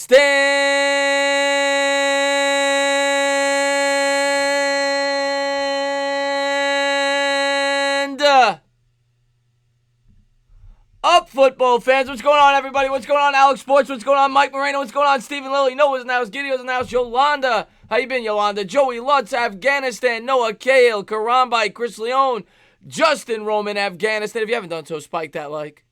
Stand up, football fans. What's going on, everybody? What's going on, Alex Sports? What's going on, Mike Moreno? What's going on, Stephen Lilly? Noah's in the house. Gideon's in the house. Yolanda. How you been, Yolanda? Joey Lutz, Afghanistan. Noah Kale. Karambai. Chris Leone. Justin Roman, Afghanistan. If you haven't done so, spike that like.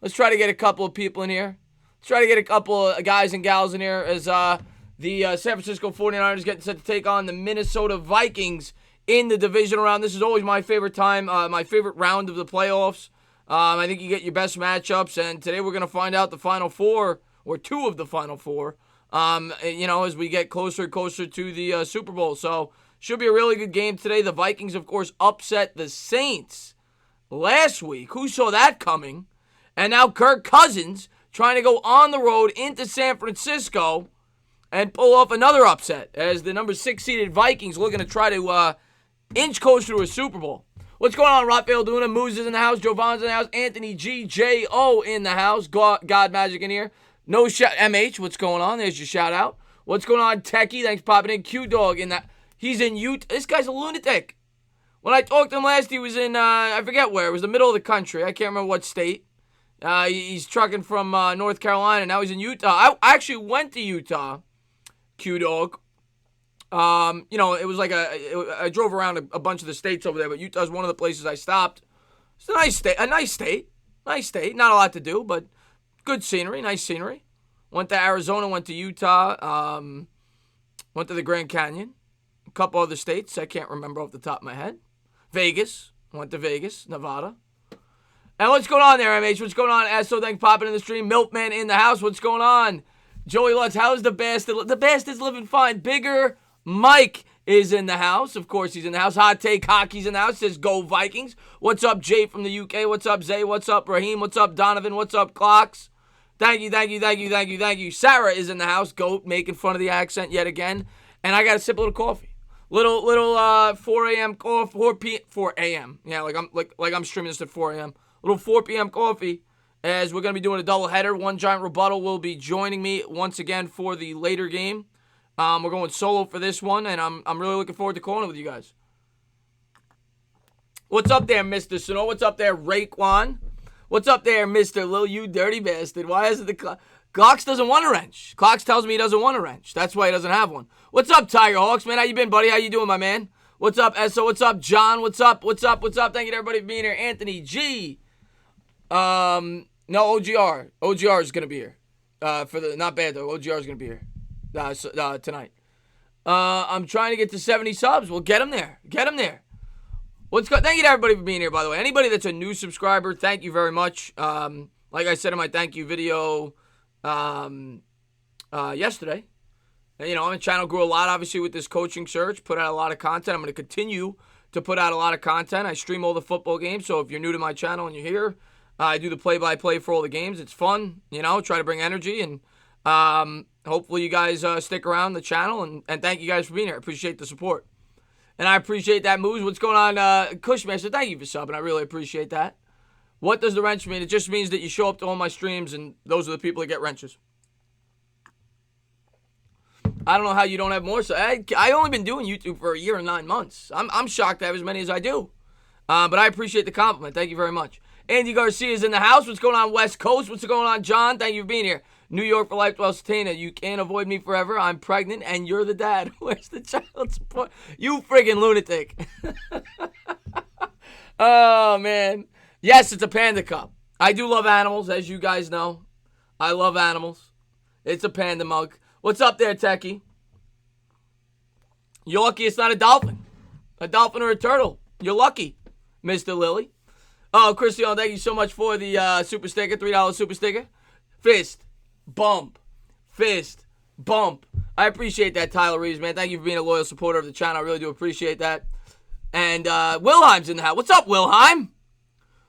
Let's try to get a couple of people in here. Let's try to get a couple of guys and gals in here as the San Francisco 49ers get set to take on the Minnesota Vikings in the divisional round. This is always my favorite time, my favorite round of the playoffs. I think you get your best matchups, and today we're going to find out the Final Four, or two of the Final Four, as we get closer and closer to the Super Bowl. So, should be a really good game today. The Vikings, of course, upset the Saints last week. Who saw that coming? And now Kirk Cousins trying to go on the road into San Francisco and pull off another upset as the number 6 seeded Vikings looking to try to inch closer to a Super Bowl. What's going on, Rafael Duna? Moose is in the house. Jovan's in the house. Anthony G.J.O. in the house. God Magic in here. No shout. MH, what's going on? There's your shout out. What's going on, Techie? Thanks for popping in. Q-Dog in that. He's in Utah. This guy's a lunatic. When I talked to him last, he was in, I forget where. It was the middle of the country. I can't remember what state. He's trucking from North Carolina. Now he's in Utah. I actually went to Utah, Q-Dog. It was like I drove around a bunch of the states over there, but Utah's one of the places I stopped. It's a nice state. Not a lot to do, but good scenery, nice scenery. Went to Arizona, went to Utah, went to the Grand Canyon, a couple other states I can't remember off the top of my head. Vegas, went to Vegas, Nevada. And what's going on there, MH? What's going on? Asso, thanks popping in the stream. Milkman in the house, what's going on? Joey Lutz, how's the bastard? The bastard's living fine. Bigger Mike is in the house. Of course, he's in the house. Hot Take Hockey's in the house. Says, go Vikings. What's up, Jay from the UK? What's up, Zay? What's up, Raheem? What's up, Donovan? What's up, Clocks? Thank you. Sarah is in the house. Goat, making fun of the accent yet again. And I got to sip a little coffee. Little 4 a.m. coffee. 4 a.m. Yeah, like I'm streaming this at 4 a.m. Little 4 p.m. coffee. As we're going to be doing a doubleheader. One Giant Rebuttal will be joining me once again for the later game. We're going solo for this one, and I'm really looking forward to calling it with you guys. What's up there, Mr. Sano? What's up there, Raekwon? What's up there, Mr. Lil, you dirty bastard? Why isn't the Clocks doesn't want a wrench? Clocks tells me he doesn't want a wrench. That's why he doesn't have one. What's up, Tiger Hawks, man? How you been, buddy? How you doing, my man? What's up, Esso? What's up, John? What's up? Thank you to everybody for being here. Anthony G. No, OGR. OGR is going to be here. Not bad, though. OGR is going to be here. Tonight. I'm trying to get to 70 subs. Well, get them there. Thank you to everybody for being here, by the way. Anybody that's a new subscriber, thank you very much. Like I said in my thank you video yesterday, my channel grew a lot, obviously, with this coaching search. Put out a lot of content. I'm going to continue to put out a lot of content. I stream all the football games, so if you're new to my channel and you're here, I do the play-by-play for all the games. It's fun, try to bring energy, and hopefully you guys stick around the channel, and thank you guys for being here. I appreciate the support. And I appreciate that, Moose. What's going on, Cushmaster? Thank you for subbing. I really appreciate that. What does the wrench mean? It just means that you show up to all my streams, and those are the people that get wrenches. I don't know how you don't have more. So I only been doing YouTube for a year and 9 months. I'm shocked to have as many as I do. But I appreciate the compliment. Thank you very much. Andy Garcia is in the house. What's going on, West Coast? What's going on, John? Thank you for being here. New York for life, 12 Satana. You can't avoid me forever. I'm pregnant, and you're the dad. Where's the child support? You friggin' lunatic. Oh, man. Yes, it's a Panda Cup. I do love animals, as you guys know. I love animals. It's a panda mug. What's up there, Techie? You're lucky it's not a dolphin. A dolphin or a turtle. You're lucky, Mr. Lilly. Oh, Christian, thank you so much for the super sticker, $3 super sticker. Fist. Bump. Fist. Bump. I appreciate that, Tyler Reeves, man. Thank you for being a loyal supporter of the channel. I really do appreciate that. And Wilhelm's in the house. What's up, Wilhelm?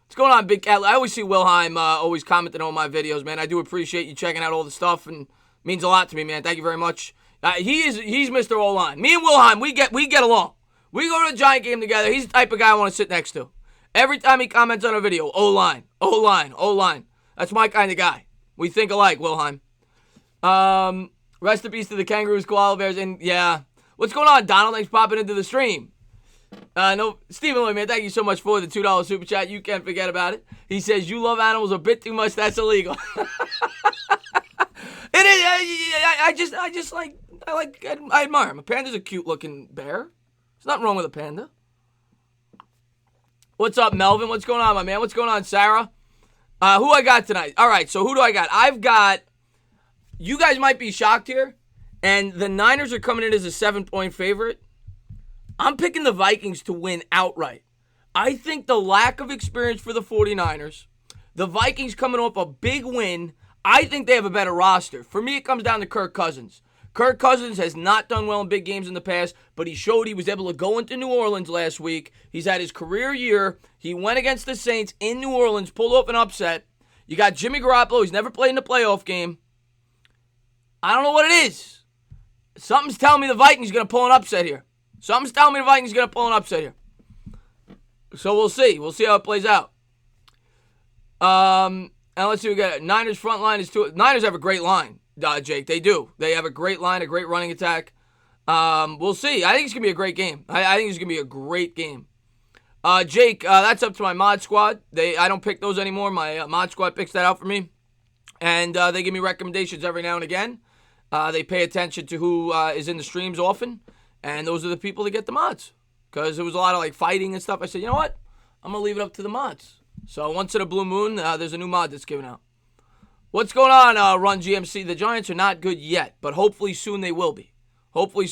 What's going on, Big Cat? I always see Wilhelm always commenting on my videos, man. I do appreciate you checking out all the stuff, and means a lot to me, man. Thank you very much. He's Mr. O-Line. Me and Wilhelm, we get along. We go to a Giant game together. He's the type of guy I want to sit next to. Every time he comments on a video, O-Line, O-Line, O-Line. That's my kind of guy. We think alike, Wilhelm. Rest in peace to the Kangaroos, koala bears, and yeah. What's going on, Donald? Thanks for popping into the stream. No, Stephen Lloyd, man, thank you so much for the $2 super chat. You can't forget about it. He says, you love animals a bit too much. That's illegal. It is. I admire him. A panda's a cute looking bear. There's nothing wrong with a panda. What's up, Melvin? What's going on, my man? What's going on, Sarah? Who I got tonight? All right, so who do I got? I've got, you guys might be shocked here, and the Niners are coming in as a 7-point favorite. I'm picking the Vikings to win outright. I think the lack of experience for the 49ers, the Vikings coming off a big win, I think they have a better roster. For me, it comes down to Kirk Cousins. Kirk Cousins has not done well in big games in the past, but he showed he was able to go into New Orleans last week. He's had his career year. He went against the Saints in New Orleans, pulled off an upset. You got Jimmy Garoppolo. He's never played in a playoff game. I don't know what it is. Something's telling me the Vikings are going to pull an upset here. Something's telling me the Vikings are going to pull an upset here. So we'll see. We'll see how it plays out. And let's see what we got. Niners front line is two. Niners have a great line, Jake. They do. They have a great line, a great running attack. We'll see. I think it's going to be a great game. I think it's going to be a great game. Jake, that's up to my mod squad. I don't pick those anymore. My mod squad picks that out for me. And they give me recommendations every now and again. They pay attention to who is in the streams often. And those are the people that get the mods. Because there was a lot of fighting and stuff. I said, you know what? I'm going to leave it up to the mods. So once in a blue moon, there's a new mod that's given out. What's going on, Run GMC? The Giants are not good yet, but hopefully soon they will be. What's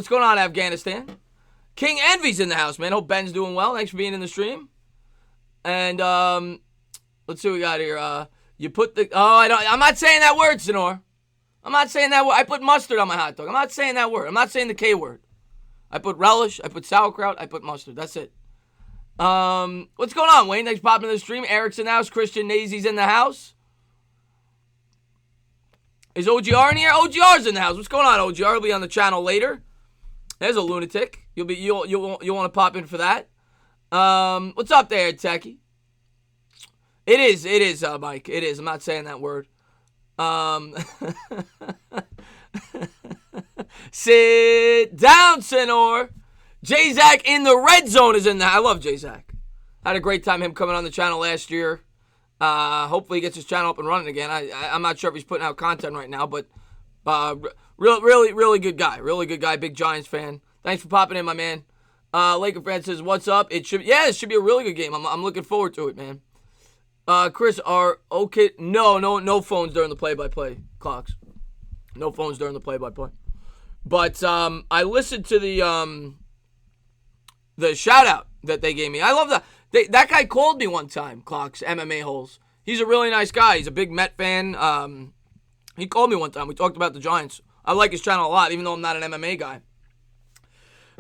going on, Afghanistan? King Envy's in the house, man. Hope Ben's doing well. Thanks for being in the stream. And let's see what we got here. You put the... Oh, I'm not saying that word, Sonor. I'm not saying that word. I put mustard on my hot dog. I'm not saying that word. I'm not saying the K word. I put relish. I put sauerkraut. I put mustard. That's it. What's going on, Wayne? Thanks for popping in the stream. Eric's in the house. Christian Nazy's in the house. Is OGR in here? OGR's in the house. What's going on, OGR? Will be on the channel later. There's a lunatic. You'll want to pop in for that. What's up there, Techie? It is, Mike. It is. I'm not saying that word. Sit down, Senor. J-Zack in the red zone is in there. I love J-Zack. Had a great time him coming on the channel last year. Hopefully he gets his channel up and running again. I'm not sure if he's putting out content right now, but really good guy. Really good guy. Big Giants fan. Thanks for popping in, my man. Laker fan says, what's up? It should be a really good game. I'm looking forward to it, man. Chris, okay? No phones during the play-by-play clocks. No phones during the play-by-play. But I listened to the shout-out that they gave me. I love that. That guy called me one time, Clocks, MMA Holes. He's a really nice guy. He's a big Met fan. He called me one time. We talked about the Giants. I like his channel a lot, even though I'm not an MMA guy.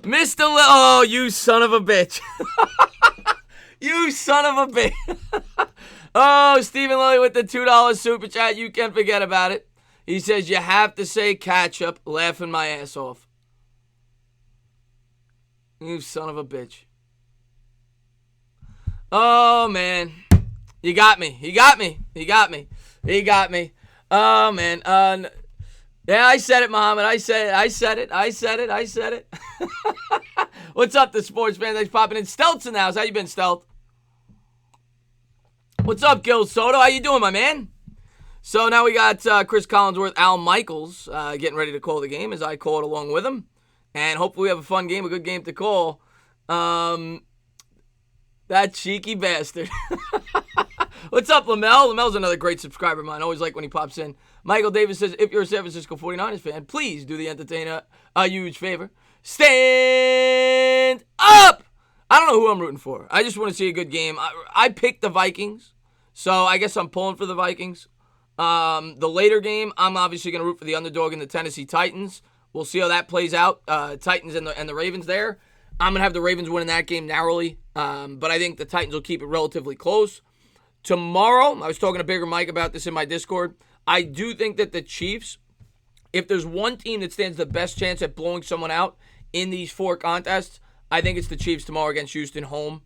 Mr. Oh, you son of a bitch. You son of a bitch. Oh, Stephen Lilly with the $2 super chat. You can't forget about it. He says, you have to say ketchup, laughing my ass off. You son of a bitch. Oh, man. You got me. He got me. Oh, man. Yeah, I said it, Muhammad. I said it. What's up, the sports fan? Thanks for popping in. Stelt's in the house. How you been, Stelt? What's up, Gil Soto? How you doing, my man? So now we got Chris Collinsworth, Al Michaels getting ready to call the game as I call it along with him. And hopefully we have a fun game, a good game to call. That cheeky bastard. What's up, Lamel? Lamel's another great subscriber of mine. Always like when he pops in. Michael Davis says, if you're a San Francisco 49ers fan, please do the entertainer a huge favor. Stand up! I don't know who I'm rooting for. I just want to see a good game. I picked the Vikings, so I guess I'm pulling for the Vikings. The later game, I'm obviously going to root for the underdog in the Tennessee Titans. We'll see how that plays out. Titans and the Ravens there. I'm going to have the Ravens winning that game narrowly, but I think the Titans will keep it relatively close. Tomorrow, I was talking to Bigger Mike about this in my Discord. I do think that the Chiefs, if there's one team that stands the best chance at blowing someone out in these four contests, I think it's the Chiefs tomorrow against Houston home.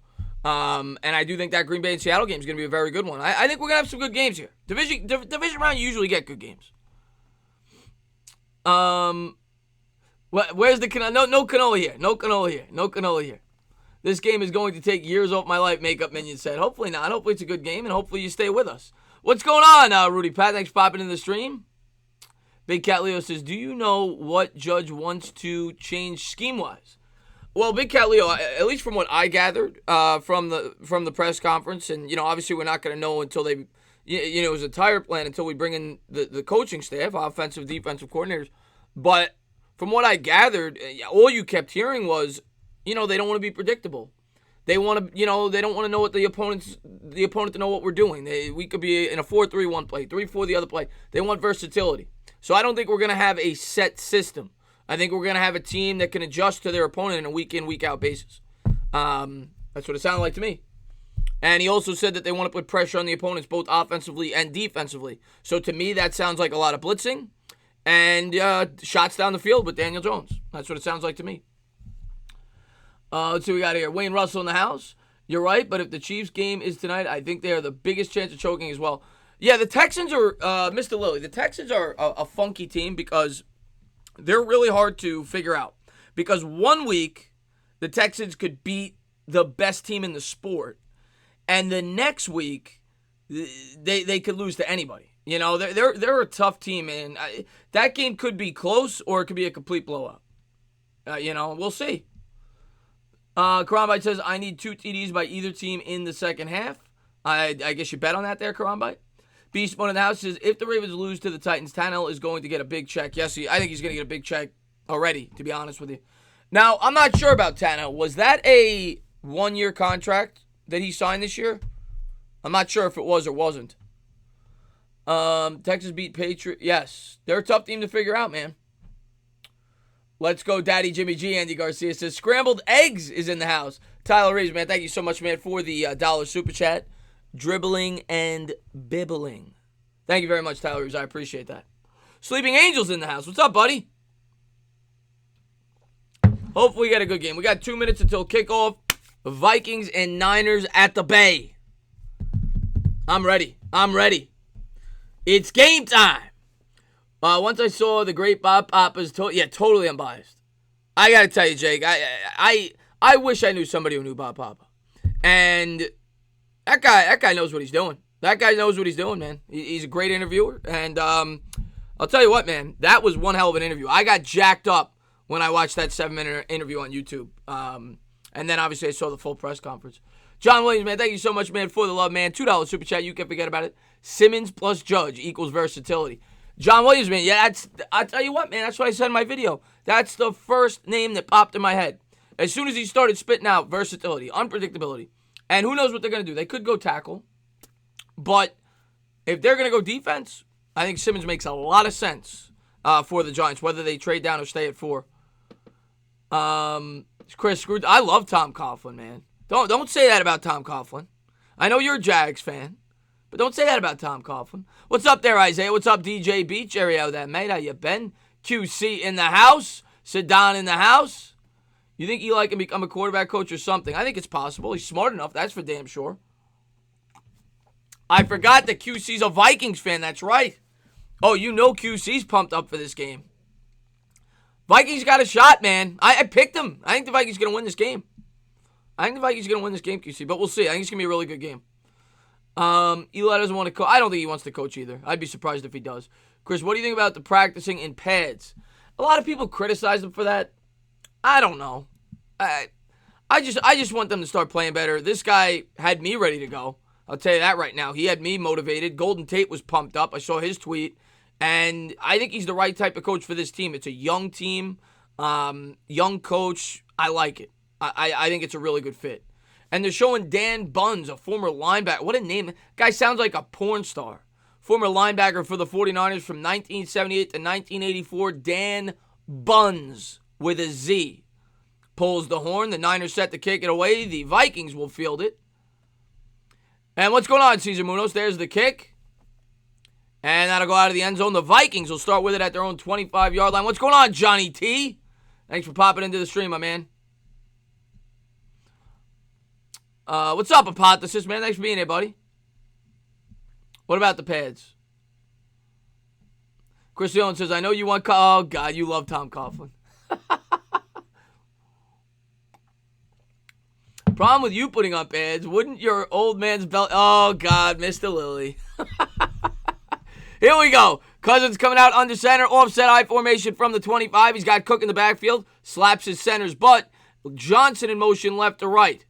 And I do think that Green Bay and Seattle game is going to be a very good one. I think we're going to have some good games here. Division round, you usually get good games. Where's the canola? No canola here. No canola here. No canola here. This game is going to take years off my life, Makeup Minion said. Hopefully not. Hopefully it's a good game, and hopefully you stay with us. What's going on, Rudy Pat? Thanks for popping in the stream. Big Cat Leo says, do you know what Judge wants to change scheme-wise? Well, Big Cat Leo, at least from what I gathered from the press conference, and, obviously we're not going to know until they, it was a entire plan until we bring in the coaching staff, offensive, defensive coordinators. But from what I gathered, all you kept hearing was, they don't want to be predictable. They want to, they don't want to know what the opponent to know what we're doing. We could be in a 4-3 one play, 3-4 the other play. They want versatility. So I don't think we're going to have a set system. I think we're going to have a team that can adjust to their opponent on a week-in, week-out basis. That's what it sounded like to me. And he also said that they want to put pressure on the opponents both offensively and defensively. So to me, that sounds like a lot of blitzing and shots down the field with Daniel Jones. That's what it sounds like to me. Let's see what we got here. Wayne Russell in the house. You're right, but if the Chiefs game is tonight, I think they are the biggest chance of choking as well. Yeah, the Texans are, Mr. Lilly, the Texans are a funky team because they're really hard to figure out. Because one week, the Texans could beat the best team in the sport. And the next week, they could lose to anybody. They're a tough team, and that game could be close or it could be a complete blowout. We'll see. Karambite says, I need 2 TDs by either team in the second half. I guess you bet on that there, Karambite. Beast One in the house says, if the Ravens lose to the Titans, Tannehill is going to get a big check. Yes, I think he's going to get a big check already, to be honest with you. Now, I'm not sure about Tannehill. Was that a 1-year contract that he signed this year? I'm not sure if it was or wasn't. Texas beat Patriots. Yes, they're a tough team to figure out, man. Let's go, Daddy Jimmy G. Andy Garcia says, Scrambled Eggs is in the house. Tyler Reeves, man, thank you so much, man, for the dollar super chat. Dribbling and bibbling. Thank you very much, Tyler Reeves. I appreciate that. Sleeping Angels in the house. What's up, buddy? Hopefully we get a good game. We got 2 minutes until kickoff. Vikings and Niners at the Bay. I'm ready. It's game time. Once I saw the great Bob Papa's, totally unbiased. I gotta tell you, Jake, I wish I knew somebody who knew Bob Papa. And that guy knows what he's doing. That guy knows what he's doing, man. He's a great interviewer. And I'll tell you what, man, that was one hell of an interview. I got jacked up when I watched that 7-minute interview on YouTube. And then, obviously, I saw the full press conference. John Williams, man, thank you so much, man, for the love, man. $2 super chat. You can't forget about it. Simmons plus Judge equals versatility. John Williams, man, yeah, I'll tell you what, man, that's what I said in my video. That's the first name that popped in my head. As soon as he started spitting out versatility, unpredictability, and who knows what they're going to do. They could go tackle, but if they're going to go defense, I think Simmons makes a lot of sense for the Giants, whether they trade down or stay at 4. Chris Scrooge, I love Tom Coughlin, man. Don't say that about Tom Coughlin. I know you're a Jags fan. But don't say that about Tom Coughlin. What's up there, Isaiah? What's up, DJ Beach? Area out that, mate. How you been? QC in the house. Sedan in the house. You think Eli can become a quarterback coach or something? I think it's possible. He's smart enough. That's for damn sure. I forgot that QC's a Vikings fan. That's right. Oh, QC's pumped up for this game. Vikings got a shot, man. I picked them. I think the Vikings are going to win this game. QC. But we'll see. I think it's going to be a really good game. Eli doesn't want to coach. I don't think he wants to coach either. I'd be surprised if he does. Chris, what do you think about the practicing in pads? A lot of people criticize him for that. I don't know. I just want them to start playing better. This guy had me ready to go. I'll tell you that right now. He had me motivated. Golden Tate was pumped up. I saw his tweet. And I think he's the right type of coach for this team. It's a young team, young coach. I like it. I think it's a really good fit. And they're showing Dan Buns, a former linebacker. What a name. Guy sounds like a porn star. Former linebacker for the 49ers from 1978 to 1984. Dan Buns with a Z. Pulls the horn. The Niners set to kick it away. The Vikings will field it. And what's going on, Cesar Munoz? There's the kick. And that'll go out of the end zone. The Vikings will start with it at their own 25-yard line. What's going on, Johnny T? Thanks for popping into the stream, my man. What's up, Hypothesis, man? Thanks for being here, buddy. What about the pads? Chris Dillon says, I know you want... Oh, God, you love Tom Coughlin. Problem with you putting on pads, wouldn't your old man's belt... Oh, God, Mr. Lilly. Here we go. Cousins coming out under center, offset I formation from the 25. He's got Cook in the backfield, slaps his center's butt. Johnson in motion left to right.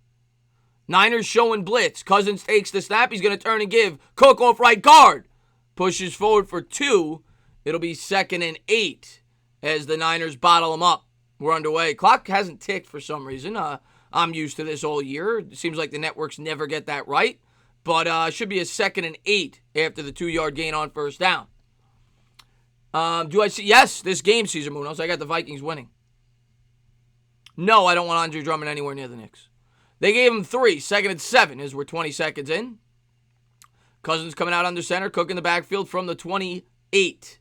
Niners showing blitz. Cousins takes the snap. He's going to turn and give. Cook off right guard. Pushes forward for 2. It'll be 2nd and 8 as the Niners bottle him up. We're underway. Clock hasn't ticked for some reason. I'm used to this all year. It seems like the networks never get that right. But should be a 2nd and 8 after the 2-yard gain on first down. Do I see? Yes, this game, Cesar Munoz. I got the Vikings winning. No, I don't want Andre Drummond anywhere near the Knicks. They gave him 3. 2nd and 7 as we're 20 seconds in. Cousins coming out under center. Cook in the backfield from the 28.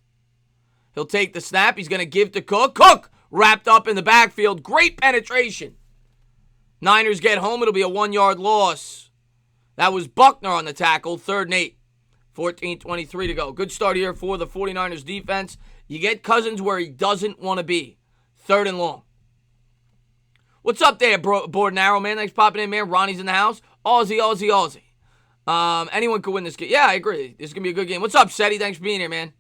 He'll take the snap. He's going to give to Cook. Cook wrapped up in the backfield. Great penetration. Niners get home. It'll be a 1-yard loss. That was Buckner on the tackle. 3rd and 8. 14:23 to go. Good start here for the 49ers defense. You get Cousins where he doesn't want to be. 3rd and long. What's up there, Board and Arrow, man? Thanks for popping in, man. Ronnie's in the house. Aussie. Anyone could win this game. Yeah, I agree. This is going to be a good game. What's up, Seti? Thanks for being here, man.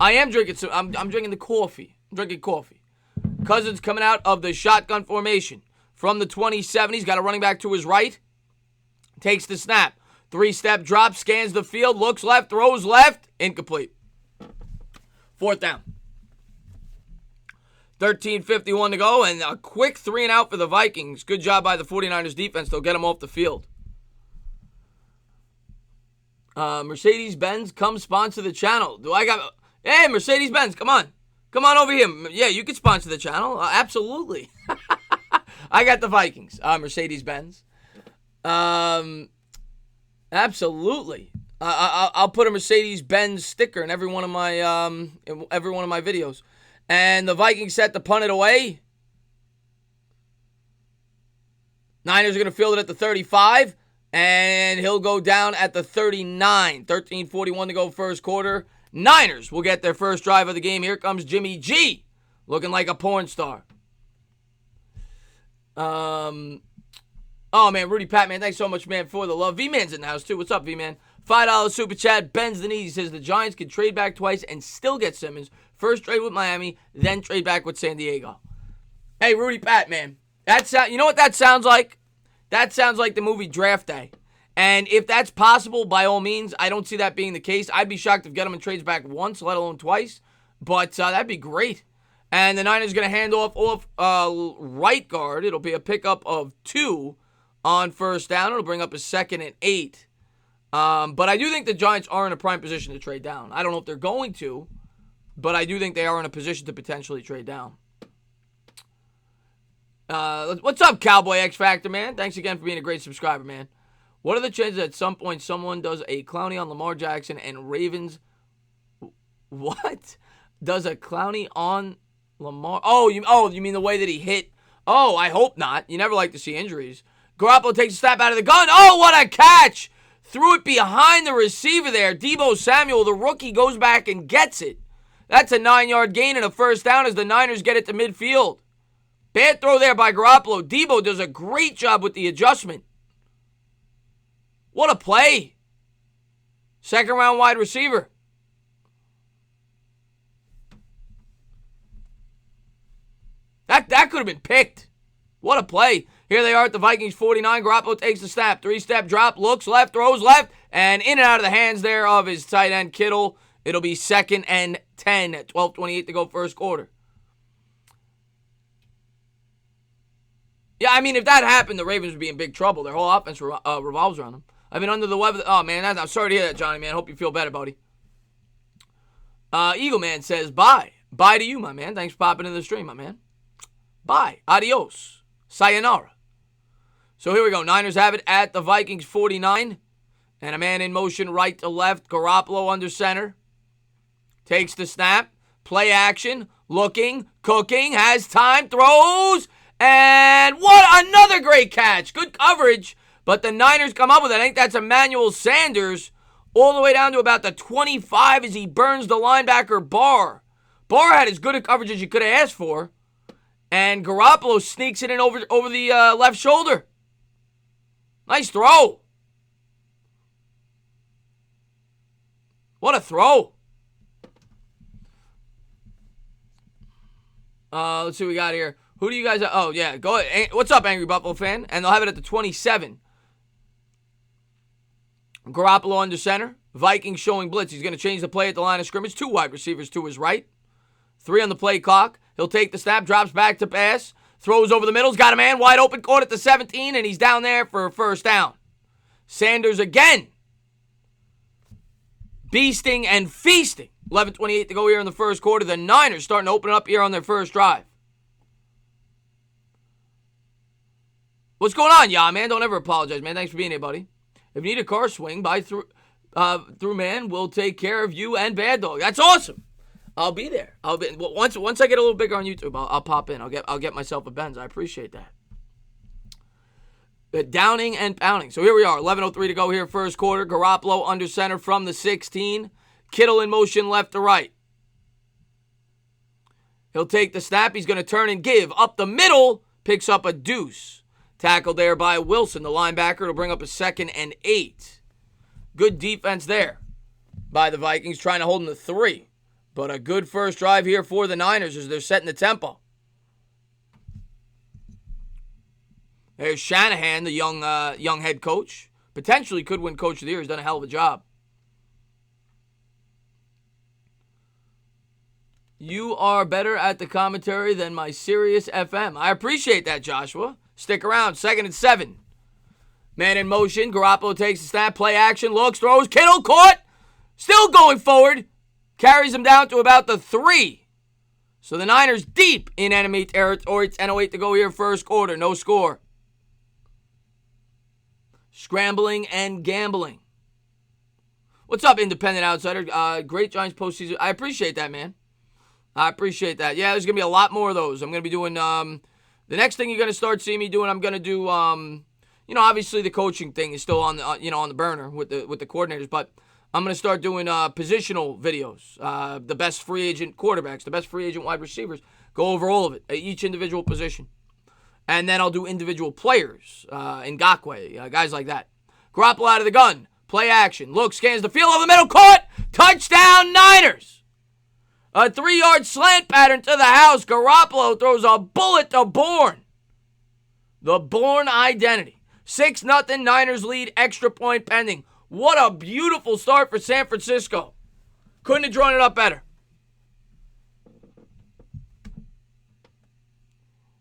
I am drinking some. I'm drinking the coffee. I'm drinking coffee. Cousins coming out of the shotgun formation. From the 27, he's got a running back to his right. Takes the snap. 3-step drop, scans the field, looks left, throws left. Incomplete. 4th down. 13:51 to go, and a quick 3 and out for the Vikings. Good job by the 49ers defense. They'll get them off the field. Mercedes-Benz, come sponsor the channel. Hey, Mercedes-Benz, come on. Come on over here. Yeah, you can sponsor the channel. Absolutely. I got the Vikings. Mercedes-Benz. Absolutely. I'll put a Mercedes-Benz sticker in every one of my videos. And the Vikings set to punt it away. Niners are going to field it at the 35. And he'll go down at the 39. 13:41 to go first quarter. Niners will get their first drive of the game. Here comes Jimmy G. Looking like a porn star. Oh, man, Rudy Pat, man, thanks so much, man, for the love. V-Man's in the house, too. What's up, V-Man? $5 super chat. Bends the knees. He says the Giants can trade back twice and still get Simmons. First trade with Miami, then trade back with San Diego. Hey, Rudy Pat, man. You know what that sounds like? That sounds like the movie Draft Day. And if that's possible, by all means, I don't see that being the case. I'd be shocked if Gettleman trades back once, let alone twice. But that'd be great. And the Niners going to hand off right guard. It'll be a pickup of 2 on first down. It'll bring up a 2nd and 8. But I do think the Giants are in a prime position to trade down. I don't know if they're going to, but I do think they are in a position to potentially trade down. What's up, Cowboy X Factor, man? Thanks again for being a great subscriber, man. What are the chances at some point someone does a Clowney on Lamar Jackson and Ravens... What? Does a Clowney on Lamar... Oh, you mean the way that he hit... Oh, I hope not. You never like to see injuries. Garoppolo takes a snap out of the gun. Oh, what a catch! Threw it behind the receiver there. Deebo Samuel, the rookie, goes back and gets it. That's a 9-yard gain and a first down as the Niners get it to midfield. Bad throw there by Garoppolo. Deebo does a great job with the adjustment. What a play. 2nd-round wide receiver. That could have been picked. What a play. Here they are at the Vikings 49. Garoppolo takes the snap. 3-step drop, looks left, throws left, and in and out of the hands there of his tight end, Kittle. It'll be 2nd and 10 at 12:28 to go first quarter. Yeah, I mean, if that happened, the Ravens would be in big trouble. Their whole offense revolves around them. I've been under the weather. Oh, man, I'm sorry to hear that, Johnny, man. Hope you feel better, buddy. Eagle Man says, bye. Bye to you, my man. Thanks for popping in the stream, my man. Bye. Adios. Sayonara. So here we go. Niners have it at the Vikings 49. And a man in motion right to left. Garoppolo under center. Takes the snap. Play action. Looking. Cooking. Has time. Throws. And what another great catch. Good coverage But the Niners come up with it. I think that's Emmanuel Sanders all the way down to about the 25 as he burns the linebacker Barr. Barr had as good a coverage as you could have asked for. And Garoppolo sneaks it in over the left shoulder. Nice throw. What a throw. Let's see what we got here. Who do you guys... Oh, yeah. Go ahead. What's up, Angry Buffalo fan? And they'll have it at the 27. Garoppolo under center. Vikings showing blitz. He's going to change the play at the line of scrimmage. 2 wide receivers to his right. 3 on the play clock. He'll take the snap, drops back to pass, throws over the middle. He's got a man wide open, caught at the 17, and he's down there for a first down. Sanders again. Beasting and feasting. 11:28 to go here in the first quarter. The Niners starting to open it up here on their first drive. What's going on, y'all, man? Don't ever apologize, man. Thanks for being here, buddy. If you need a car swing, by through man, we'll take care of you and Bad Dog. That's awesome. I'll be there. Once I get a little bigger on YouTube, I'll pop in. I'll get myself a Benz. I appreciate that. Downing and pounding. So here we are, 11:03 to go here, first quarter. Garoppolo under center from the 16. Kittle in motion left to right. He'll take the snap. He's going to turn and give. Up the middle, picks up a deuce. Tackled there by Wilson, the linebacker. It'll bring up a 2nd and 8. Good defense there by the Vikings, trying to hold them to 3. But a good first drive here for the Niners as they're setting the tempo. There's Shanahan, the young head coach. Potentially could win Coach of the Year. He's done a hell of a job. You are better at the commentary than my Sirius FM. I appreciate that, Joshua. Stick around. 2nd and 7. Man in motion. Garoppolo takes the snap. Play action. Looks. Throws. Kittle caught. Still going forward. Carries him down to about the 3. So the Niners deep in enemy territory. 10:08 to go here, first quarter. No score. Scrambling and gambling. What's up, Independent Outsider? Great Giants postseason. I appreciate that, man. I appreciate that. Yeah, there's going to be a lot more of those. I'm going to be doing, the next thing you're going to start seeing me doing, I'm going to do, obviously the coaching thing is still on the, on the burner with the coordinators, but I'm going to start doing positional videos. The best free agent quarterbacks, the best free agent wide receivers. Go over all of it, each individual position. And then I'll do individual players, Ngakoue, guys like that. Garoppolo out of the gun. Play action. Look, scans the field over the middle. Caught. Touchdown, Niners. A 3-yard slant pattern to the house. Garoppolo throws a bullet to Bourne. The Bourne identity. 6-0 Niners lead. Extra point pending. What a beautiful start for San Francisco. Couldn't have drawn it up better.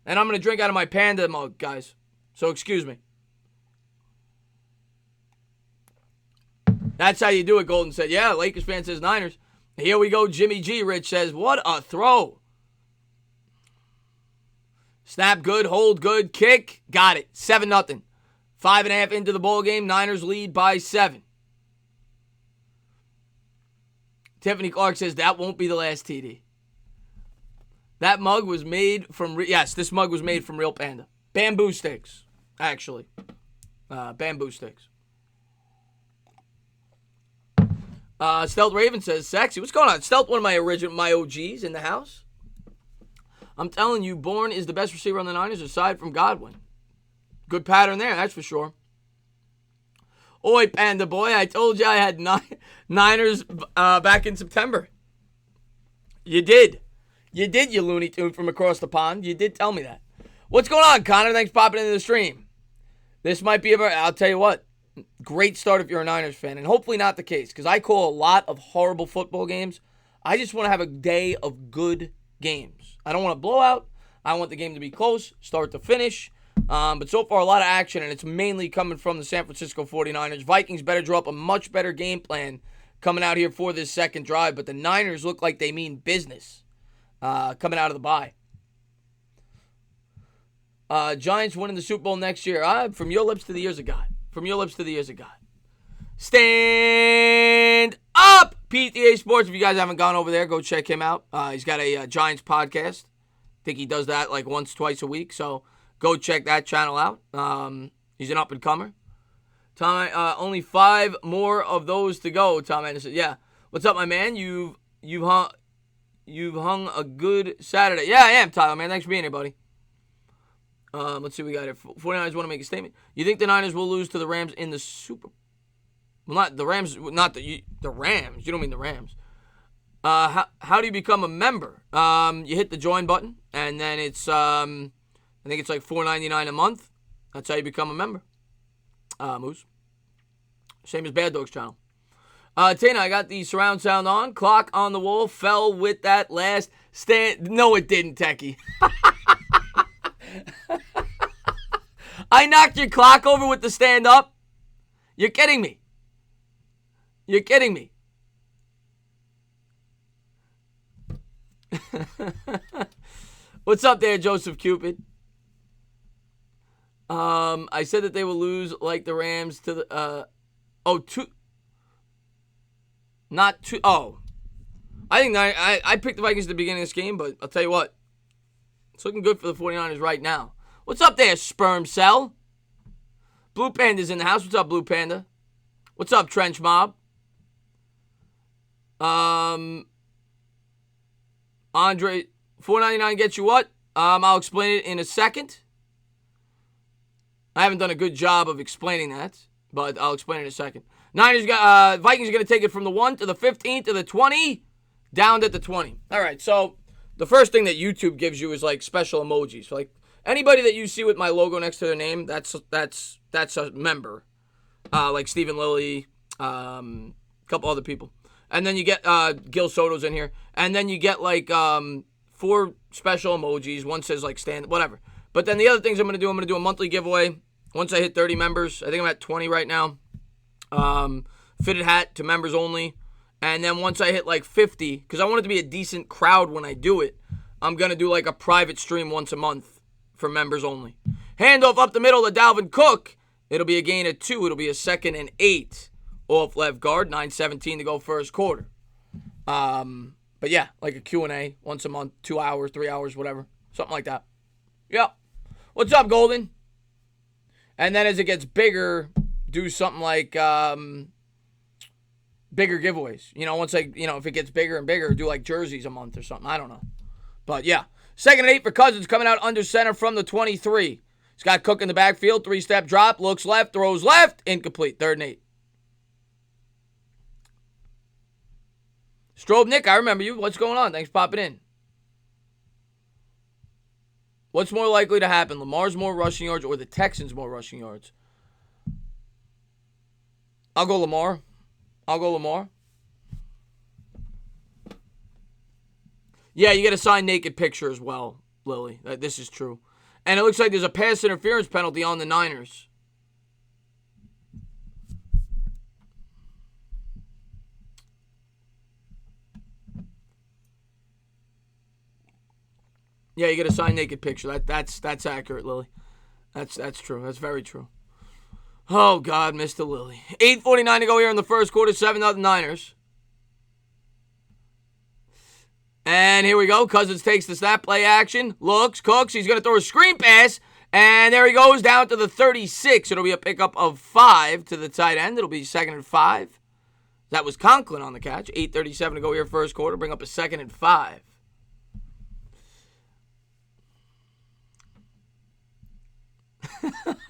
And I'm going to drink out of my Panda mug, guys. So excuse me. That's how you do it, Golden said. Yeah, Lakers fan says Niners. Here we go, Jimmy G. Rich says, what a throw. Snap good, hold good, kick. Got it. 7-0. 5.5 into the ball game. Niners lead by 7. Tiffany Clark says, that won't be the last TD. That mug was made from, yes, this mug was made from real Panda. Bamboo sticks, actually. Bamboo sticks. Stealth Raven says, sexy. What's going on? Stealth, one of my OGs in the house. I'm telling you, Bourne is the best receiver on the Niners aside from Godwin. Good pattern there, that's for sure. Oi, Panda boy, I told you I had Niners back in September. You did. You did, you Looney Tune from across the pond. You did tell me that. What's going on, Connor? Thanks for popping into the stream. This might be I'll tell you what. Great start if you're a Niners fan, and hopefully not the case, because I call a lot of horrible football games. I just want to have a day of good games. I don't want a blowout. I want the game to be close, start to finish. But so far, a lot of action, and it's mainly coming from the San Francisco 49ers. Vikings better draw up a much better game plan coming out here for this second drive, but the Niners look like they mean business coming out of the bye. Giants winning the Super Bowl next year. From your lips to the ears of God. From your lips to the ears of God. Stand up, PTA Sports. If you guys haven't gone over there, go check him out. He's got a Giants podcast. I think he does that like once, twice a week. So go check that channel out. He's an up-and-comer. Tom, only 5 more of those to go. Tom Anderson. Yeah. What's up, my man? You've hung a good Saturday. Yeah, I am, Tyler, man. Thanks for being here, buddy. Let's see what we got here. 49ers want to make a statement. You think the Niners will lose to the Rams in the Super? Well, not the Rams. Not the Rams. You don't mean the Rams. How do you become a member? You hit the join button, and then it's I think it's like $4.99 a month. That's how you become a member. Moose. Same as Bad Dogs channel. Tana, I got the surround sound on. Clock on the wall fell with that last stand. No, it didn't, Techie. I knocked your clock over with the stand up. You're kidding me. You're kidding me. What's up there, Joseph Cupid? I said that they will lose like the Rams to the I think I picked the Vikings at the beginning of this game, but I'll tell you what. It's looking good for the 49ers right now. What's up there, Sperm Cell? Blue Panda's in the house. What's up, Blue Panda? What's up, Trench Mob? Andre, $4.99 gets you what? I'll explain it in a second. I haven't done a good job of explaining that, but I'll explain it in a second. Vikings are going to take it from the 1 to the 15 to the 20, down to the 20. All right, so the first thing that YouTube gives you is like special emojis. Like anybody that you see with my logo next to their name, that's a member. Like Stephen Lilly, a couple other people. And then you get Gil Soto's in here. And then you get like 4 special emojis. One says like stand, whatever. But then the other things I'm going to do a monthly giveaway. Once I hit 30 members, I think I'm at 20 right now. Fitted hat to members only. And then once I hit like 50, because I want it to be a decent crowd when I do it, I'm going to do like a private stream once a month for members only. Handoff up the middle to Dalvin Cook. It'll be a gain of 2. It'll be a 2nd and 8 off left guard. 9:17 to go first quarter. But yeah, like a Q&A once a month, 2 hours, 3 hours, whatever. Something like that. Yep. What's up, Golden? And then as it gets bigger, do something like bigger giveaways. Once if it gets bigger and bigger, do like jerseys a month or something. I don't know. But yeah. 2nd and 8 for Cousins coming out under center from the 23. He's got Cook in the backfield. 3-step drop. Looks left. Throws left. Incomplete. 3rd and 8. Strobe Nick, I remember you. What's going on? Thanks for popping in. What's more likely to happen? Lamar's more rushing yards or the Texans more rushing yards? I'll go Lamar. Yeah, you get a signed naked picture as well, Lily. This is true. And it looks like there's a pass interference penalty on the Niners. Yeah, you get a signed naked picture. That's accurate, Lily. That's true. That's very true. Oh, God, Mr. Lilly. 8:49 to go here in the first quarter. 7-0 Niners. And here we go. Cousins takes the snap, play action. Looks, cooks. He's going to throw a screen pass. And there he goes down to the 36. It'll be a pickup of 5 to the tight end. It'll be 2nd and 5. That was Conklin on the catch. 8:37 to go here first quarter. Bring up a 2nd and 5.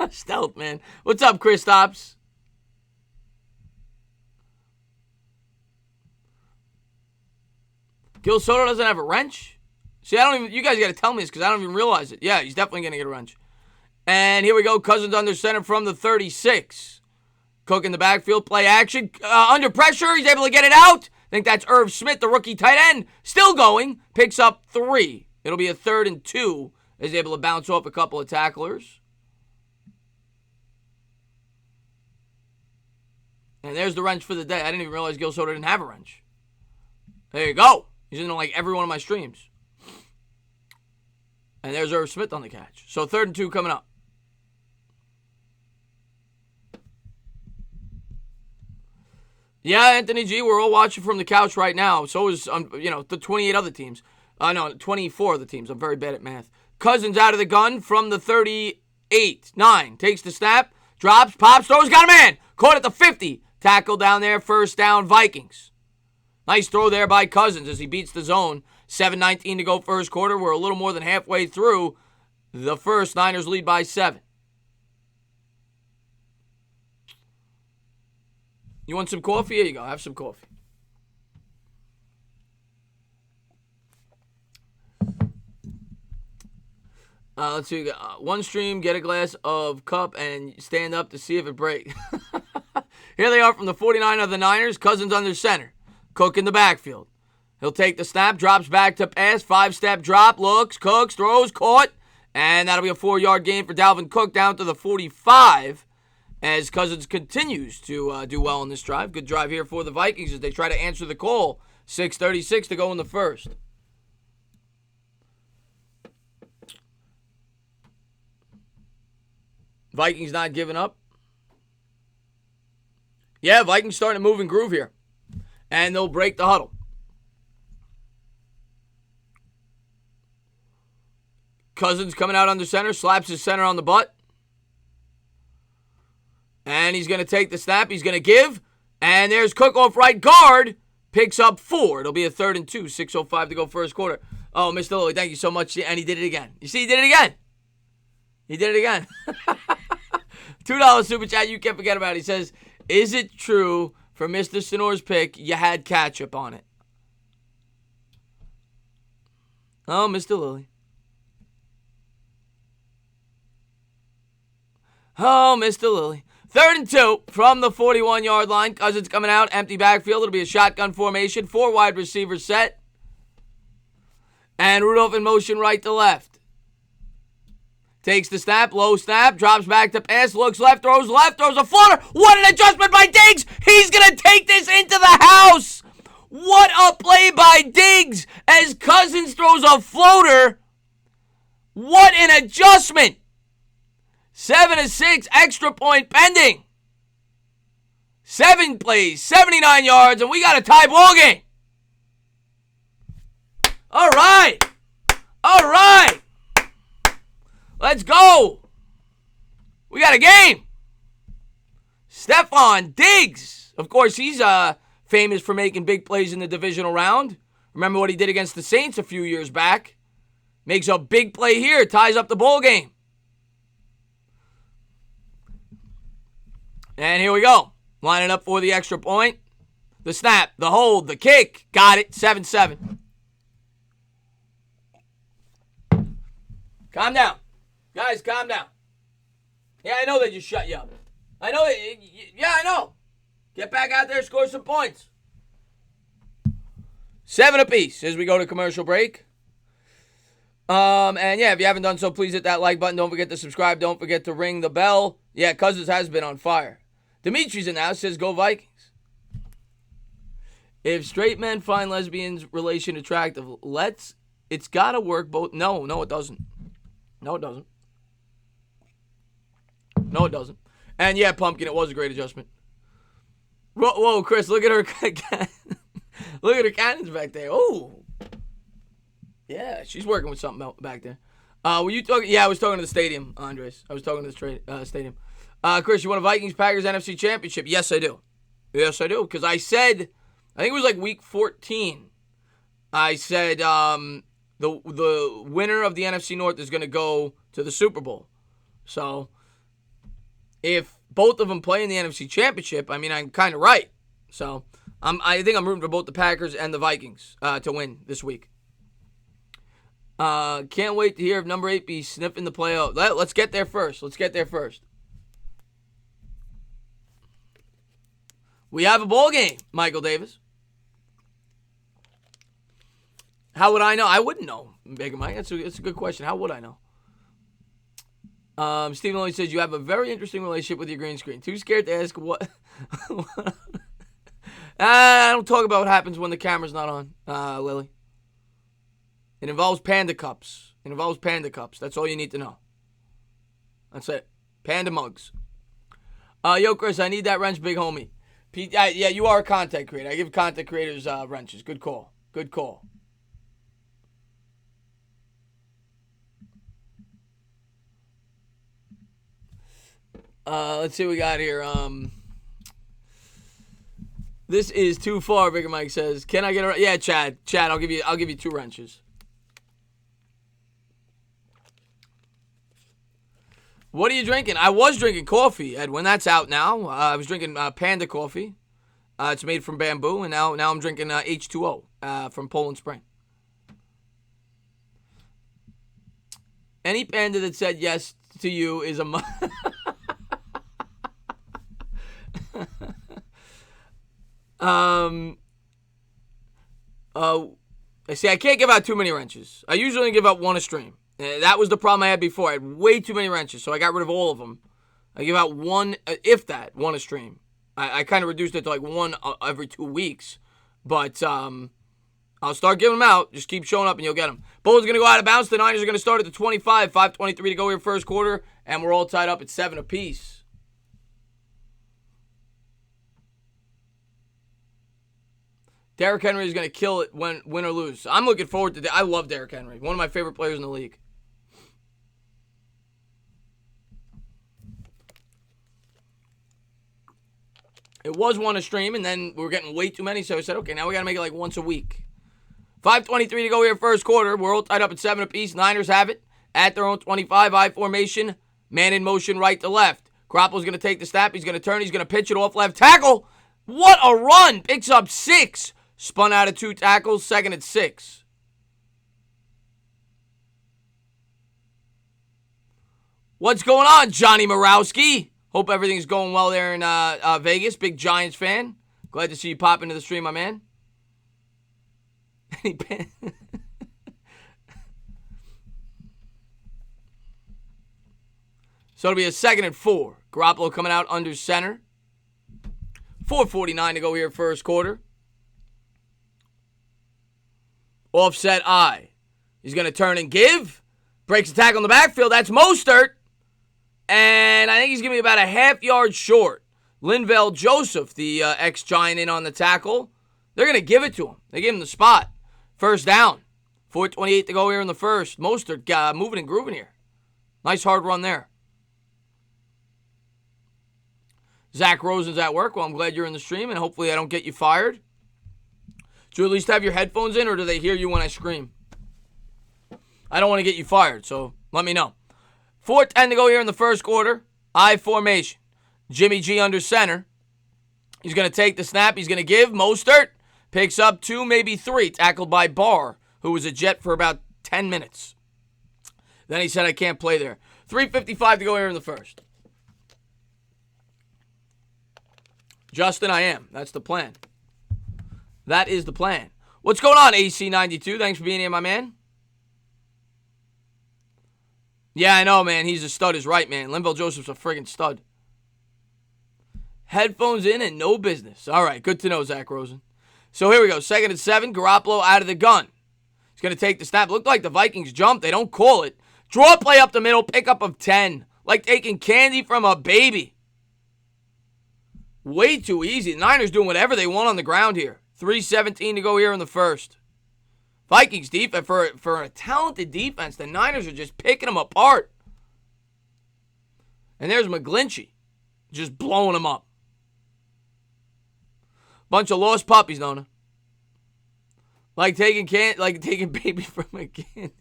Stealth, man. What's up, Kristaps? Gil Soto doesn't have a wrench? See, you guys got to tell me this because I don't even realize it. Yeah, he's definitely going to get a wrench. And here we go. Cousins under center from the 36. Cook in the backfield. Play action. Under pressure. He's able to get it out. I think that's Irv Smith, the rookie tight end. Still going. Picks up 3. It'll be a 3rd and 2. Is able to bounce off a couple of tacklers. And there's the wrench for the day. I didn't even realize Gil Soto didn't have a wrench. There you go. He's in like every one of my streams. And there's Irv Smith on the catch. So 3rd and 2 coming up. Yeah, Anthony G, we're all watching from the couch right now. So is, the 28 other teams. 24 other teams. I'm very bad at math. Cousins out of the gun from the 38. 9. Takes the snap. Drops, pops, throws, got a man. Caught at the 50. Tackle down there, first down, Vikings. Nice throw there by Cousins as he beats the zone. 7:19 to go first quarter. We're a little more than halfway through the first. Niners lead by 7. You want some coffee? Here you go. Have some coffee. Let's see. One stream, get a glass of cup, and stand up to see if it breaks. Here they are from the 49 of the Niners. Cousins under center. Cook in the backfield. He'll take the snap, drops back to pass, 5-step drop, looks, cooks, throws, caught, and that'll be a 4-yard gain for Dalvin Cook down to the 45 as Cousins continues to do well in this drive. Good drive here for the Vikings as they try to answer the call. 6:36 to go in the first. Vikings not giving up. Yeah, Vikings starting to move and groove here. And they'll break the huddle. Cousins coming out under center, slaps his center on the butt. And he's going to take the snap. He's going to give. And there's Cook off right guard. Picks up 4. It'll be a 3rd and 2. 6:05 to go first quarter. Oh, Mr. Lilly, thank you so much. And he did it again. You see, he did it again. He did it again. $2 super chat. You can't forget about it. He says, is it true for Mr. Sonor's pick you had ketchup on it? Oh, Mr. Lilly. Oh, Mr. Lilly. 3rd and 2 from the 41-yard line. Cousins coming out. Empty backfield. It'll be a shotgun formation. 4 wide receivers set. And Rudolph in motion right to left. Takes the snap. Low snap. Drops back to pass. Looks left. Throws a floater. What an adjustment by Diggs. He's going to take this into the house. What a play by Diggs as Cousins throws a floater. What an adjustment. 7-6, extra point pending. 7 plays, 79 yards, and we got a tie ball game. All right. All right. Let's go. We got a game. Stephon Diggs. Of course, he's famous for making big plays in the divisional round. Remember what he did against the Saints a few years back. Makes a big play here, ties up the ball game. And here we go. Lining up for the extra point. The snap, the hold, the kick. Got it. 7-7. Calm down. Guys, calm down. Yeah, I know they just shut you up. I know. Yeah, I know. Get back out there, score some points. 7 apiece as we go to commercial break. And yeah, if you haven't done so, please hit that like button. Don't forget to subscribe. Don't forget to ring the bell. Yeah, Cousins has been on fire. Dimitri's in now, says go Vikings. If straight men find lesbians' relation attractive, it's got to work both. No, it doesn't. No, it doesn't. No, it doesn't. And yeah, Pumpkin, it was a great adjustment. Whoa, Chris, look at her. Look at her cannons back there. Oh. Yeah, she's working with something back there. Were you talking? Yeah, I was talking to the stadium, Andres. I was talking to the stadium. Chris, you want a Vikings-Packers NFC Championship? Yes, I do. Yes, I do. Because I said, I think it was like week 14, I said the winner of the NFC North is going to go to the Super Bowl. So, if both of them play in the NFC Championship, I mean, I'm kind of right. So, I think I'm rooting for both the Packers and the Vikings to win this week. Can't wait to hear if number 8 be sniffing the playoff. Let's get there first. We have a bowl game, Michael Davis. How would I know? I wouldn't know, Baker Mike. That's a good question. How would I know? Stephen Lilly says, you have a very interesting relationship with your green screen. Too scared to ask what? I don't talk about what happens when the camera's not on, Lily. It involves Panda Cups. That's all you need to know. That's it. Panda mugs. Yo, Chris, I need that wrench, big homie. Pete, yeah, you are a content creator. I give content creators wrenches. Good call. Let's see what we got here. This is too far, Bigger Mike says. Can I get a... Yeah, Chad, I'll give you 2 wrenches. What are you drinking? I was drinking coffee, Edwin. That's out now. I was drinking Panda coffee. It's made from bamboo, and now I'm drinking H2O from Poland Spring. Any panda that said yes to you is a... See, I can't give out too many wrenches. I usually give out 1 a stream. That was the problem I had before. I had way too many wrenches, so I got rid of all of them. I give out 1, if that, 1 a stream. I kind of reduced it to like 1 every 2 weeks. But I'll start giving them out. Just keep showing up and you'll get them. Bulls going to go out of bounds. The Niners are going to start at the 25. 5:23 to go here first quarter. And we're all tied up at 7 apiece. Derrick Henry is going to kill it win or lose. I'm looking forward to that. I love Derrick Henry. One of my favorite players in the league. It was 1 a stream, and then we were getting way too many, so I said, okay, now we got to make it like once a week. 5:23 to go here first quarter. We're all tied up at 7 apiece. Niners have it at their own 25. I formation. Man in motion right to left. Garoppolo's going to take the snap. He's going to turn. He's going to pitch it off left tackle. What a run. Picks up 6. Spun out of 2 tackles. 2nd and 6. What's going on, Johnny Morawski? Hope everything's going well there in Vegas. Big Giants fan. Glad to see you pop into the stream, my man. So it'll be a 2nd and 4. Garoppolo coming out under center. 4:49 to go here first quarter. Offset I. He's going to turn and give. Breaks the tackle in the backfield. That's Mostert. And I think he's going to be about a half-yard short. Linval Joseph, the ex-Giant, in on the tackle. They're going to give it to him. They give him the spot. First down. 4:28 to go here in the first. Mostert moving and grooving here. Nice hard run there. Zach Rosen's at work. Well, I'm glad you're in the stream, and hopefully I don't get you fired. Do you at least have your headphones in, or do they hear you when I scream? I don't want to get you fired, so let me know. 4:10 to go here in the first quarter. I formation. Jimmy G under center. He's going to take the snap. He's going to give. Mostert picks up 2, maybe 3. Tackled by Barr, who was a Jet for about 10 minutes. Then he said, I can't play there. 3:55 to go here in the first. Justin, I am. That's the plan. That is the plan. What's going on, AC92? Thanks for being here, my man. Yeah, I know, man. He's a stud is right, man. Linval Joseph's a friggin' stud. Headphones in and no business. All right, good to know, Zach Rosen. So here we go. 2nd and 7. Garoppolo out of the gun. He's going to take the snap. Looked like the Vikings jumped. They don't call it. Draw play up the middle. Pickup of 10. Like taking candy from a baby. Way too easy. The Niners doing whatever they want on the ground here. 3:17 to go here in the first. Vikings defense, for a talented defense, the Niners are just picking them apart. And there's McGlinchey just blowing them up. Bunch of lost puppies, Nona. Like taking baby from a candy.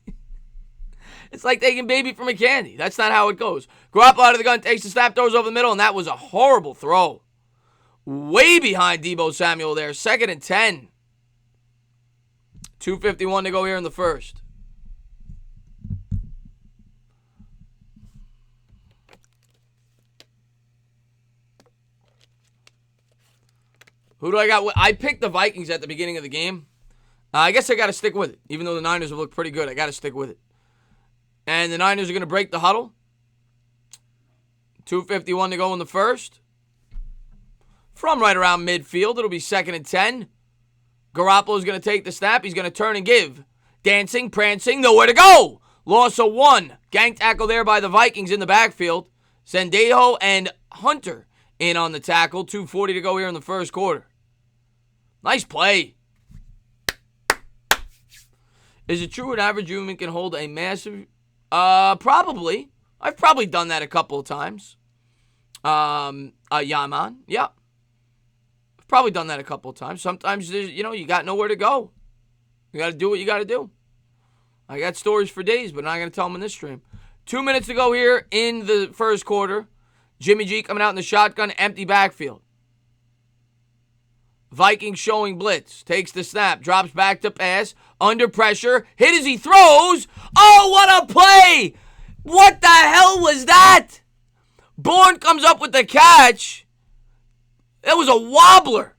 It's like taking baby from a candy. That's not how it goes. Garoppolo out of the gun, takes the snap, throws over the middle, and that was a horrible throw. Way behind Deebo Samuel there. 2nd and 10. 2:51 to go here in the first. Who do I got? I picked the Vikings at the beginning of the game. I guess I got to stick with it. Even though the Niners have looked pretty good, I got to stick with it. And the Niners are going to break the huddle. 2:51 to go in the first. From right around midfield, it'll be 2nd and 10. Garoppolo's going to take the snap. He's going to turn and give. Dancing, prancing, nowhere to go. Loss of 1. Gang tackle there by the Vikings in the backfield. Sendejo and Hunter in on the tackle. 2:40 to go here in the first quarter. Nice play. Is it true an average human can hold a massive... Probably. I've probably done that a couple of times. Yaman. Yeah. I've probably done that a couple of times. Sometimes, you got nowhere to go. You got to do what you got to do. I got stories for days, but I'm not going to tell them in this stream. 2 minutes to go here in the first quarter. Jimmy G coming out in the shotgun, empty backfield. Vikings showing blitz. Takes the snap, drops back to pass. Under pressure. Hit as he throws. Oh, what a play! What the hell was that? Bourne comes up with the catch. That was a wobbler.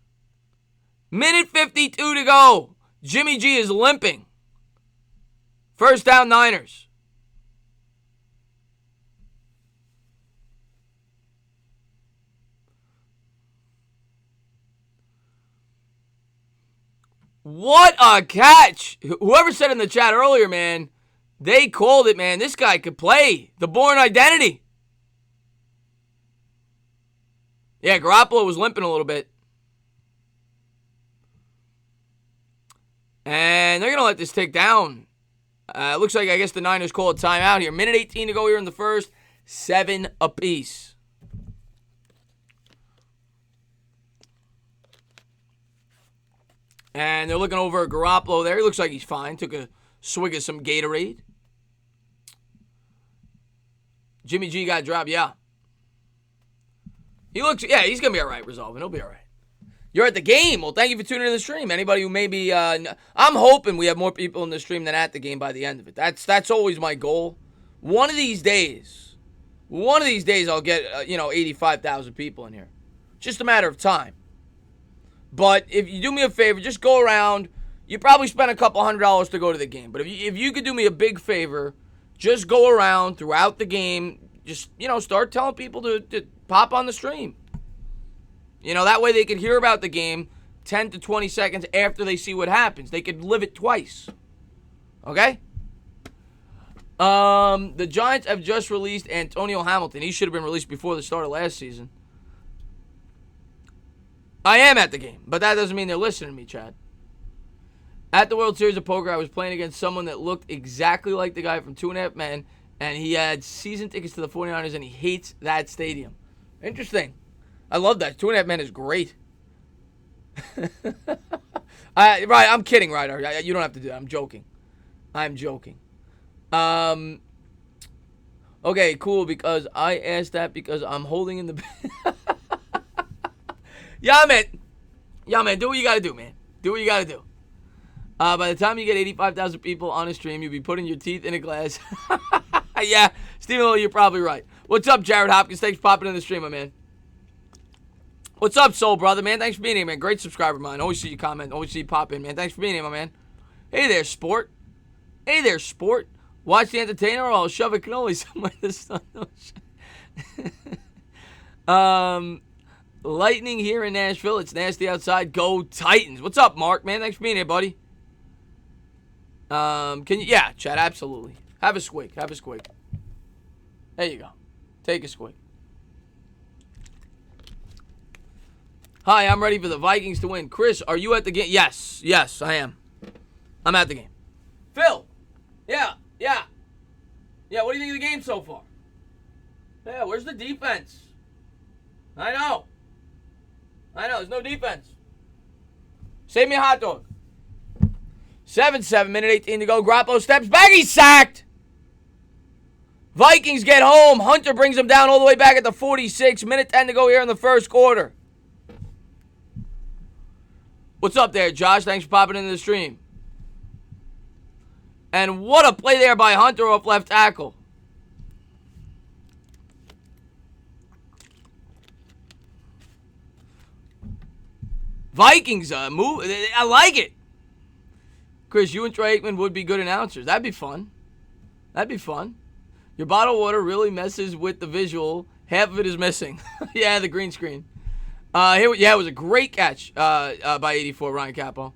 Minute 52 to go. Jimmy G is limping. First down, Niners. What a catch. Whoever said in the chat earlier, man, they called it, man. This guy could play. The Bourne identity. Yeah, Garoppolo was limping a little bit. And they're going to let this take down. It looks like, I guess, the Niners call a timeout here. Minute 18 to go here in the first. 7 apiece. And they're looking over at Garoppolo there. He looks like he's fine. Took a swig of some Gatorade. Jimmy G got dropped, yeah. He's going to be all right resolving. He'll be all right. You're at the game. Well, thank you for tuning in the stream. Anybody who may be, I'm hoping we have more people in the stream than at the game by the end of it. That's always my goal. One of these days I'll get, 85,000 people in here. Just a matter of time. But if you do me a favor, just go around. You probably spent a couple $100 to go to the game. But if you could do me a big favor, just go around throughout the game. Just, start telling people to pop on the stream. That way they could hear about the game 10 to 20 seconds after they see what happens. They could live it twice. Okay? The Giants have just released Antonio Hamilton. He should have been released before the start of last season. I am at the game, but that doesn't mean they're listening to me, Chad. At the World Series of Poker, I was playing against someone that looked exactly like the guy from 2.5 Men, and he had season tickets to the 49ers, and he hates that stadium. Interesting. I love that. 2.5 Men is great. Right, I'm kidding, Ryder. You don't have to do that. I'm joking. Okay, cool, because I asked that because I'm holding in the... Yeah, man, do what you got to do, man. Do what you got to do. By the time you get 85,000 people on a stream, you'll be putting your teeth in a glass. Yeah, Stephen Lilly, you're probably right. What's up, Jared Hopkins? Thanks for popping in the stream, my man. What's up, Soul Brother, man? Thanks for being here, man. Great subscriber, man. Always see you comment. Always see you pop in, man. Thanks for being here, my man. Hey there, sport. Watch the entertainer or I'll shove a cannoli somewhere this time. Lightning here in Nashville. It's nasty outside. Go Titans. What's up, Mark, man? Thanks for being here, buddy. Yeah, chat, absolutely. Have a squig. There you go. Take a squig. Hi, I'm ready for the Vikings to win. Chris, are you at the game? Yes, I am. I'm at the game. Phil. Yeah. What do you think of the game so far? Yeah, where's the defense? I know. There's no defense. Save me a hot dog. 7-7, minute 18 to go. Garoppolo steps back. He's sacked. Vikings get home. Hunter brings him down all the way back at the 46. Minute 10 to go here in the first quarter. What's up there, Josh? Thanks for popping into the stream. And what a play there by Hunter off left tackle. Vikings move. I like it. Chris, you and Trey Aikman would be good announcers. That'd be fun. Your bottled water really messes with the visual. Half of it is missing. Yeah, the green screen. It was a great catch by 84, Ryan Capo.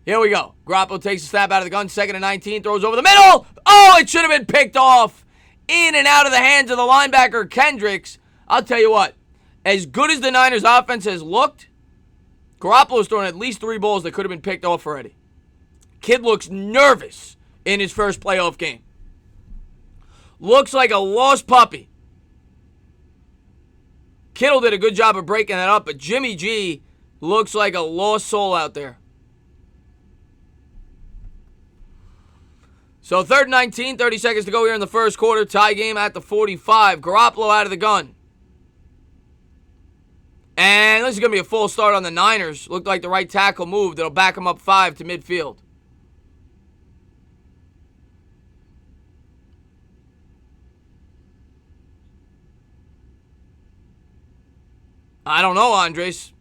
Here we go. Garoppolo takes a snap out of the gun. 2nd and 19. Throws over the middle. Oh, it should have been picked off. In and out of the hands of the linebacker, Kendricks. I'll tell you what. As good as the Niners offense has looked, Garoppolo's thrown at least 3 balls that could have been picked off already. Kid looks nervous in his first playoff game. Looks like a lost puppy. Kittle did a good job of breaking that up, but Jimmy G looks like a lost soul out there. So 3rd and 19, 30 seconds to go here in the first quarter. Tie game at the 45. Garoppolo out of the gun. And this is going to be a full start on the Niners. Looked like the right tackle moved. It'll back them up 5 to midfield. I don't know, Andres.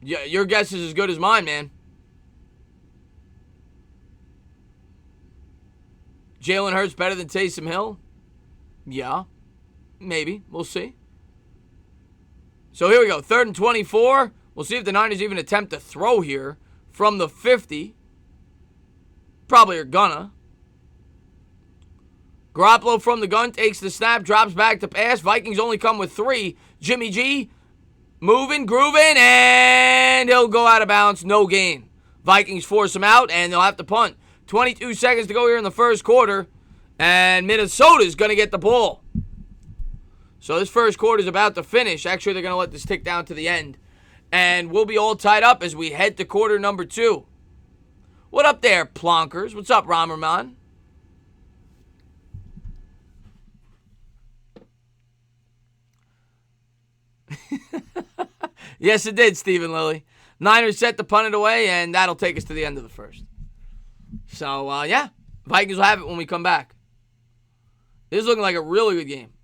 Your guess is as good as mine, man. Jalen Hurts better than Taysom Hill? Yeah, maybe. We'll see. So here we go. 3rd and 24. We'll see if the Niners even attempt to throw here from the 50. Probably are gonna. Garoppolo from the gun takes the snap, drops back to pass. Vikings only come with 3. Jimmy G moving, grooving, and he'll go out of bounds. No gain. Vikings force him out, and they'll have to punt. 22 seconds to go here in the first quarter, and Minnesota's going to get the ball. So this first quarter is about to finish. Actually, they're going to let this tick down to the end, and we'll be all tied up as we head to quarter number 2. What up there, Plonkers? What's up, Ramerman? Yes, it did, Stephen Lilly. Niners set to punt it away, and that'll take us to the end of the first. So, yeah, Vikings will have it when we come back. This is looking like a really good game.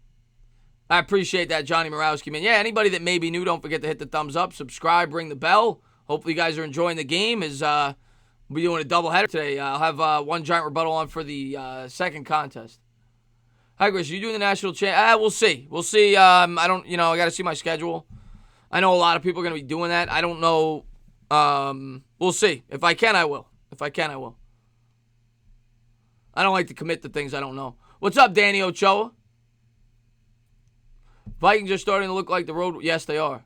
I appreciate that, Johnny Morawski, man. Yeah, anybody that may be new, don't forget to hit the thumbs up, subscribe, ring the bell. Hopefully you guys are enjoying the game. We'll be doing a doubleheader today. I'll have one giant rebuttal on for the second contest. Hi, Chris. Are you doing the national champ? We'll see. We'll see. I don't, I got to see my schedule. I know a lot of people are going to be doing that. I don't know. We'll see. If I can, I will. I don't like to commit to things I don't know. What's up, Danny Ochoa? Vikings are starting to look like the road. Yes, they are.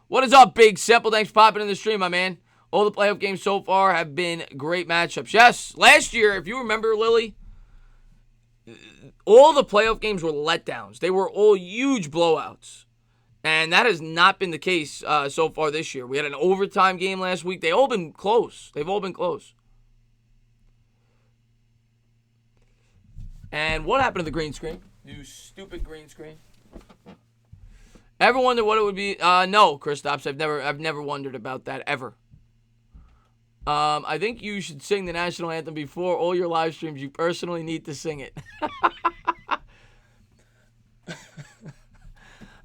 What is up, Big Simple? Thanks for popping in the stream, my man. All the playoff games so far have been great matchups. Yes, last year, if you remember, Lily, all the playoff games were letdowns. They were all huge blowouts. And that has not been the case so far this year. We had an overtime game last week. They've all been close. And what happened to the green screen? You stupid green screen. Ever wonder what it would be? No, Kristaps. I've never wondered about that ever. I think you should sing the national anthem before all your live streams. You personally need to sing it.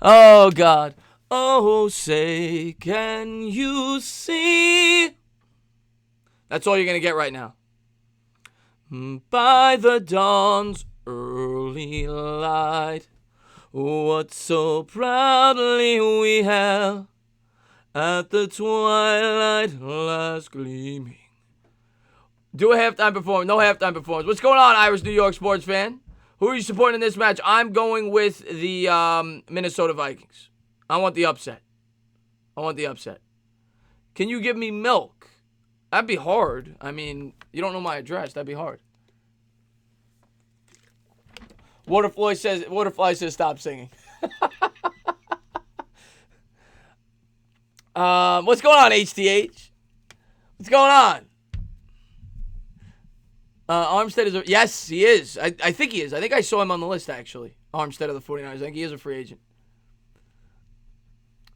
Oh, God. Oh, say, can you see? That's all you're going to get right now. By the dawn's early light, what so proudly we hailed at the twilight last gleaming. Do a halftime performance. No halftime performance. What's going on, Irish New York sports fan? Who are you supporting in this match? I'm going with the Minnesota Vikings. I want the upset. Can you give me milk? That'd be hard. I mean, you don't know my address. That'd be hard. Waterfly says stop singing. What's going on, HTH? What's going on? Armstead is yes, he is. I think he is. I think I saw him on the list, actually. Armstead of the 49ers. I think he is a free agent.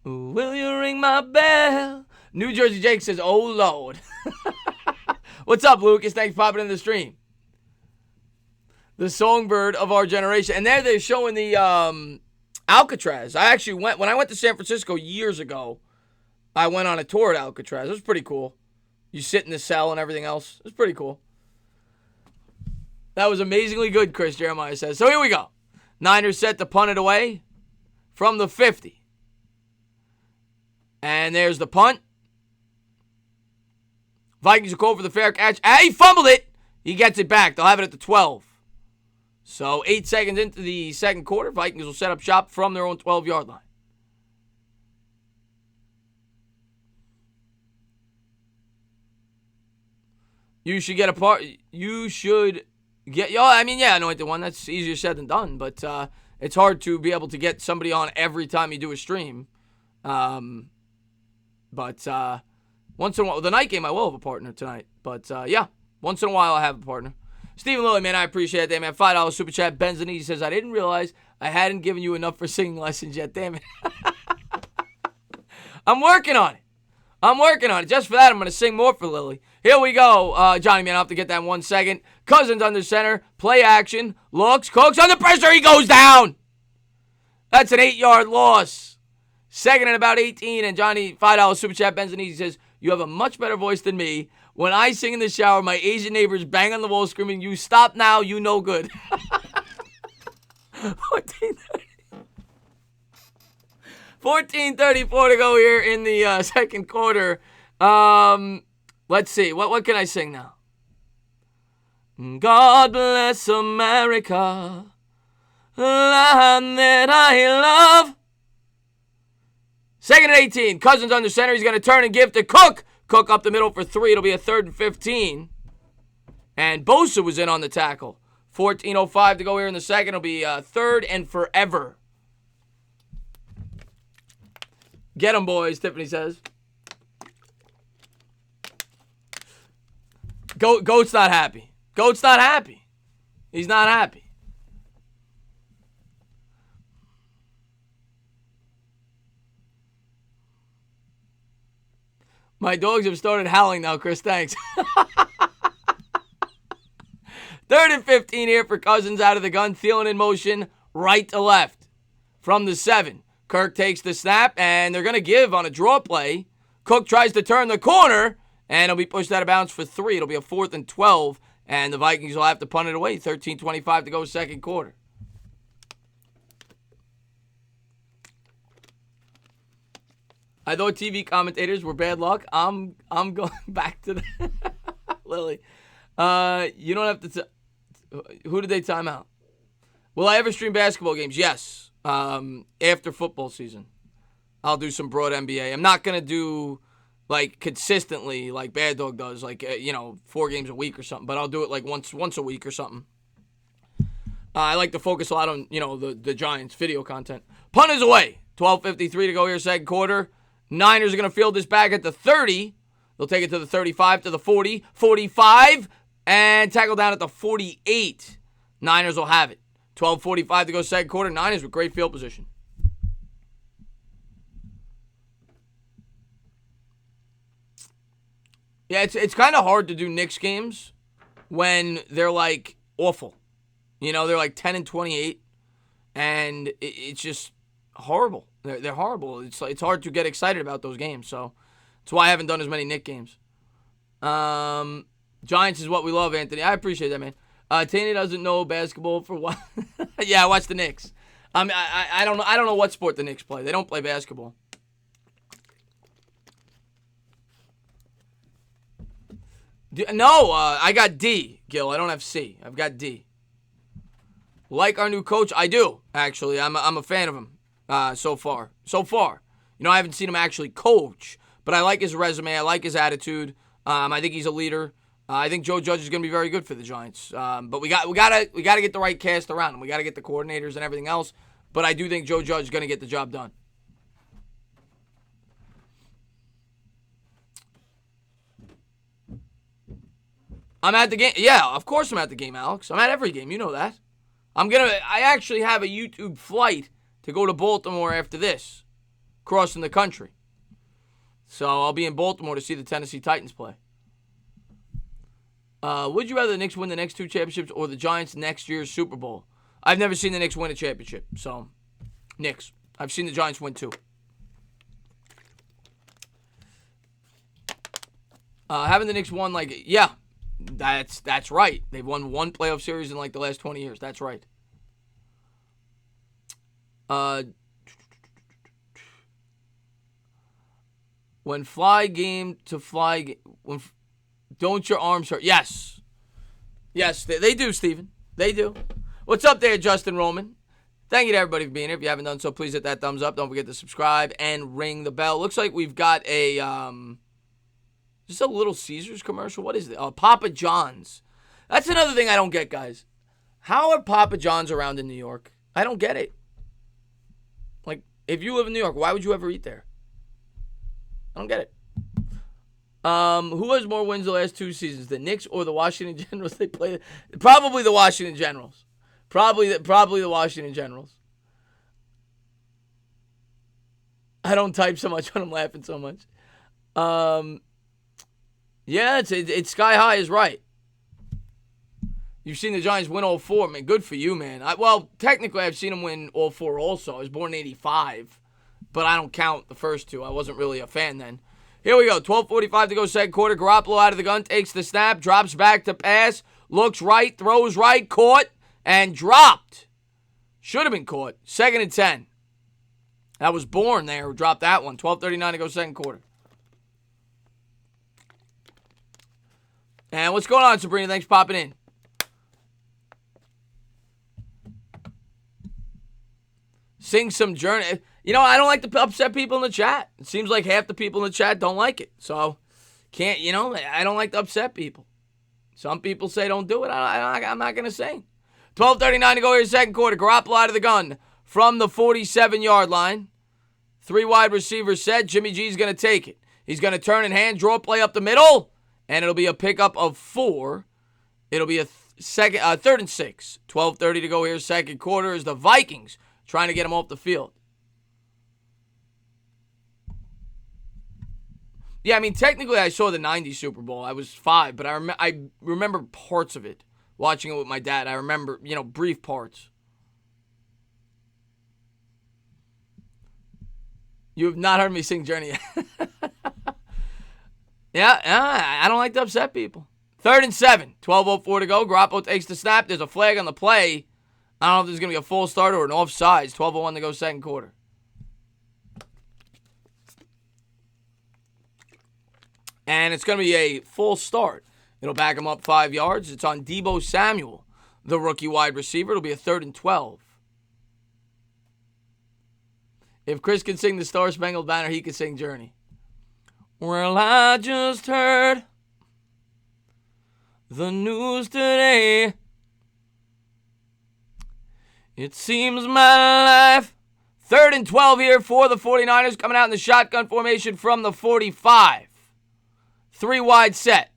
Will you ring my bell? New Jersey Jake says, oh, Lord. What's up, Lucas? Thanks for popping in the stream. The songbird of our generation. And there they're showing the Alcatraz. When I went to San Francisco years ago, I went on a tour at Alcatraz. It was pretty cool. You sit in the cell and everything else. It was pretty cool. That was amazingly good, Chris Jeremiah says. So here we go. Niners set to punt it away from the 50. And there's the punt. Vikings will call for the fair catch. He fumbled it. He gets it back. They'll have it at the 12. So 8 seconds into the second quarter, Vikings will set up shop from their own 12-yard line. You should get anointed one. That's easier said than done. But it's hard to be able to get somebody on every time you do a stream. But once in a while, the night game, I will have a partner tonight. But yeah, once in a while, I have a partner. Stephen Lilly, man, I appreciate that, man. $5 super chat. Benzini says, I didn't realize I hadn't given you enough for singing lessons yet. Damn it. I'm working on it. Just for that, I'm going to sing more for Lily. Here we go. Johnny, man, I'll have to get that in 1 second. Cousins under center. Play action. Looks. Cooks under pressure. He goes down. That's an 8-yard loss. Second and about 18. And Johnny, $5 super chat. Benzini says, you have a much better voice than me. When I sing in the shower, my Asian neighbors bang on the wall screaming, you stop now, you no good. 14:34 to go here in the second quarter. Let's see. What can I sing now? God bless America, land that I love. Second and 18. Cousins under center. He's going to turn and give to Cook. Cook up the middle for 3. It'll be a 3rd and 15. And Bosa was in on the tackle. 14:05 to go here in the second. It'll be 3rd and forever. Get them, boys, Tiffany says. Goat's not happy. Goat's not happy. He's not happy. My dogs have started howling now, Chris. Thanks. 3rd and 15 here for Cousins out of the gun. Thielen in motion, right to left. From the 7. Kirk takes the snap, and they're going to give on a draw play. Cook tries to turn the corner, and it'll be pushed out of bounds for 3. It'll be a 4th and 12, and the Vikings will have to punt it away. 13:25 to go second quarter. I thought TV commentators were bad luck. I'm going back to the Lily. You don't have to. Who did they time out? Will I ever stream basketball games? Yes. After football season, I'll do some broad NBA. I'm not gonna do like consistently like Bad Dog does, like 4 games a week or something. But I'll do it like once a week or something. I like to focus a lot on the Giants video content. Punt is away. 12:53 to go here, second quarter. Niners are going to field this back at the 30. They'll take it to the 35, to the 40, 45, and tackle down at the 48. Niners will have it. 12:45 to go second quarter. Niners with great field position. Yeah, it's kind of hard to do Knicks games when they're like awful. They're like 10-28, and it's just horrible. They're horrible. It's hard to get excited about those games, so that's why I haven't done as many Knicks games. Giants is what we love, Anthony. I appreciate that, man. Taney doesn't know basketball for what? Yeah, I watch the Knicks. I don't know what sport the Knicks play. They don't play basketball. No, I got D, Gil. I don't have C. I've got D. Like our new coach, I do actually. I'm a fan of him. So far. I haven't seen him actually coach, but I like his resume. I like his attitude. I think he's a leader. I think Joe Judge is going to be very good for the Giants. But we gotta get the right cast around him. We got to get the coordinators and everything else. But I do think Joe Judge is going to get the job done. I'm at the game. Yeah, of course I'm at the game, Alex. I'm at every game. You know that. I actually have a YouTube flight to go to Baltimore after this, crossing the country. So I'll be in Baltimore to see the Tennessee Titans play. Would you rather the Knicks win the next 2 championships or the Giants next year's Super Bowl? I've never seen the Knicks win a championship, so Knicks. I've seen the Giants win 2. Haven't the Knicks won yeah, that's right. They've won 1 playoff series in the last 20 years. That's right. When fly game to fly, don't your arms hurt? Yes, they do, Steven. They do. What's up there, Justin Roman? Thank you to everybody for being here. If you haven't done so, please hit that thumbs up. Don't forget to subscribe and ring the bell. Looks like we've got a just a Little Caesars commercial. What is it? Papa John's. That's another thing I don't get, guys. How are Papa John's around in New York? I don't get it. Like, if you live in New York, why would you ever eat there? I don't get it. Who has more wins the last 2 seasons, the Knicks or the Washington Generals? They play probably the Washington Generals. Probably the Washington Generals. I don't type so much when I'm laughing so much. Yeah, it's sky high is right. You've seen the Giants win all 4. Man, good for you, man. Well, technically, I've seen them win all 4 also. I was born in 85, but I don't count the first 2. I wasn't really a fan then. Here we go. 12:45 to go second quarter. Garoppolo out of the gun, takes the snap, drops back to pass, looks right, throws right, caught, and dropped. Should have been caught. 2nd and 10. That was Bourne there who dropped that one. 12:39 to go second quarter. And what's going on, Sabrina? Thanks for popping in. Sing some Journey. You know, I don't like to upset people in the chat. It seems like half the people in the chat don't like it. So, I don't like to upset people. Some people say don't do it. I'm not going to sing. 12:39 to go here second quarter. Garoppolo out of the gun from the 47-yard line. 3 wide receivers set. Jimmy G's going to take it. He's going to turn and hand, draw play up the middle, and it'll be a pickup of 4. It'll be a 3rd and 6. 12:30 to go here second quarter as the Vikings trying to get him off the field. Yeah, I mean, technically I saw the 90 Super Bowl. I was 5, but I remember parts of it, watching it with my dad. I remember, brief parts. You have not heard me sing Journey yet. Yeah, I don't like to upset people. 3rd and 7. 12:04 to go. Garoppolo takes the snap. There's a flag on the play. I don't know if there's going to be a full start or an offsides. 12:01 to go second quarter. And it's going to be a full start. It'll back him up 5 yards. It's on Deebo Samuel, the rookie wide receiver. It'll be a 3rd and 12. If Chris can sing the Star Spangled Banner, he can sing Journey. Well, I just heard the news today. It seems my life. 3rd and 12 here for the 49ers, coming out in the shotgun formation from the 45. 3 wide set.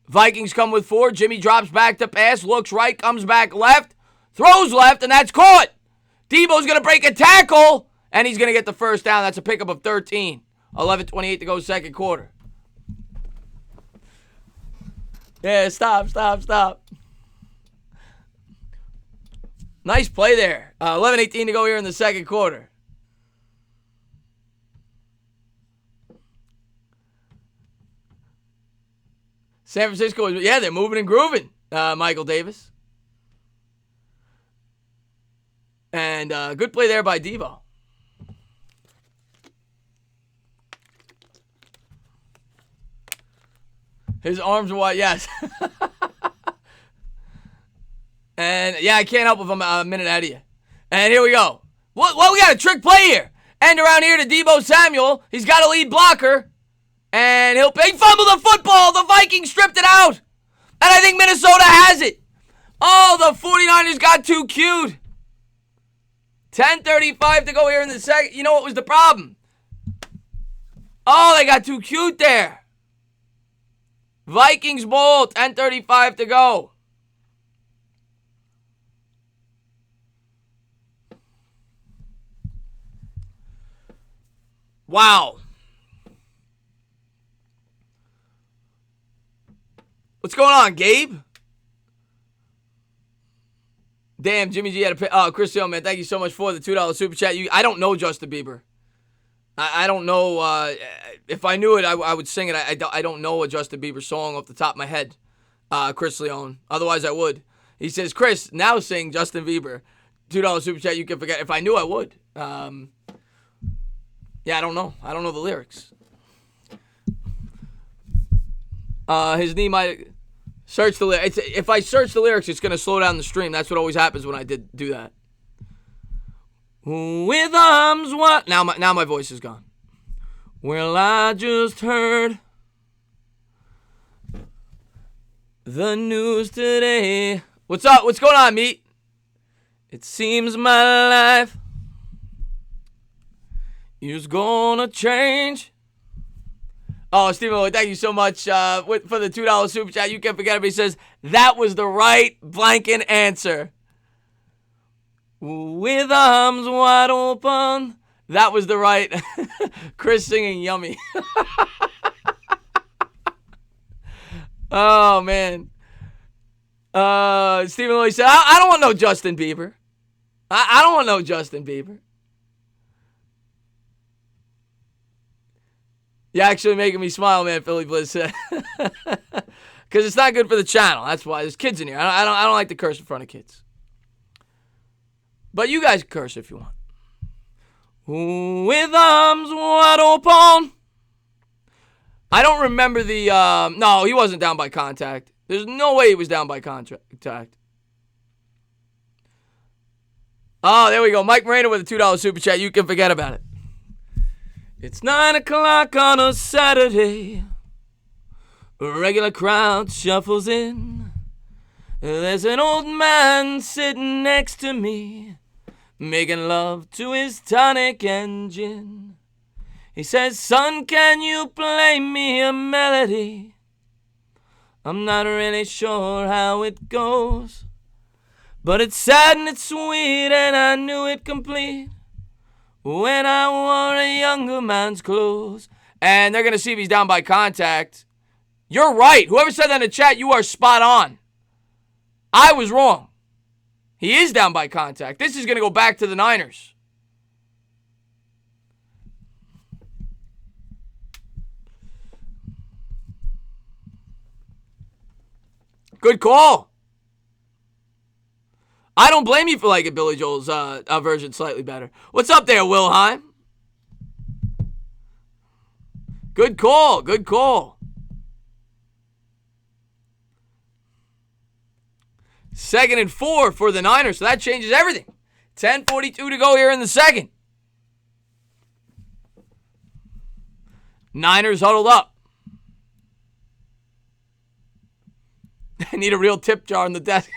Vikings come with 4. Jimmy drops back to pass, looks right, comes back left, throws left, and that's caught. Deebo's going to break a tackle, and he's going to get the first down. That's a pickup of 13. 11:28 to go second quarter. Yeah, stop. Nice play there. 11:18 to go here in the second quarter. San Francisco, they're moving and grooving, Michael Davis. And good play there by Deebo. His arms are wide, yes. And, I can't help if I'm a minute ahead of you. And here we go. What? We got a trick play here. End around here to Deebo Samuel. He's got a lead blocker. And he fumbled the football. The Vikings stripped it out. And I think Minnesota has it. Oh, the 49ers got too cute. 10:35 to go here in the second. You know what was the problem? Oh, they got too cute there. Vikings ball, 10:35 to go. Wow. What's going on, Gabe? Damn, Jimmy G had a pick. Oh, Chris Hill, man, thank you so much for the $2 super chat. I don't know Justin Bieber. I don't know. If I knew it, I would sing it. I don't know a Justin Bieber song off the top of my head, Chris Leone. Otherwise, I would. He says, Chris, now sing Justin Bieber. $2 super chat, you can forget. If I knew, I would. I don't know. I don't know the lyrics. His knee might... Search the lyrics. If I search the lyrics, it's going to slow down the stream. That's what always happens when I do that. With arms wide... Now my voice is gone. Well, I just heard the news today. What's up? What's going on, meat? It seems my life is gonna change. Oh, Stephen Lloyd, thank you so much for the $2 super chat. You can forget it. He says, that was the right blanket answer. With arms wide open. That was the right. Chris singing yummy. Oh, man. Stephen Lloyd said, I don't want no Justin Bieber. I don't want no Justin Bieber. You're actually making me smile, man, Philly Bliss. Because it's not good for the channel. That's why. There's kids in here. I don't like to curse in front of kids. But you guys can curse if you want. With arms wide open. I don't remember the... no, he wasn't down by contact. There's no way he was down by contact. Oh, there we go. Mike Moreno with a $2 super chat. You can forget about it. It's 9 o'clock on a Saturday. A regular crowd shuffles in. There's an old man sitting next to me, making love to his tonic and gin. He says, son, can you play me a melody? I'm not really sure how it goes, but it's sad and it's sweet and I knew it complete when I wore a younger man's clothes. And they're going to see if he's down by contact. You're right. Whoever said that in the chat, you are spot on. I was wrong. He is down by contact. This is going to go back to the Niners. Good call. I don't blame you for liking Billy Joel's version slightly better. What's up there, Wilhelm? Good call. Good call. 2nd and 4 for the Niners, so that changes everything. 10:42 to go here in the second. Niners huddled up. I need a real tip jar on the desk.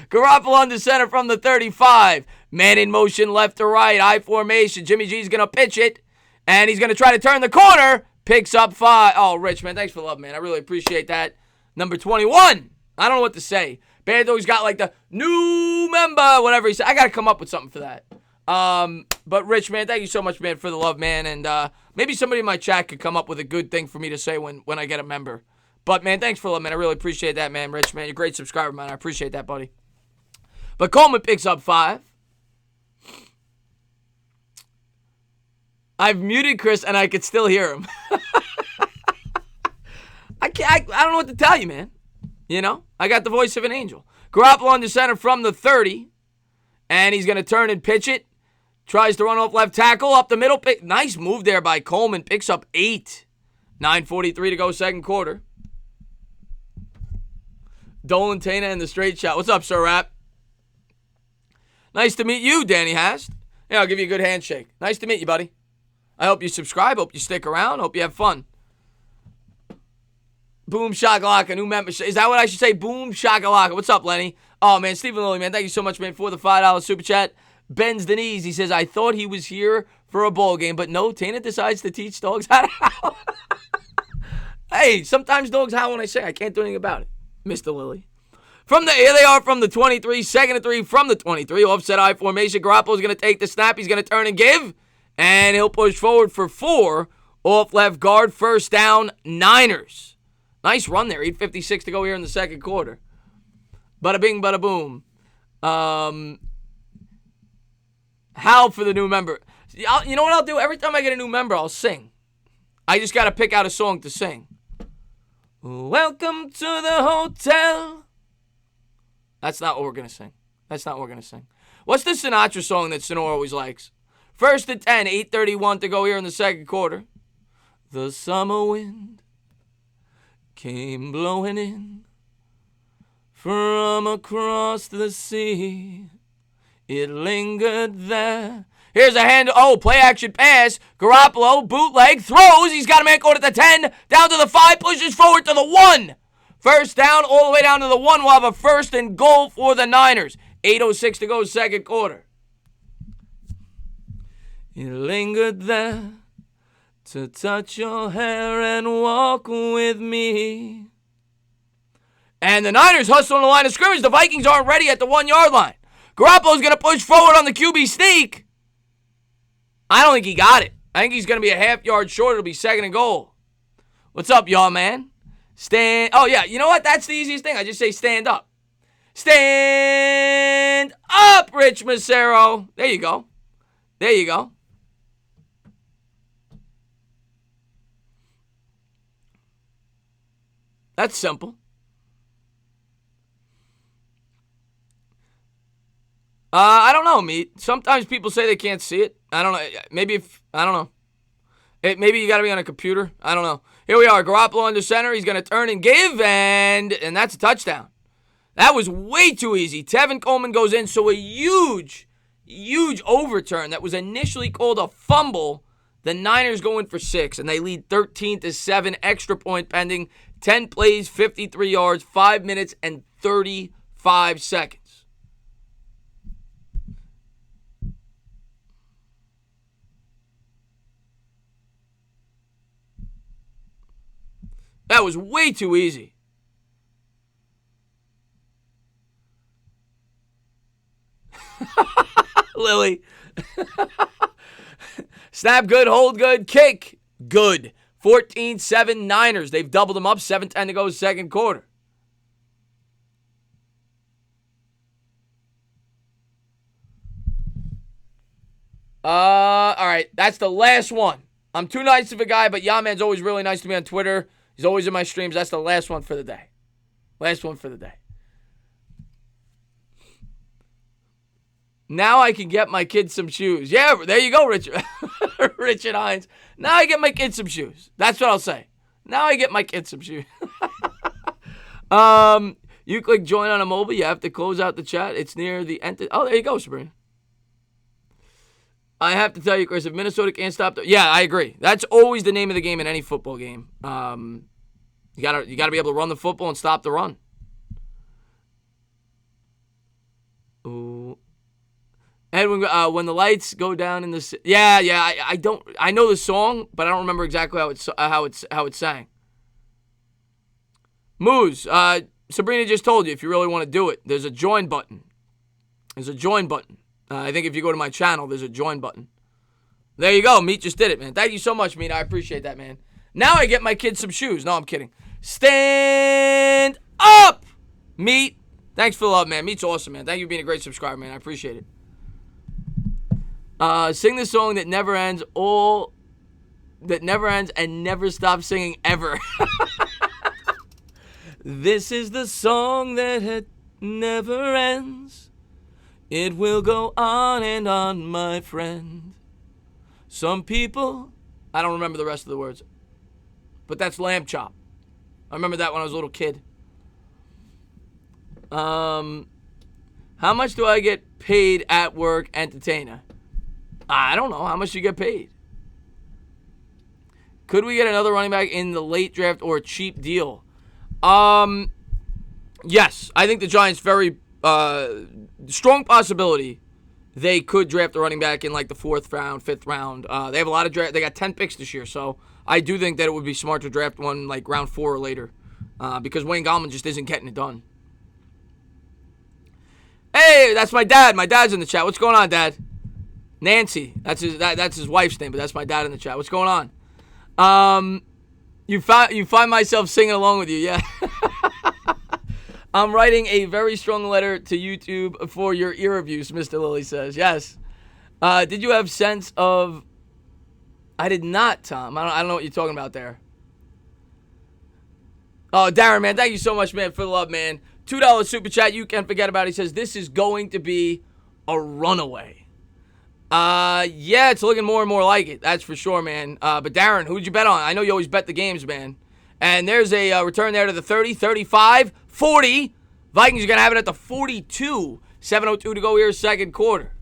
Garoppolo under center from the 35. Man in motion left to right. I formation. Jimmy G's going to pitch it. And he's going to try to turn the corner. Picks up 5. Oh, Rich, man. Thanks for the love, man. I really appreciate that. Number 21. I don't know what to say. Bad Dog's got like the new member, whatever he said. I got to come up with something for that. But Rich, man, thank you so much, man, for the love, man. And maybe somebody in my chat could come up with a good thing for me to say when I get a member. But, man, thanks for the love, man. I really appreciate that, man. Rich, man, you're a great subscriber, man. I appreciate that, buddy. But Coleman picks up 5. I've muted Chris, and I could still hear him. I don't know what to tell you, man. You know? I got the voice of an angel. Garoppolo under center from the 30. And he's going to turn and pitch it. Tries to run off left tackle. Up the middle. Nice move there by Coleman. Picks up 8. 9:43 to go, second quarter. Dolan Tana in the straight shot. What's up, Sir Rap? Nice to meet you, Danny Hast. Yeah, I'll give you a good handshake. Nice to meet you, buddy. I hope you subscribe. Hope you stick around. Hope you have fun. Boom shakalaka, new membership. Is that what I should say? Boom shakalaka. What's up, Lenny? Oh, man, Stephen Lilly, man. Thank you so much, man, for the $5 super chat. Bends the knees. He says, I thought he was here for a ball game, but no, Tana decides to teach dogs how to howl. Hey, sometimes dogs howl when I say I can't do anything about it, Mr. Lilly. Here they are from the 23, 2nd and 3 from the 23. Offset I formation. Garoppolo's going to take the snap. He's going to turn and give. And he'll push forward for 4. Off left guard. First down, Niners. Nice run there. 8:56 to go here in the second quarter. Bada bing, bada boom. Howl for the new member. You know what I'll do? Every time I get a new member, I'll sing. I just got to pick out a song to sing. Welcome to the hotel. That's not what we're going to sing. What's the Sinatra song that Sonora always likes? 1st and 10, 8:31 to go here in the second quarter. The summer wind came blowing in from across the sea. It lingered there. Here's a hand. Oh, play action pass. Garoppolo, bootleg, throws. He's got a man going at the 10, down to the 5, pushes forward to the 1. First down all the way down to the 1. We'll have a 1st and goal for the Niners. 8:06 to go, second quarter. You lingered there to touch your hair and walk with me. And the Niners hustle on the line of scrimmage. The Vikings aren't ready at the 1-yard line. Garoppolo's going to push forward on the QB sneak. I don't think he got it. I think he's going to be a half yard short. It'll be second and goal. What's up, y'all, man? Stand. Oh, yeah. You know what? That's the easiest thing. I just say stand up. Stand up, Rich Macero. There you go. There you go. That's simple. I don't know, Meat. Sometimes people say they can't see it. I don't know. I don't know. Maybe you got to be on a computer. I don't know. Here we are. Garoppolo under center. He's going to turn and give, and that's a touchdown. That was way too easy. Tevin Coleman goes in, so a huge overturn that was initially called a fumble. The Niners go in for 6, and they lead 13-7. Extra point pending. 10 plays, 53 yards, 5 minutes, and 35 seconds. That was way too easy. Lily. Snap good, hold good, kick good. 14-7 Niners. They've doubled them up. 7:10 to go, second quarter. All right. That's the last one. I'm too nice of a guy, but Yaman's always really nice to me on Twitter. He's always in my streams. That's the last one for the day. Last one for the day. Now I can get my kids some shoes. Yeah, there you go, Richard. Richard Hines. Now I get my kids some shoes. That's what I'll say. Now I get my kids some shoes. You click join on a mobile. You have to close out the chat. It's near the end. Oh, there you go, Sabrina. I have to tell you, Chris, if Minnesota can't stop yeah, I agree. That's always the name of the game in any football game. You gotta be able to run the football and stop the run. Ooh. Edwin, when the lights go down in the I know the song, but I don't remember exactly how it sang. Moose, Sabrina just told you if you really want to do it, there's a join button. I think if you go to my channel, there's a join button. There you go. Meat just did it, man. Thank you so much, Meat. I appreciate that, man. Now I get my kids some shoes. No, I'm kidding. Stand up, Meat. Thanks for the love, man. Meat's awesome, man. Thank you for being a great subscriber, man. I appreciate it. Sing the song that never ends, and never stop singing ever. This is the song that never ends. It will go on and on, my friend. Some people, I don't remember the rest of the words, but that's Lamb Chop. I remember that when I was a little kid. How much do I get paid at work, entertainer? I don't know. How much do you get paid? Could we get another running back in the late draft or a cheap deal? Yes. I think the Giants very strong possibility they could draft a running back in like the 4th round, 5th round. They have a lot of draft. They got 10 picks this year, so I do think that it would be smart to draft one like round 4 or later, because Wayne Gallman just isn't getting it done. Hey, that's my dad. My dad's in the chat. What's going on, Dad? Nancy. That's his wife's name, but that's my dad in the chat. What's going on? You find myself singing along with you, yeah. I'm writing a very strong letter to YouTube for your ear abuse, Mr. Lilly says. Yes. Did you have sense of... I did not, Tom. I don't know what you're talking about there. Oh, Darren, man. Thank you so much, man, for the love, man. $2 super chat. You can't forget about it. He says, this is going to be a runaway. Yeah, it's looking more and more like it. That's for sure, man. But Darren, who'd you bet on? I know you always bet the games, man. And there's a return there to the 30, 35, 40. Vikings are going to have it at the 42. 7:02 to go here, second quarter.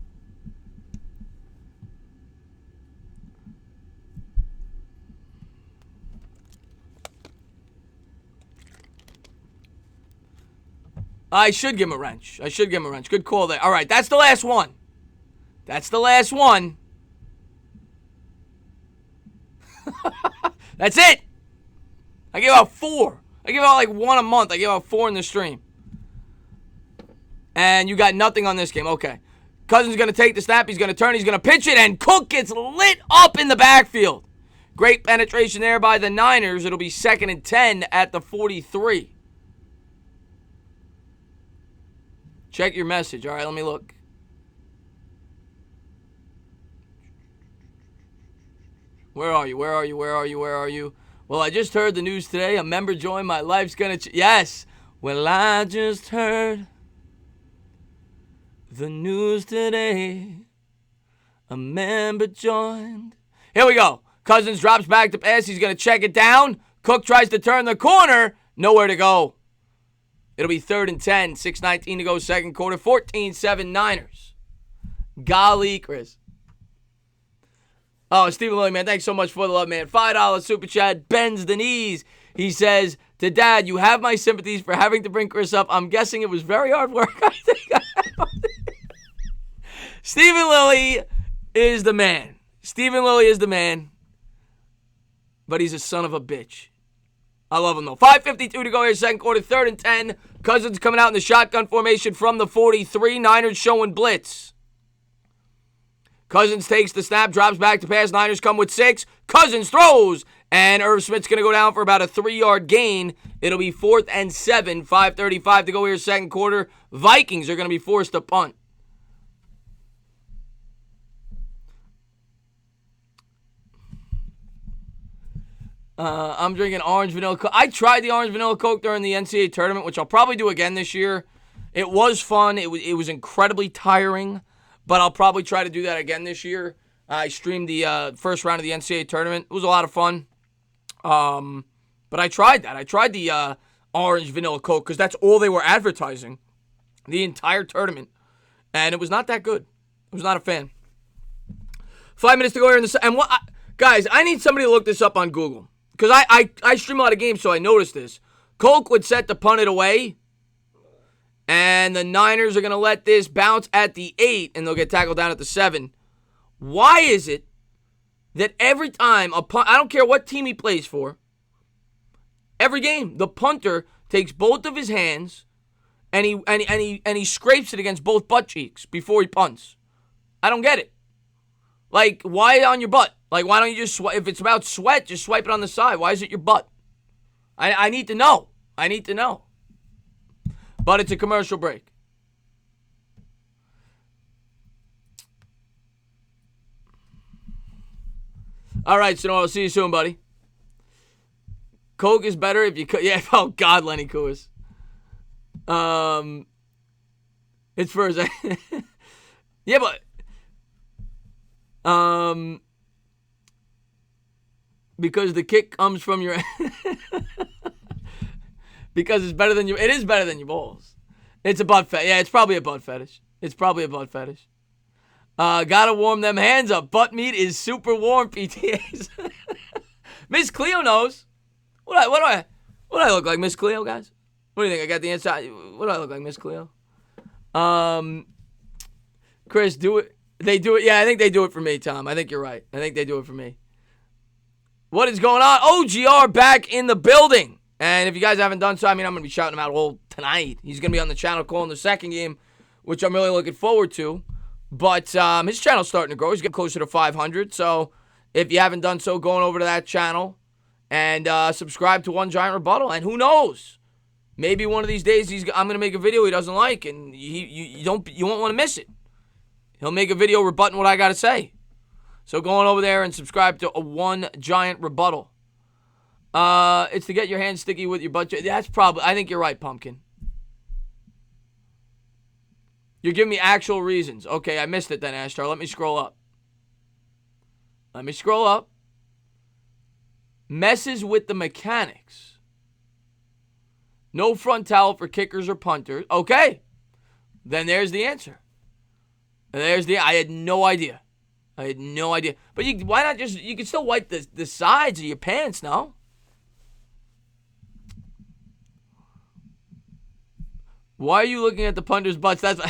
I should give him a wrench. Good call there. All right, that's the last one. That's it. I give out 4. I give out like 1 a month. I give out 4 in the stream. And you got nothing on this game. Okay. Cousins going to take the snap. He's going to turn. He's going to pitch it. And Cook gets lit up in the backfield. Great penetration there by the Niners. It'll be 2nd and 10 at the 43. Check your message. All right, let me look. Where are you? Well, I just heard the news today. A member joined. My life's gonna yes. Well, I just heard the news today. A member joined. Here we go. Cousins drops back to pass. He's gonna check it down. Cook tries to turn the corner. Nowhere to go. It'll be 3rd and 10. 6:19 to go, second quarter. 14-7 Niners. Golly, Chris. Oh, Stephen Lilly, man, thanks so much for the love, man. $5 super chat, bends the knees. He says, to Dad, you have my sympathies for having to bring Chris up. I'm guessing it was very hard work. Stephen Lilly is the man. But he's a son of a bitch. I love him, though. 5:52 to go here, second quarter, 3rd and 10. Cousins coming out in the shotgun formation from the 43. Niners showing blitz. Cousins takes the snap, drops back to pass. Niners come with 6. Cousins throws, and Irv Smith's going to go down for about a 3-yard gain. It'll be 4th and 7. 5:35 to go here, second quarter. Vikings are going to be forced to punt. I'm drinking orange vanilla Coke. I tried the orange vanilla Coke during the NCAA tournament, which I'll probably do again this year. It was fun. It was incredibly tiring. But I'll probably try to do that again this year. I streamed the first round of the NCAA tournament. It was a lot of fun. But I tried that. I tried the orange vanilla Coke because that's all they were advertising the entire tournament. And it was not that good. I was not a fan. 5 minutes to go here in the... And guys, I need somebody to look this up on Google. Because I stream a lot of games, so I noticed this. Coke would set to punt it away. And the Niners are going to let this bounce at the 8, and they'll get tackled down at the 7. Why is it that every time a punt, I don't care what team he plays for, every game, the punter takes both of his hands and he scrapes it against both butt cheeks before he punts? I don't get it. Like, why on your butt? Like, why don't you just, if it's about sweat, just swipe it on the side. Why is it your butt? I need to know. But it's a commercial break. All right, so I'll see you soon, buddy. Coke is better if you... Yeah, oh, God, Lenny Kouis. It's for... yeah, but... Because the kick comes from your... Because it's better than you. It is better than your balls. It's a butt fetish. Yeah, it's probably a butt fetish. Gotta warm them hands up. Butt meat is super warm, PTAs. Miss Cleo knows. What do I look like, Miss Cleo, guys? What do you think? I got the inside. What do I look like, Miss Cleo? Chris, do it. They do it. Yeah, I think they do it for me, Tom. I think you're right. I think they do it for me. What is going on? OGR back in the building. And if you guys haven't done so, I'm going to be shouting him out all tonight. He's going to be on the channel calling the second game, which I'm really looking forward to. But his channel's starting to grow. He's getting closer to 500. So if you haven't done so, going over to that channel and subscribe to One Giant Rebuttal. And who knows? Maybe one of these days I'm going to make a video he doesn't like, and you won't want to miss it. He'll make a video rebutting what I got to say. So go on over there and subscribe to a One Giant Rebuttal. It's to get your hands sticky with your butt. That's probably... I think you're right, Pumpkin. You're giving me actual reasons. Okay, I missed it then, Ashtar. Let me scroll up. Messes with the mechanics. No front towel for kickers or punters. Okay. Then there's the answer. I had no idea. But why not just... You can still wipe the sides of your pants, no? Why are you looking at the punter's butts? That's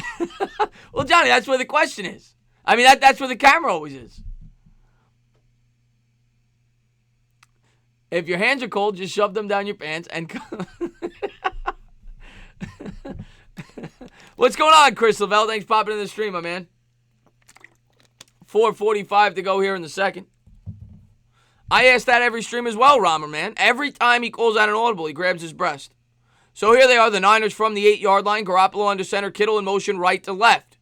well, Johnny, that's where the question is. I mean, that's where the camera always is. If your hands are cold, just shove them down your pants and... What's going on, Chris Lavelle? Thanks for popping in the stream, my man. 4:45 to go here in the second. I ask that every stream as well, Romer, man. Every time he calls out an audible, he grabs his breast. So here they are, the Niners from the 8-yard line. Garoppolo under center, Kittle in motion right to left.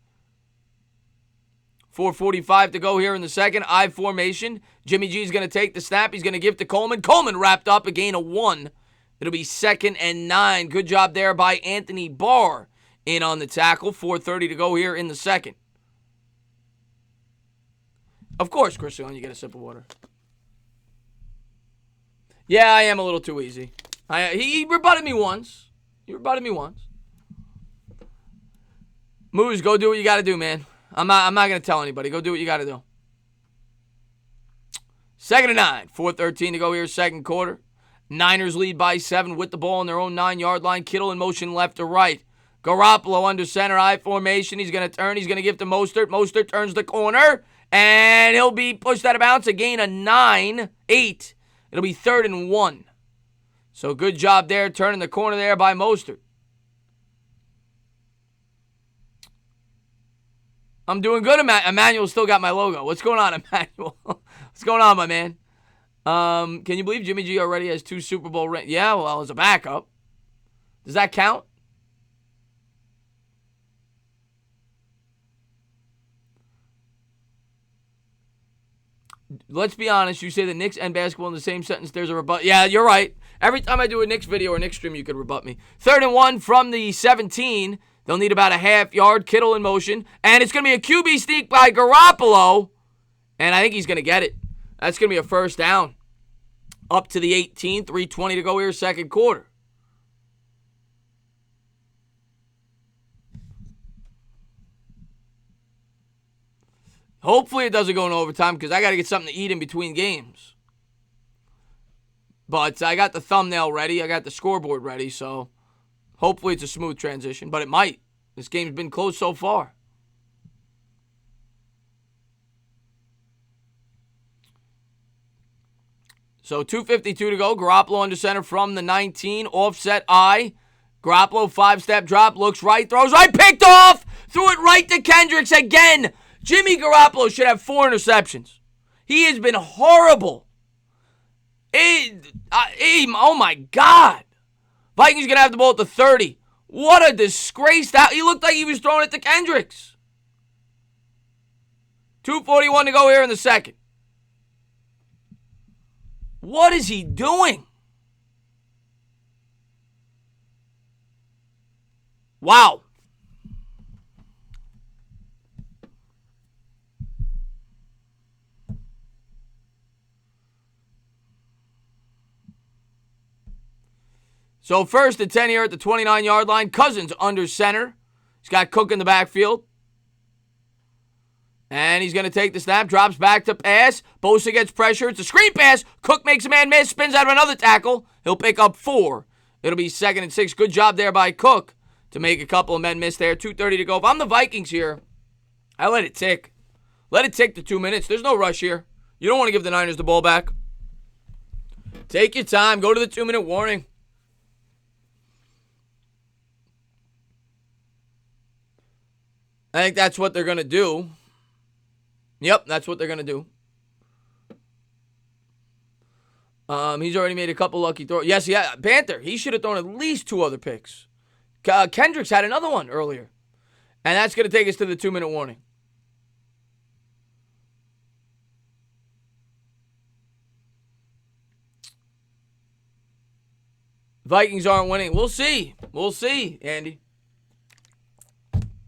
4:45 to go here in the second. I formation. Jimmy G's going to take the snap. He's going to give to Coleman. Coleman wrapped up, a gain of 1. It'll be 2nd and 9. Good job there by Anthony Barr in on the tackle. 4:30 to go here in the second. Of course, Christian, you get a sip of water. Yeah, I am a little too easy. He rebutted me once. Moose, go do what you got to do, man. I'm not going to tell anybody. Go do what you got to do. 2nd and 9. 4:13 to go here, second quarter. Niners lead by 7 with the ball on their own 9-yard line. Kittle in motion left to right. Garoppolo under center, I formation. He's going to turn. He's going to give to Mostert. Mostert turns the corner, and he'll be pushed out of bounds. A gain of 8. It'll be 3rd and 1. So good job there, turning the corner there by Mostert. I'm doing good, Emmanuel still got my logo. What's going on, Emmanuel? What's going on, my man? Can you believe Jimmy G already has 2 Super Bowl rings? Yeah, well, as a backup. Does that count? Let's be honest. You say the Knicks and basketball in the same sentence. There's a rebut. Yeah, you're right. Every time I do a Knicks video or Knicks stream, you could rebut me. 3rd and 1 from the 17. They'll need about a half-yard. Kittle in motion. And it's going to be a QB sneak by Garoppolo. And I think he's going to get it. That's going to be a first down. Up to the 18. 3:20 to go here, second quarter. Hopefully it doesn't go in overtime because I got to get something to eat in between games. But I got the thumbnail ready. I got the scoreboard ready. So hopefully it's a smooth transition. But it might. This game's been close so far. So 2:52 to go. Garoppolo under center from the 19. Offset I. Garoppolo 5-step drop. Looks right. Throws right. Picked off. Threw it right to Kendricks again. Jimmy Garoppolo should have 4 interceptions. He has been horrible. Oh, my God. Vikings going to have the ball at the 30. What a disgrace. He looked like he was throwing it to Kendricks. 2:41 to go here in the second. What is he doing? Wow. So first and 10 here at the 29-yard line. Cousins under center. He's got Cook in the backfield. And he's going to take the snap. Drops back to pass. Bosa gets pressure. It's a screen pass. Cook makes a man miss. Spins out of another tackle. He'll pick up 4. It'll be 2nd and 6. Good job there by Cook to make a couple of men miss there. 2:30 to go. If I'm the Vikings here, I let it tick. Let it tick to 2 minutes. There's no rush here. You don't want to give the Niners the ball back. Take your time. Go to the 2-minute warning. I think that's what they're going to do. Yep, that's what they're going to do. He's already made a couple lucky throws. Yes, yeah, Panther. He should have thrown at least 2 other picks. Kendricks had another one earlier. And that's going to take us to the 2-minute warning. Vikings aren't winning. We'll see. We'll see, Andy.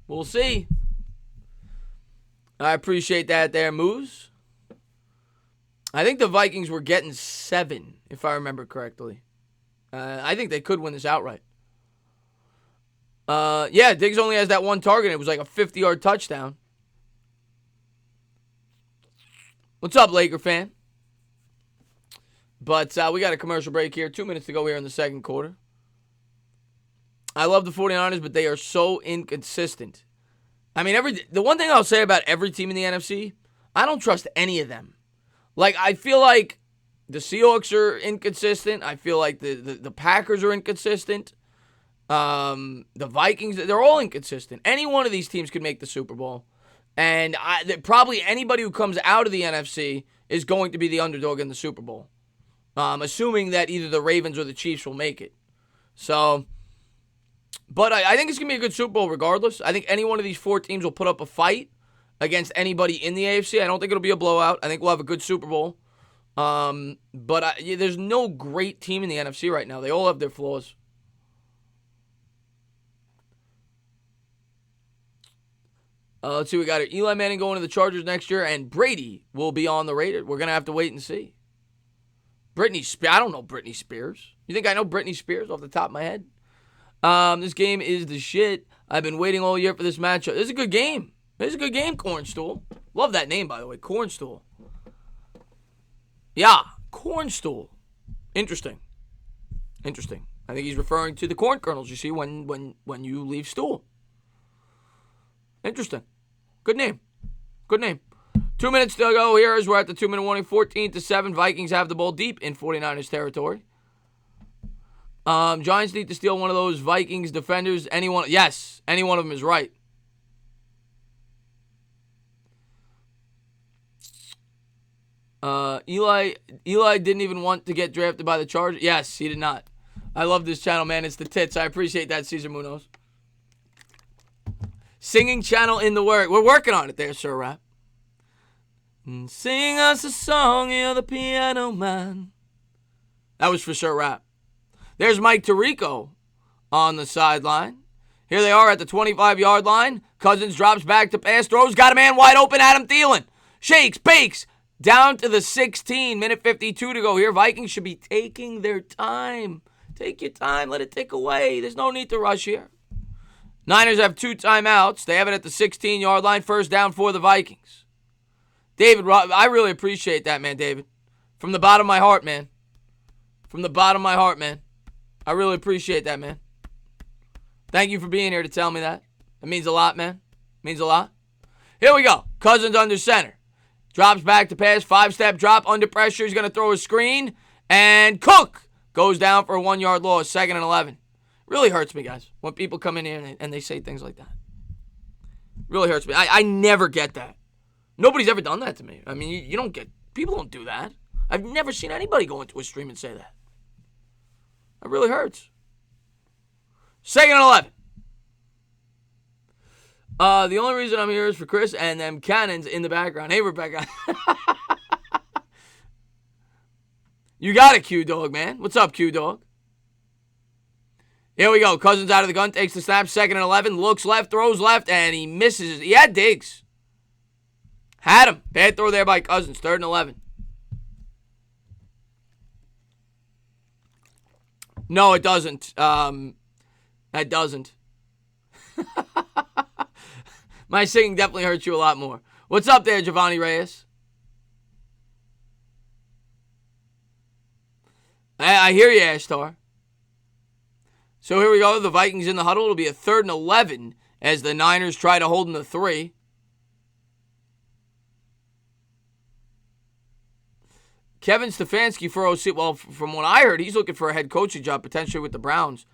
We'll see. I appreciate that there, Moose. I think the Vikings were getting 7, if I remember correctly. I think they could win this outright. Yeah, Diggs only has that one target. It was like a 50-yard touchdown. What's up, Laker fan? But we got a commercial break here. 2 minutes to go here in the second quarter. I love the 49ers, but they are so inconsistent. I mean, the one thing I'll say about every team in the NFC, I don't trust any of them. Like, I feel like the Seahawks are inconsistent. I feel like the Packers are inconsistent. The Vikings, they're all inconsistent. Any one of these teams could make the Super Bowl. And probably anybody who comes out of the NFC is going to be the underdog in the Super Bowl. Assuming that either the Ravens or the Chiefs will make it. So, but I think it's going to be a good Super Bowl regardless. I think any one of these 4 teams will put up a fight against anybody in the AFC. I don't think it'll be a blowout. I think we'll have a good Super Bowl. But there's no great team in the NFC right now. They all have their flaws. Let's see, we got Eli Manning going to the Chargers next year, and Brady will be on the Raiders. We're going to have to wait and see. I don't know Britney Spears. You think I know Britney Spears off the top of my head? This game is the shit. I've been waiting all year for this matchup. This is a good game. Cornstool. Love that name, by the way, Cornstool. Yeah, Cornstool. Interesting. I think he's referring to the corn kernels you see when you leave stool. Interesting. Good name. 2 minutes to go here as we're at the 2-minute warning. 14-7. Vikings have the ball deep in 49ers territory. Giants need to steal one of those Vikings defenders. Yes, any one of them is right. Eli didn't even want to get drafted by the Chargers. Yes, he did not. I love this channel, man. It's the tits. I appreciate that, Cesar Munoz. Singing channel in the work. We're working on it there, Sir Rap. Sing us a song, you're the piano man. That was for Sir Rap. There's Mike Tirico on the sideline. Here they are at the 25-yard line. Cousins drops back to pass, throws, got a man wide open, Adam Thielen. Shakes, bakes, down to the 16, minute 52 to go here. Vikings should be taking their time. Take your time, let it tick away. There's no need to rush here. Niners have 2 timeouts. They have it at the 16-yard line. First down for the Vikings. David, I really appreciate that, man, David. From the bottom of my heart, man. I really appreciate that, man. Thank you for being here to tell me that. It means a lot, man. Means a lot. Here we go. Cousins under center. Drops back to pass. 5-step drop under pressure. He's going to throw a screen. And Cook goes down for a 1-yard loss. 2nd and 11. Really hurts me, guys, when people come in here and they say things like that. Really hurts me. I never get that. Nobody's ever done that to me. I mean, you don't get... People don't do that. I've never seen anybody go into a stream and say that. That really hurts. 2nd and 11. The only reason I'm here is for Chris and them cannons in the background. Hey, Rebecca. You got it, Q-Dog, man. What's up, Q-Dog? Here we go. Cousins out of the gun, takes the snap, 2nd and 11, looks left, throws left, and he misses. He had Diggs. Had him. Bad throw there by Cousins, 3rd and 11. No, it doesn't. That doesn't. My singing definitely hurts you a lot more. What's up there, Giovanni Reyes? I hear you, Ashtar. So here we go. The Vikings in the huddle. It'll be a 3rd and 11 as the Niners try to hold them to 3. Kevin Stefanski for OC. Well, from what I heard, he's looking for a head coaching job potentially with the Browns.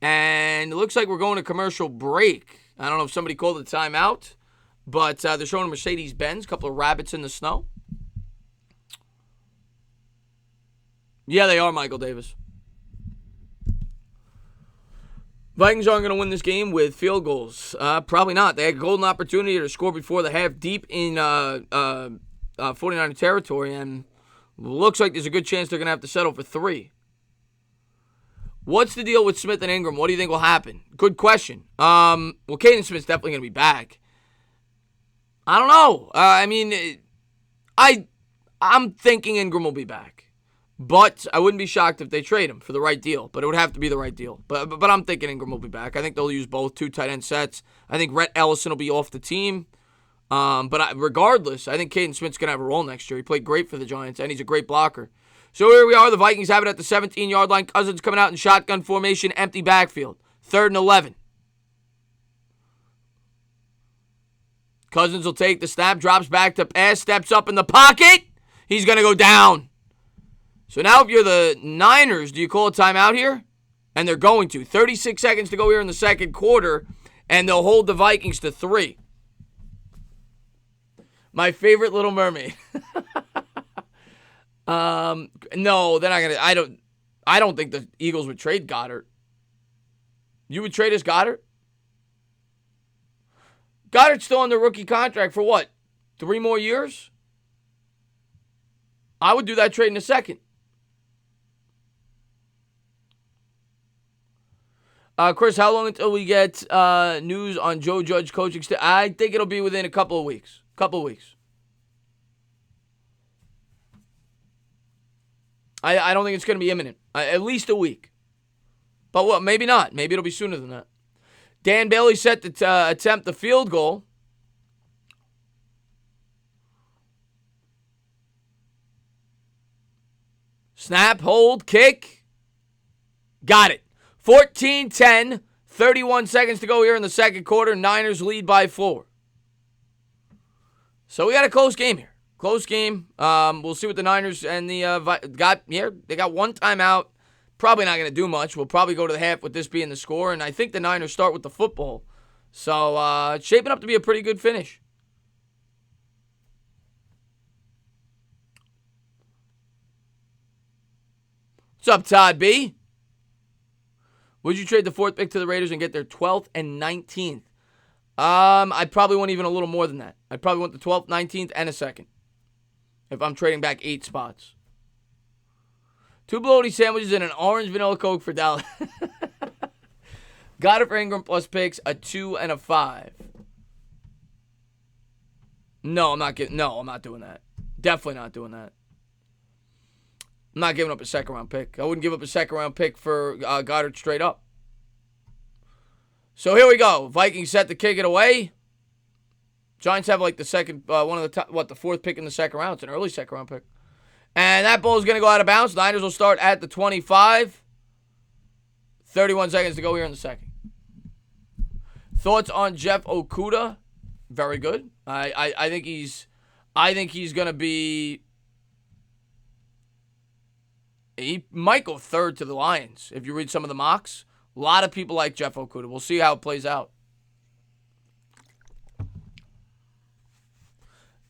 And it looks like we're going to commercial break. I don't know if somebody called a timeout, but they're showing a Mercedes-Benz, a couple of rabbits in the snow. Yeah, they are, Michael Davis. Vikings aren't going to win this game with field goals. Probably not. They had a golden opportunity to score before the half deep in 49er territory, and looks like there's a good chance they're going to have to settle for 3. What's the deal with Smith and Ingram? What do you think will happen? Good question. Well, Caden Smith's definitely going to be back. I don't know. I'm thinking Ingram will be back. But I wouldn't be shocked if they trade him for the right deal. But it would have to be the right deal. But I'm thinking Ingram will be back. I think they'll use both 2 tight end sets. I think Rhett Ellison will be off the team. Regardless, I think Caden Smith's going to have a role next year. He played great for the Giants, and he's a great blocker. So here we are. The Vikings have it at the 17-yard line. Cousins coming out in shotgun formation, empty backfield. 3rd and 11. Cousins will take the snap, drops back to pass, steps up in the pocket. He's going to go down. So now if you're the Niners, do you call a timeout here? And they're going to. 36 seconds to go here in the second quarter, and they'll hold the Vikings to 3. My favorite Little Mermaid. No, they're not gonna. I don't think the Eagles would trade Goddard. You would trade us Goddard? Goddard's still on the rookie contract for what? 3 more years? I would do that trade in a second. Chris, how long until we get news on Joe Judge coaching? I think it'll be within a couple of weeks. I don't think it's going to be imminent. At least a week. But what? Maybe not. Maybe it'll be sooner than that. Dan Bailey set to attempt the field goal. Snap, hold, kick. Got it. 14-10, 31 seconds to go here in the second quarter. Niners lead by 4. So we got a close game here. Close game. We'll see what the Niners and the got here. They got one timeout. Probably not going to do much. We'll probably go to the half with this being the score, and I think the Niners start with the football. So it's shaping up to be a pretty good finish. What's up, Todd B? Would you trade the 4th pick to the Raiders and get their 12th and 19th? I'd probably want even a little more than that. I'd probably want the 12th, 19th, and a 2nd. If I'm trading back 8 spots. 2 bologna sandwiches and an orange vanilla Coke for Dallas. Got it for Ingram plus picks, a 2 and a 5. No, I'm not doing that. Definitely not doing that. I'm not giving up a 2nd-round pick. I wouldn't give up a 2nd-round pick for Goddard straight up. So here we go. Vikings set to kick it away. Giants have like the second, the 4th pick in the 2nd round. It's an early 2nd-round pick. And that ball is going to go out of bounds. Niners will start at the 25. 31 seconds to go here in the second. Thoughts on Jeff Okudah? Very good. I think he's going to be. He might go 3rd to the Lions if you read some of the mocks. A lot of people like Jeff Okudah. We'll see how it plays out.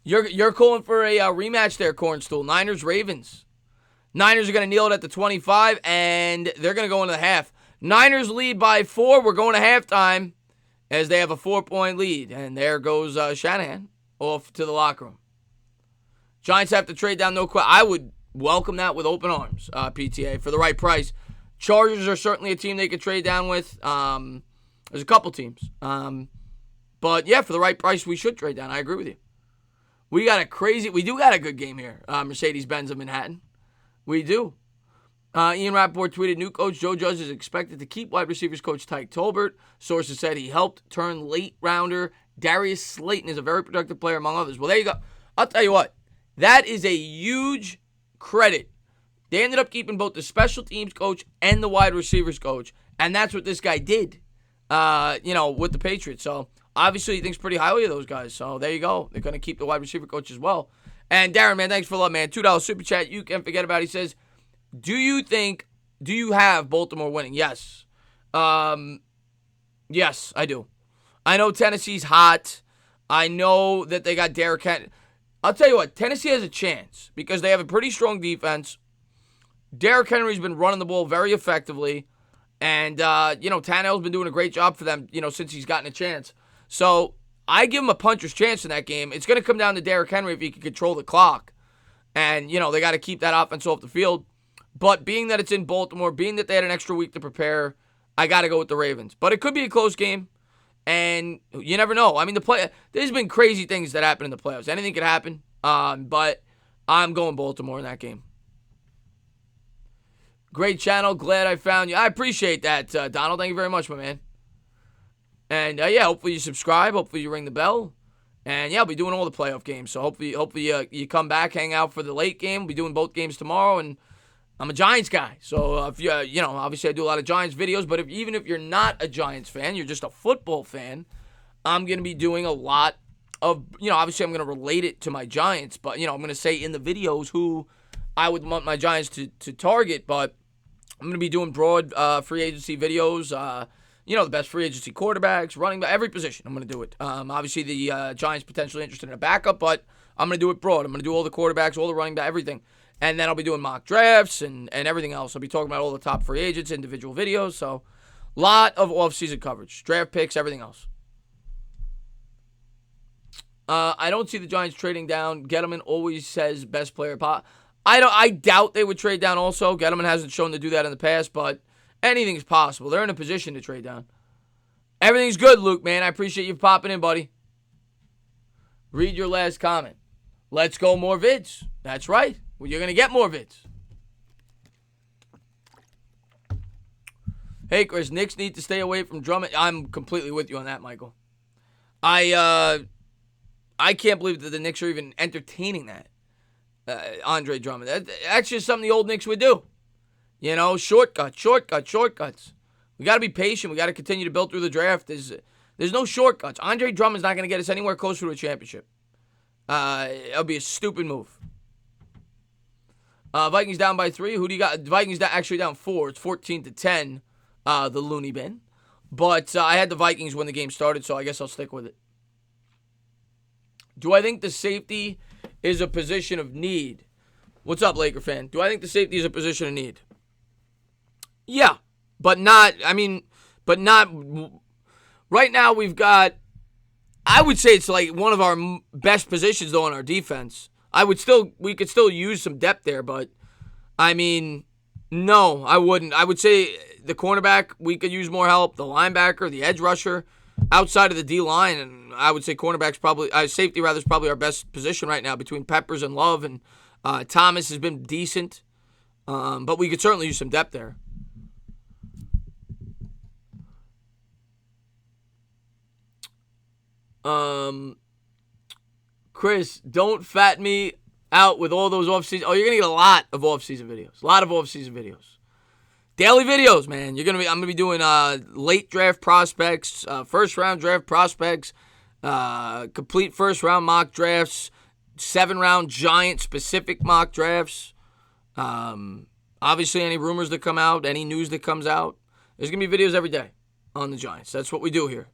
You're calling for a rematch there, Cornstool. Niners-Ravens. Niners are going to kneel it at the 25, and they're going to go into the half. Niners lead by 4. We're going to halftime as they have a 4-point lead. And there goes Shanahan off to the locker room. Giants have to trade down no question. I would welcome that with open arms, PTA, for the right price. Chargers are certainly a team they could trade down with. There's a couple teams. But, yeah, for the right price, we should trade down. I agree with you. We do got a good game here, Mercedes-Benz of Manhattan. We do. Ian Rappaport tweeted, new coach Joe Judge is expected to keep wide receivers coach Tyke Tolbert. Sources said he helped turn late rounder Darius Slayton is a very productive player, among others. Well, there you go. I'll tell you what. That is a huge credit. They ended up keeping both the special teams coach and the wide receivers coach, and that's what this guy did, with the Patriots. So, obviously, he thinks pretty highly of those guys. So, there you go. They're going to keep the wide receiver coach as well. And, Darren, man, thanks for the love, man. $2 super chat. You can't forget about it. He says, do you have Baltimore winning? Yes. Yes, I do. I know Tennessee's hot. I know that they got Derrick Henry. I'll tell you what, Tennessee has a chance because they have a pretty strong defense. Derrick Henry's been running the ball very effectively. And, Tannehill's been doing a great job for them, since he's gotten a chance. So, I give him a puncher's chance in that game. It's going to come down to Derrick Henry if he can control the clock. And, they got to keep that offense off the field. But being that it's in Baltimore, being that they had an extra week to prepare, I got to go with the Ravens. But it could be a close game. And you never know. I mean, there's been crazy things that happen in the playoffs. Anything could happen. But I'm going Baltimore in that game. Great channel. Glad I found you. I appreciate that, Donald. Thank you very much, my man. And, hopefully you subscribe. Hopefully you ring the bell. And, I'll be doing all the playoff games. So hopefully you come back, hang out for the late game. We'll be doing both games tomorrow. And, I'm a Giants guy. So if you, obviously I do a lot of Giants videos, but even if you're not a Giants fan, you're just a football fan, I'm going to be doing a lot of, obviously I'm going to relate it to my Giants, but, I'm going to say in the videos who I would want my Giants to target, but I'm going to be doing broad free agency videos, the best free agency quarterbacks, running back, every position. I'm going to do it. Obviously, the Giants potentially interested in a backup, but I'm going to do it broad. I'm going to do all the quarterbacks, all the running back, everything. And then I'll be doing mock drafts and everything else. I'll be talking about all the top free agents, individual videos. So, a lot of off-season coverage, draft picks, everything else. I don't see the Giants trading down. Gettleman always says best player. I doubt they would trade down also. Gettleman hasn't shown to do that in the past, but anything's possible. They're in a position to trade down. Everything's good, Luke, man. I appreciate you popping in, buddy. Read your last comment. Let's go more vids. That's right. Well, you're going to get more vids. Hey, Chris, Knicks need to stay away from Drummond. I'm completely with you on that, Michael. I can't believe that the Knicks are even entertaining that. Andre Drummond. That's just something the old Knicks would do. Shortcuts. We got to be patient. We got to continue to build through the draft. There's no shortcuts. Andre Drummond's not going to get us anywhere closer to a championship. It'll be a stupid move. Vikings down by 3. Who do you got? Vikings actually down 4. It's 14-10, the loony bin. But I had the Vikings when the game started, so I guess I'll stick with it. Do I think the safety is a position of need? What's up, Laker fan? Do I think the safety is a position of need? Yeah, but not right now we've got, I would say it's like one of our best positions though on our defense. We could still use some depth there, but no, I wouldn't. I would say the cornerback, we could use more help, the linebacker, the edge rusher, outside of the D-line, and I would say cornerback's probably, safety rather, is probably our best position right now between Peppers and Love, and Thomas has been decent, but we could certainly use some depth there. Chris, don't fat me out with all those off-season. Oh, you're going to get a lot of off-season videos. A lot of off-season videos. Daily videos, man. I'm going to be doing late draft prospects, first-round draft prospects, complete first-round mock drafts, 7-round Giant-specific mock drafts. Obviously, any rumors that come out, any news that comes out. There's going to be videos every day on the Giants. That's what we do here.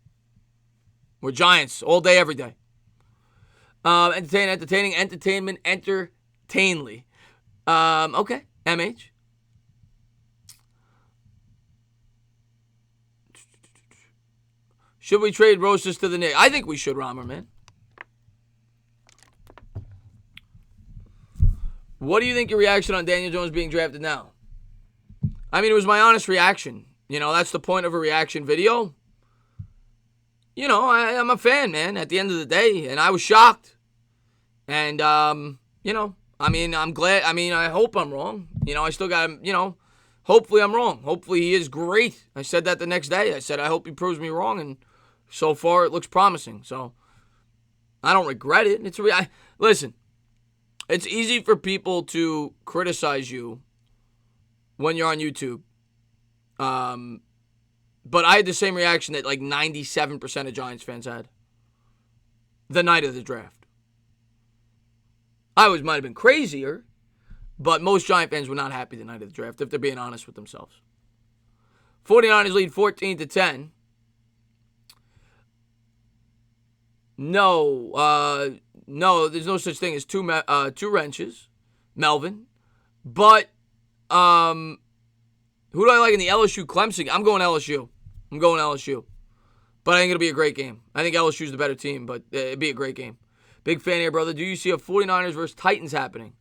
We're Giants all day, every day. Entertaining, entertainment, entertainly. Okay, MH. Should we trade Rosas to the Knicks? I think we should, Romer, man. What do you think your reaction on Daniel Jones being drafted now? It was my honest reaction. That's the point of a reaction video. I'm a fan, man, at the end of the day, and I was shocked. And, I'm glad, I hope I'm wrong. I still got him, hopefully I'm wrong. Hopefully he is great. I said that the next day. I said, I hope he proves me wrong, and so far it looks promising. So, I don't regret it. Listen, it's easy for people to criticize you when you're on YouTube. But I had the same reaction that like 97% of Giants fans had the night of the draft. I might have been crazier, but most Giant fans were not happy the night of the draft, if they're being honest with themselves. 49ers lead 14-10. No, there's no such thing as two wrenches, Melvin. But who do I like in the LSU Clemson? I'm going LSU. But I think it'll be a great game. I think LSU's the better team, but it'd be a great game. Big fan here, brother. Do you see a 49ers versus Titans happening?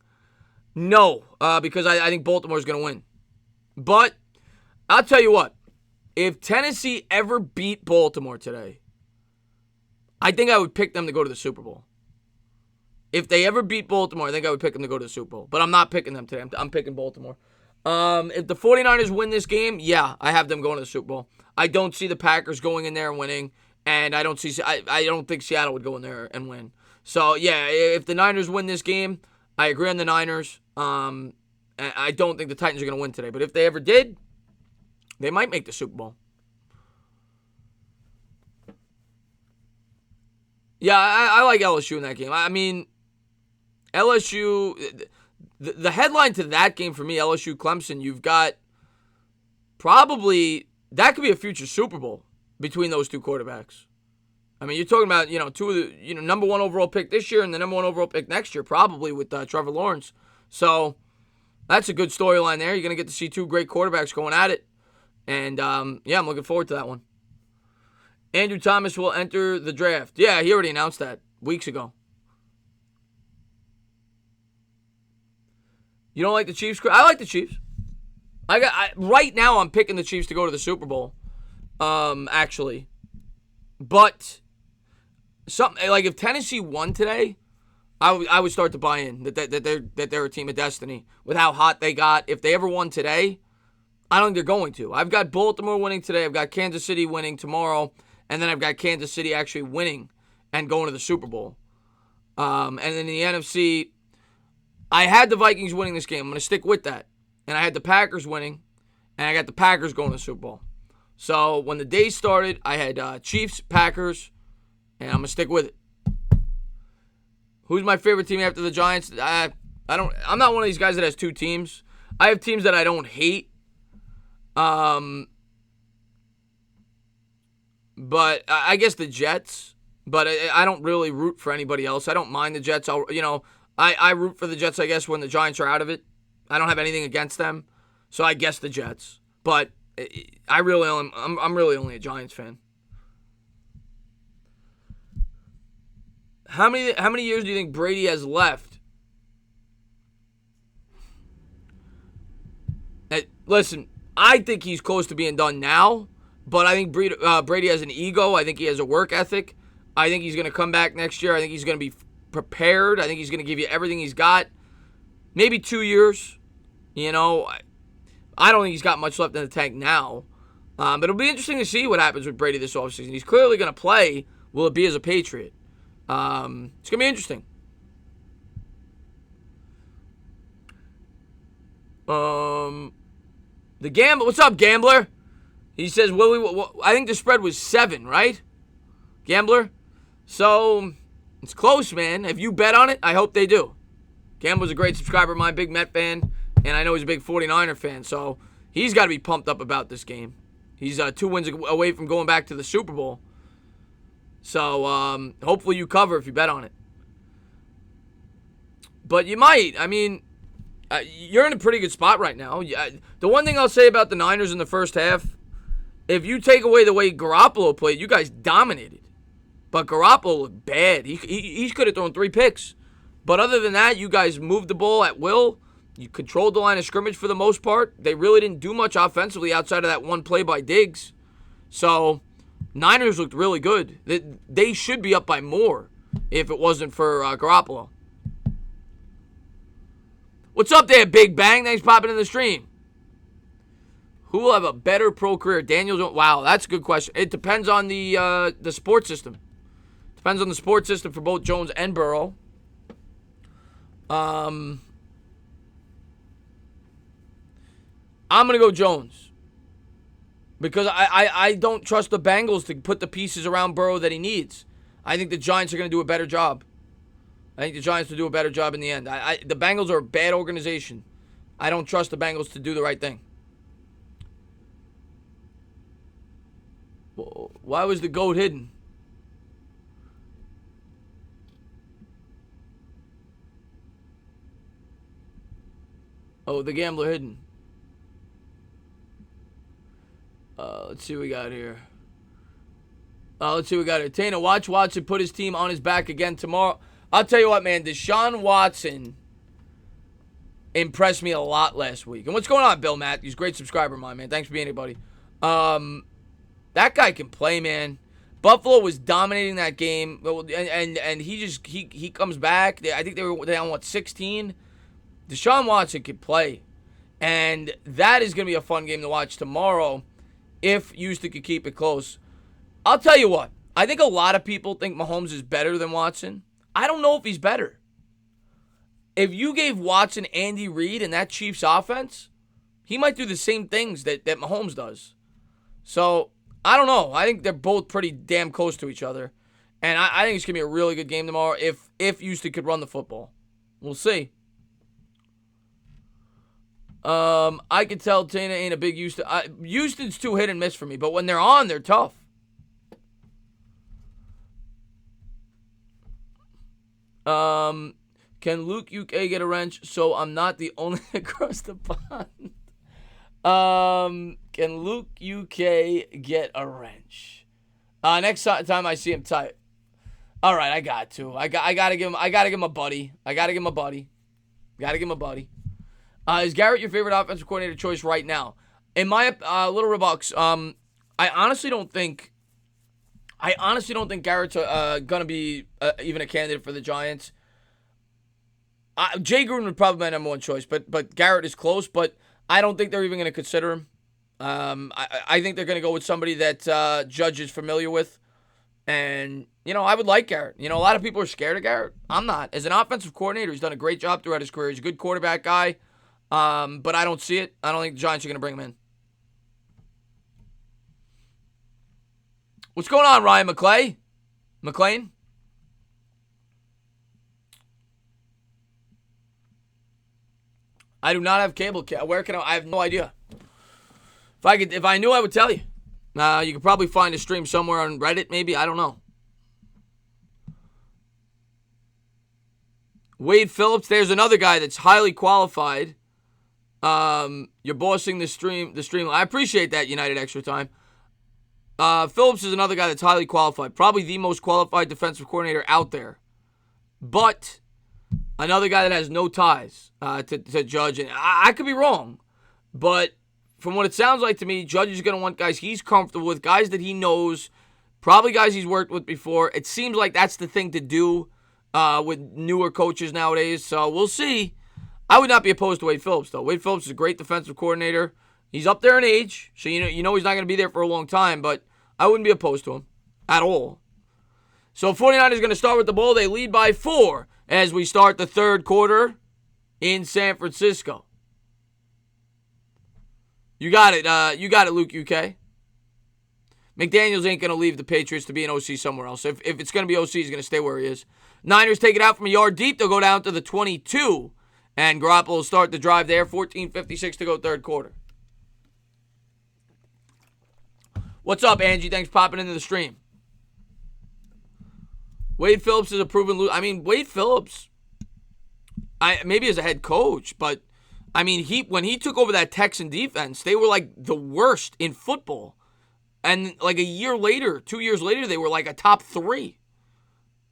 No, because I think Baltimore's going to win. But I'll tell you what. If Tennessee ever beat Baltimore today, I think I would pick them to go to the Super Bowl. If they ever beat Baltimore, I think I would pick them to go to the Super Bowl. But I'm not picking them today. I'm picking Baltimore. If the 49ers win this game, yeah, I have them going to the Super Bowl. I don't see the Packers going in there and winning, and I don't think Seattle would go in there and win. So, yeah, if the Niners win this game, I agree on the Niners. And I don't think the Titans are going to win today. But if they ever did, they might make the Super Bowl. Yeah, I like LSU in that game. I mean, LSU, the headline to that game for me, LSU Clemson, you've got probably, that could be a future Super Bowl between those two quarterbacks. I mean, you're talking about, two of the, number one overall pick this year and the number one overall pick next year, probably with Trevor Lawrence. So that's a good storyline there. You're going to get to see two great quarterbacks going at it. And, I'm looking forward to that one. Andrew Thomas will enter the draft. Yeah, he already announced that weeks ago. You don't like the Chiefs? I like the Chiefs. Right now I'm picking the Chiefs to go to the Super Bowl, actually. But something like if Tennessee won today, I would start to buy in that they're a team of destiny with how hot they got. If they ever won today, I don't think they're going to. I've got Baltimore winning today. I've got Kansas City winning tomorrow, and then I've got Kansas City actually winning and going to the Super Bowl. And then in the NFC, I had the Vikings winning this game. I'm going to stick with that. And I had the Packers winning, and I got the Packers going to the Super Bowl. So when the day started, I had Chiefs, Packers, and I'm going to stick with it. Who's my favorite team after the Giants? I'm not one of these guys that has two teams. I have teams that I don't hate. But I guess the Jets. But I don't really root for anybody else. I don't mind the Jets. I root for the Jets, I guess, when the Giants are out of it. I don't have anything against them. So I guess the Jets. But I'm really only a Giants fan. How many years do you think Brady has left? Listen, I think he's close to being done now, but I think Brady has an ego. I think he has a work ethic. I think he's going to come back next year. I think he's going to be prepared. I think he's going to give you everything he's got. Maybe 2 years. I don't think he's got much left in the tank now. But it'll be interesting to see what happens with Brady this offseason. He's clearly going to play. Will it be as a Patriot? It's going to be interesting. The Gambler. What's up, Gambler? He says, I think the spread was 7, right? Gambler? So, it's close, man. Have you bet on it? I hope they do. Gambler's a great subscriber of mine, big Met fan, and I know he's a big 49er fan, so he's got to be pumped up about this game. He's 2 wins away from going back to the Super Bowl. So, hopefully you cover if you bet on it. But you might. I mean, you're in a pretty good spot right now. The one thing I'll say about the Niners in the first half, if you take away the way Garoppolo played, you guys dominated. But Garoppolo looked bad. He could have thrown 3 picks. But other than that, you guys moved the ball at will. You controlled the line of scrimmage for the most part. They really didn't do much offensively outside of that one play by Diggs. So, Niners looked really good. They should be up by more if it wasn't for Garoppolo. What's up there, Big Bang? Thanks for popping in the stream. Who will have a better pro career? Daniels? Wow, that's a good question. It depends on the sports system. Depends on the sports system for both Jones and Burrow. I'm going to go Jones. Because I don't trust the Bengals to put the pieces around Burrow that he needs. I think the Giants are going to do a better job. I think the Giants will do a better job in the end. The Bengals are a bad organization. I don't trust the Bengals to do the right thing. Why was the GOAT hidden? Oh, the Gambler hidden. Let's see what we got here. Tana, watch Watson put his team on his back again tomorrow. I'll tell you what, man. Deshaun Watson impressed me a lot last week. And what's going on, Bill Matthews? Great subscriber of mine, man. Thanks for being here, buddy. That guy can play, man. Buffalo was dominating that game, and he comes back. I think they on 16. Deshaun Watson can play, and that is going to be a fun game to watch tomorrow if Houston could keep it close. I'll tell you what. I think a lot of people think Mahomes is better than Watson. I don't know if he's better. if you gave Watson Andy Reid and that Chiefs offense, he might do the same things that Mahomes does. So, I don't know. I think they're both pretty damn close to each other. And I think it's going to be a really good game tomorrow if Houston could run the football. We'll see. I can tell Tana ain't a big Houston. Houston's too hit and miss for me, but when they're on, they're tough. Can Luke UK get a wrench so I'm not the only across the pond? Can Luke UK get a wrench? Next time I see him type. All right, I got to. I gotta give him a buddy. Is Garrett your favorite offensive coordinator choice right now? In my Little Rebucks, I honestly don't think Garrett's gonna be even a candidate for the Giants. Jay Gruden would probably be my number one choice, but Garrett is close. But I don't think they're even gonna consider him. I think they're gonna go with somebody that Judge is familiar with, and I would like Garrett. A lot of people are scared of Garrett. I'm not. As an offensive coordinator, he's done a great job throughout his career. He's a good quarterback guy, but I don't see it. I don't think the Giants are gonna bring him in. What's going on, Ryan McClain? I do not have cable. Where can I have no idea. If I knew, I would tell you. You could probably find a stream somewhere on Reddit, maybe. I don't know. Wade Phillips, there's another guy that's highly qualified. You're bossing the stream. I appreciate that, United Extra Time. Phillips is another guy that's highly qualified. Probably the most qualified defensive coordinator out there. But another guy that has no ties to Judge. And I could be wrong. But from what it sounds like to me, Judge is going to want guys he's comfortable with, guys that he knows, probably guys he's worked with before. It seems like that's the thing to do with newer coaches nowadays. So we'll see. I would not be opposed to Wade Phillips, though. Wade Phillips is a great defensive coordinator. He's up there in age, so you know he's not going to be there for a long time, but I wouldn't be opposed to him at all. So 49ers is going to start with the ball. They lead by 4 as we start the third quarter in San Francisco. You got it, Luke UK. McDaniels ain't going to leave the Patriots to be an OC somewhere else. If it's going to be OC, he's going to stay where he is. Niners take it out from a yard deep. They'll go down to the 22, and Garoppolo will start the drive there. 14:56 to go third quarter. What's up, Angie? Thanks for popping into the stream. Wade Phillips is a proven loser. Wade Phillips, maybe as a head coach, but when he took over that Texan defense, they were like the worst in football. And like a year later, 2 years later, they were like a top 3.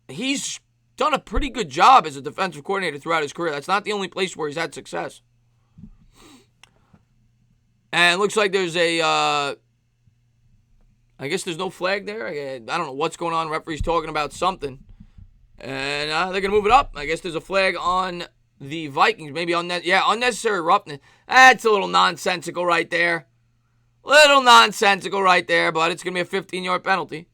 He's done a pretty good job as a defensive coordinator throughout his career. That's not the only place where he's had success. And it looks like there's I guess there's no flag there. I don't know what's going on. Referee's talking about something. And they're going to move it up. I guess there's a flag on the Vikings. Maybe unnecessary roughness. That's a little nonsensical right there. But it's going to be a 15-yard penalty.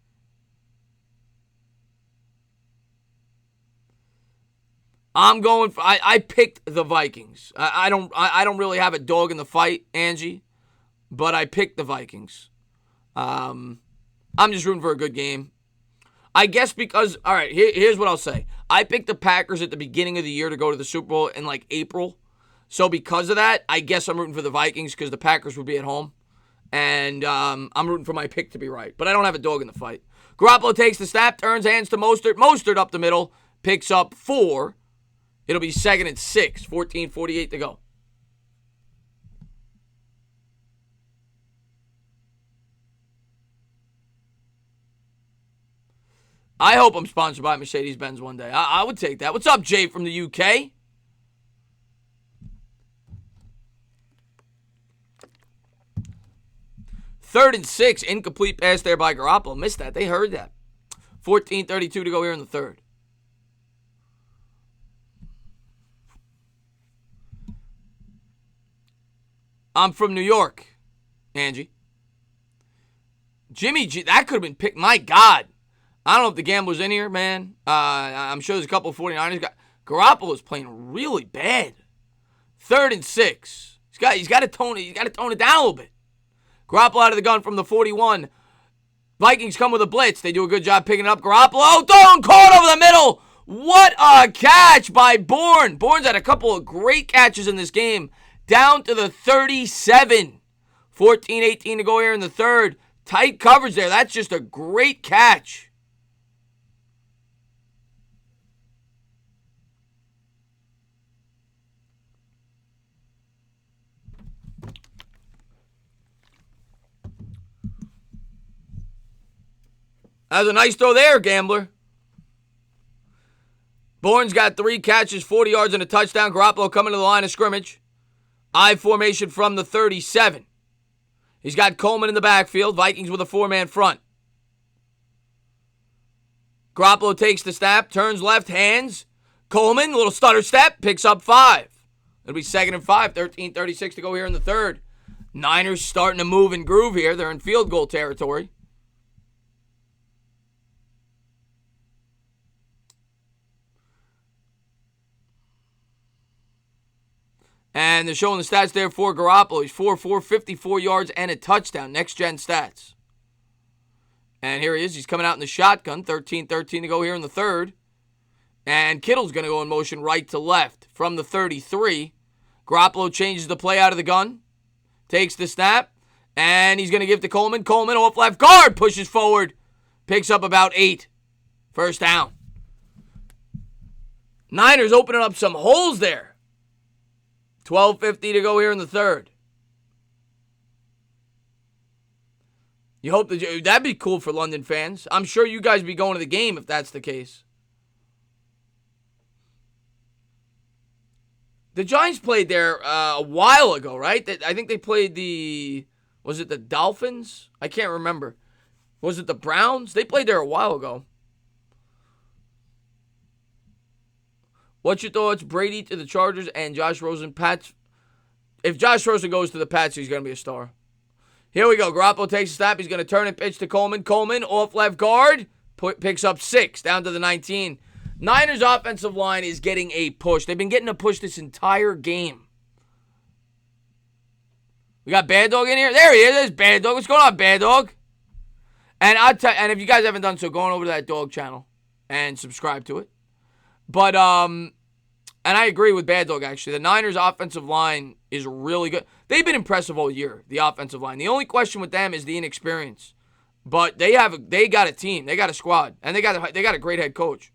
I'm going for, I picked the Vikings. I don't really have a dog in the fight, Angie, but I picked the Vikings. I'm just rooting for a good game. I guess because, all right, here's what I'll say. I picked the Packers at the beginning of the year to go to the Super Bowl in like April. So because of that, I guess I'm rooting for the Vikings because the Packers would be at home. And I'm rooting for my pick to be right. But I don't have a dog in the fight. Garoppolo takes the snap, turns hands to Mostert. Mostert up the middle, picks up 4. It'll be 2nd and 6, 14:48 to go. I hope I'm sponsored by Mercedes-Benz one day. I would take that. What's up, Jay from the UK? Third and 6, incomplete pass there by Garoppolo. Missed that. They heard that. 14:32 to go here in the third. I'm from New York, Angie. Jimmy G, that could have been picked. My God. I don't know if the gambler's in here, man. I'm sure there's a couple of 49ers guys. Garoppolo's playing really bad. 3rd and 6. He's got to tone it down a little bit. Garoppolo out of the gun from the 41. Vikings come with a blitz. They do a good job picking it up. Garoppolo thrown, caught over the middle. What a catch by Bourne. Bourne's had a couple of great catches in this game. Down to the 37. 14-18 to go here in the third. Tight coverage there. That's just a great catch. That was a nice throw there, gambler. Bourne's got 3 catches, 40 yards, and a touchdown. Garoppolo coming to the line of scrimmage. I formation from the 37. He's got Coleman in the backfield. Vikings with a 4-man front. Garoppolo takes the snap, turns left, hands. Coleman, little stutter step, picks up 5. It'll be 2nd and 5, 13:36 to go here in the third. Niners starting to move and groove here. They're in field goal territory. And they're showing the stats there for Garoppolo. He's 4-4, 54 yards, and a touchdown. Next-gen stats. And here he is. He's coming out in the shotgun. 13-13 to go here in the third. And Kittle's going to go in motion right to left from the 33. Garoppolo changes the play out of the gun. Takes the snap. And he's going to give to Coleman. Coleman off left guard. Pushes forward. Picks up about 8. First down. Niners opening up some holes there. 12:50 to go here in the third. You hope that'd be cool for London fans. I'm sure you guys be going to the game if that's the case. The Giants played there a while ago, right? I think they played was it the Dolphins? I can't remember. Was it the Browns? They played there a while ago. What's your thoughts? Brady to the Chargers and Josh Rosen, Pats. If Josh Rosen goes to the Pats, he's going to be a star. Here we go. Garoppolo takes a snap. He's going to turn and pitch to Coleman. Coleman off left guard. Picks up 6 down to the 19. Niners offensive line is getting a push. They've been getting a push this entire game. We got Bad Dog in here. There he is. There's Bad Dog. What's going on, Bad Dog? And and if you guys haven't done so, go on over to that dog channel and subscribe to it. But, and I agree with Bad Dog, actually. The Niners' offensive line is really good. They've been impressive all year, the offensive line. The only question with them is the inexperience. But they got a team. They got a squad. And they got a great head coach.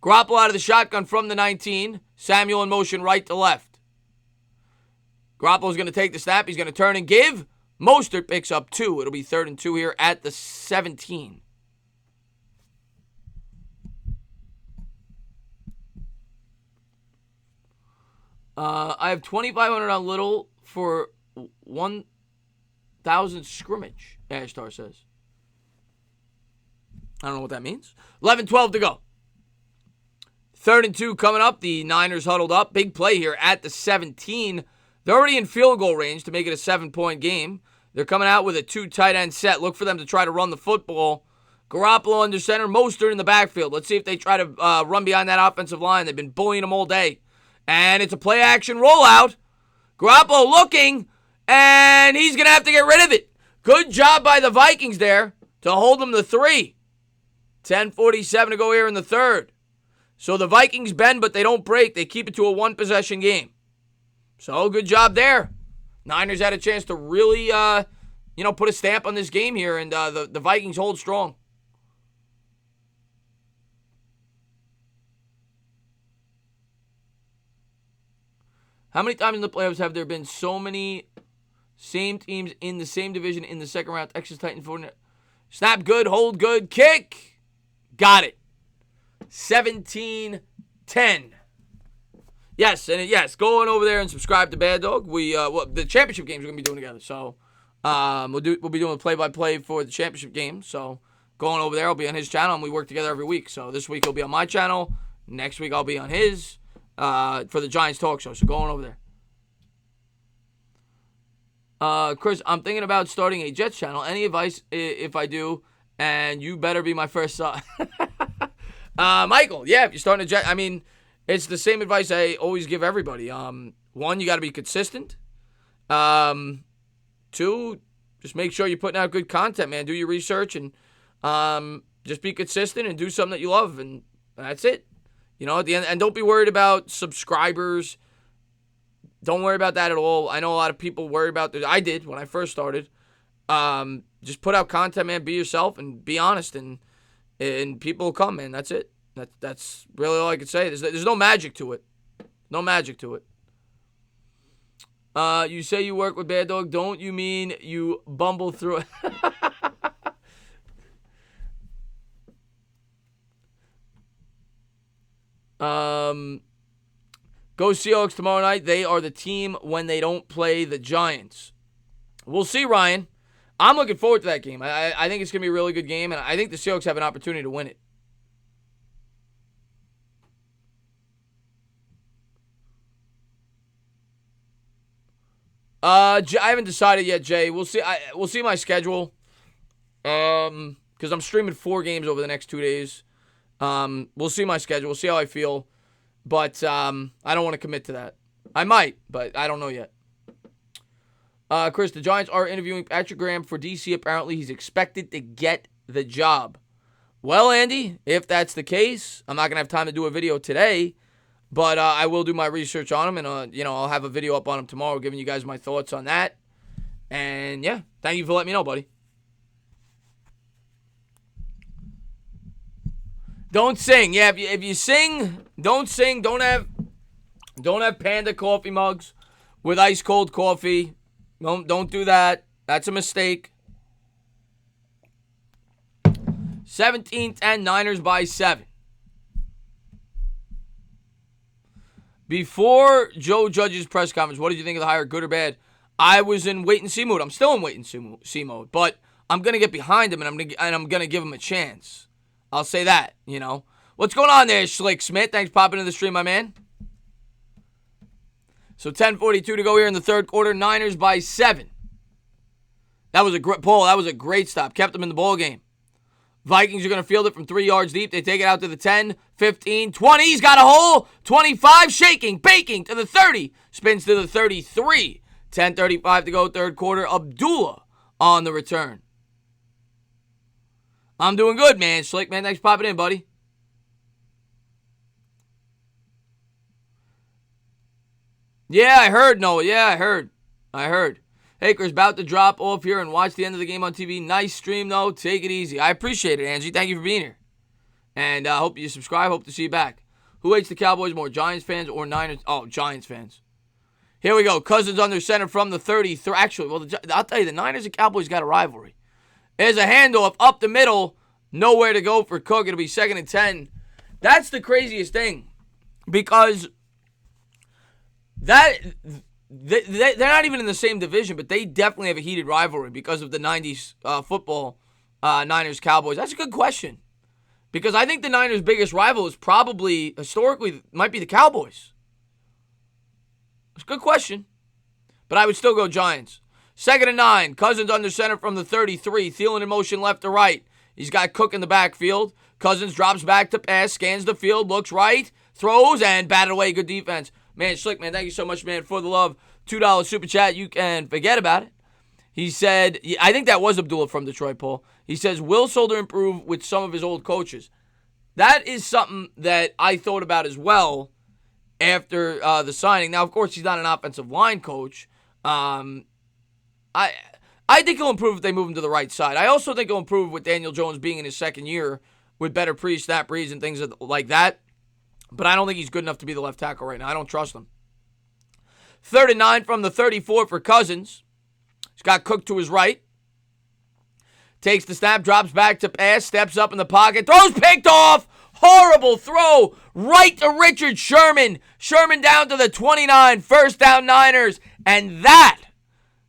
Garoppolo out of the shotgun from the 19. Samuel in motion right to left. Garoppolo's going to take the snap. He's going to turn and give. Mostert picks up 2. It'll be 3rd and 2 here at the 17. I have 2,500 on Little for 1,000 scrimmage, Ashtar says. I don't know what that means. 11-12 to go. 3rd and 2 coming up. The Niners huddled up. Big play here at the 17. They're already in field goal range to make it a 7-point game. They're coming out with a 2 tight end set. Look for them to try to run the football. Garoppolo under center. Mostert in the backfield. Let's see if they try to run behind that offensive line. They've been bullying them all day. And it's a play-action rollout. Garoppolo looking, and he's going to have to get rid of it. Good job by the Vikings there to hold them to 3. 10:47 to go here in the third. So the Vikings bend, but they don't break. They keep it to a 1-possession game. So good job there. Niners had a chance to really, put a stamp on this game here, and the Vikings hold strong. How many times in the playoffs have there been so many same teams in the same division in the second round? Texas Titans, 49ers. Snap good, hold good, kick. Got it. 17-10. Yes, go on over there and subscribe to Bad Dog. The championship games we're going to be doing together. So we'll be doing a play-by-play for the championship game. So go on over there. I'll be on his channel, and we work together every week. So this week he'll be on my channel. Next week I'll be on his. For the Giants talk show, so go on over there. Chris, I'm thinking about starting a Jets channel. Any advice if I do? And you better be my first son. Michael, yeah, if you're starting to, I mean, it's the same advice I always give everybody. One, you got to be consistent. Two, just make sure you're putting out good content, man. Do your research and just be consistent and do something that you love, and that's it. You know, at the end, and don't be worried about subscribers. Don't worry about that at all. I know a lot of people worry about that. I did when I first started. Just put out content, man. Be yourself and be honest, and people will come, man. That's it. That's really all I can say. There's no magic to it. No magic to it. You say you work with Bad Dog. Don't you mean you bumble through it? Go Seahawks tomorrow night. They are the team when they don't play the Giants. We'll see, Ryan. I'm looking forward to that game. I think it's going to be a really good game, and I think the Seahawks have an opportunity to win it. I haven't decided yet, Jay. We'll see. We'll see my schedule. Because I'm streaming 4 games over the next 2 days. We'll see my schedule. We'll see how I feel. But I don't want to commit to that. I might, but I don't know yet. Chris, the Giants are interviewing Patrick Graham for DC. Apparently, he's expected to get the job. Well, Andy, if that's the case, I'm not going to have time to do a video today, but I will do my research on him, and I'll have a video up on him tomorrow giving you guys my thoughts on that. And, yeah, thank you for letting me know, buddy. Don't sing. Yeah, if you sing, don't sing. Don't have Panda coffee mugs with ice cold coffee. Don't do that. That's a mistake. 17-10 Niners by 7. Before Joe Judge's press conference, what did you think of the hire, good or bad? I was in wait-and-see mode. I'm still in wait-and-see mode, but I'm going to get behind him, and I'm going to give him a chance. I'll say that, you know. What's going on there, Schlick Smith? Thanks for popping into the stream, my man. So 10:42 to go here in the third quarter. Niners by 7. That was a great Paul. That was a great stop. Kept them in the ball game. Vikings are going to field it from 3 yards deep. They take it out to the 10, 15, 20. He's got a hole. 25, shaking, baking to the 30. Spins to the 33. 10:35 to go, third quarter. Abdullah on the return. I'm doing good, man. Slick, man, thanks for popping in, buddy. Yeah, I heard, Noah. Yeah, I heard. Haker's about to drop off here and watch the end of the game on TV. Nice stream, though. Take it easy. I appreciate it, Angie. Thank you for being here. And I hope you subscribe. Hope to see you back. Who hates the Cowboys more, Giants fans or Niners? Oh, Giants fans. Here we go. Cousins under center from the 33. Actually, well, I'll tell you, the Niners and Cowboys got a rivalry. There's a handoff up the middle. Nowhere to go for Cook. It'll be 2nd and 10. That's the craziest thing. Because they're not even in the same division, but they definitely have a heated rivalry because of the 90s football Niners-Cowboys. That's a good question. Because I think the Niners' biggest rival is probably, historically, might be the Cowboys. It's a good question. But I would still go Giants. 2nd and 9. Cousins under center from the 33. Thielen in motion left to right. He's got Cook in the backfield. Cousins drops back to pass, scans the field, looks right, throws, and batted away. Good defense. Man, Schlick, man, thank you so much, man, for the love. $2 super chat. You can forget about it. He said, I think that was Abdullah from Detroit, Paul. He says, will Solder improve with some of his old coaches? That is something that I thought about as well after the signing. Now, of course, he's not an offensive line coach. I think he'll improve if they move him to the right side. I also think he'll improve with Daniel Jones being in his second year with better pre-snap reads and things like that. But I don't think he's good enough to be the left tackle right now. I don't trust him. 3rd and 9 from the 34 for Cousins. He's got Cook to his right. Takes the snap, drops back to pass, steps up in the pocket, throws picked off. Horrible throw right to Richard Sherman. Sherman down to the 29. First down Niners. And that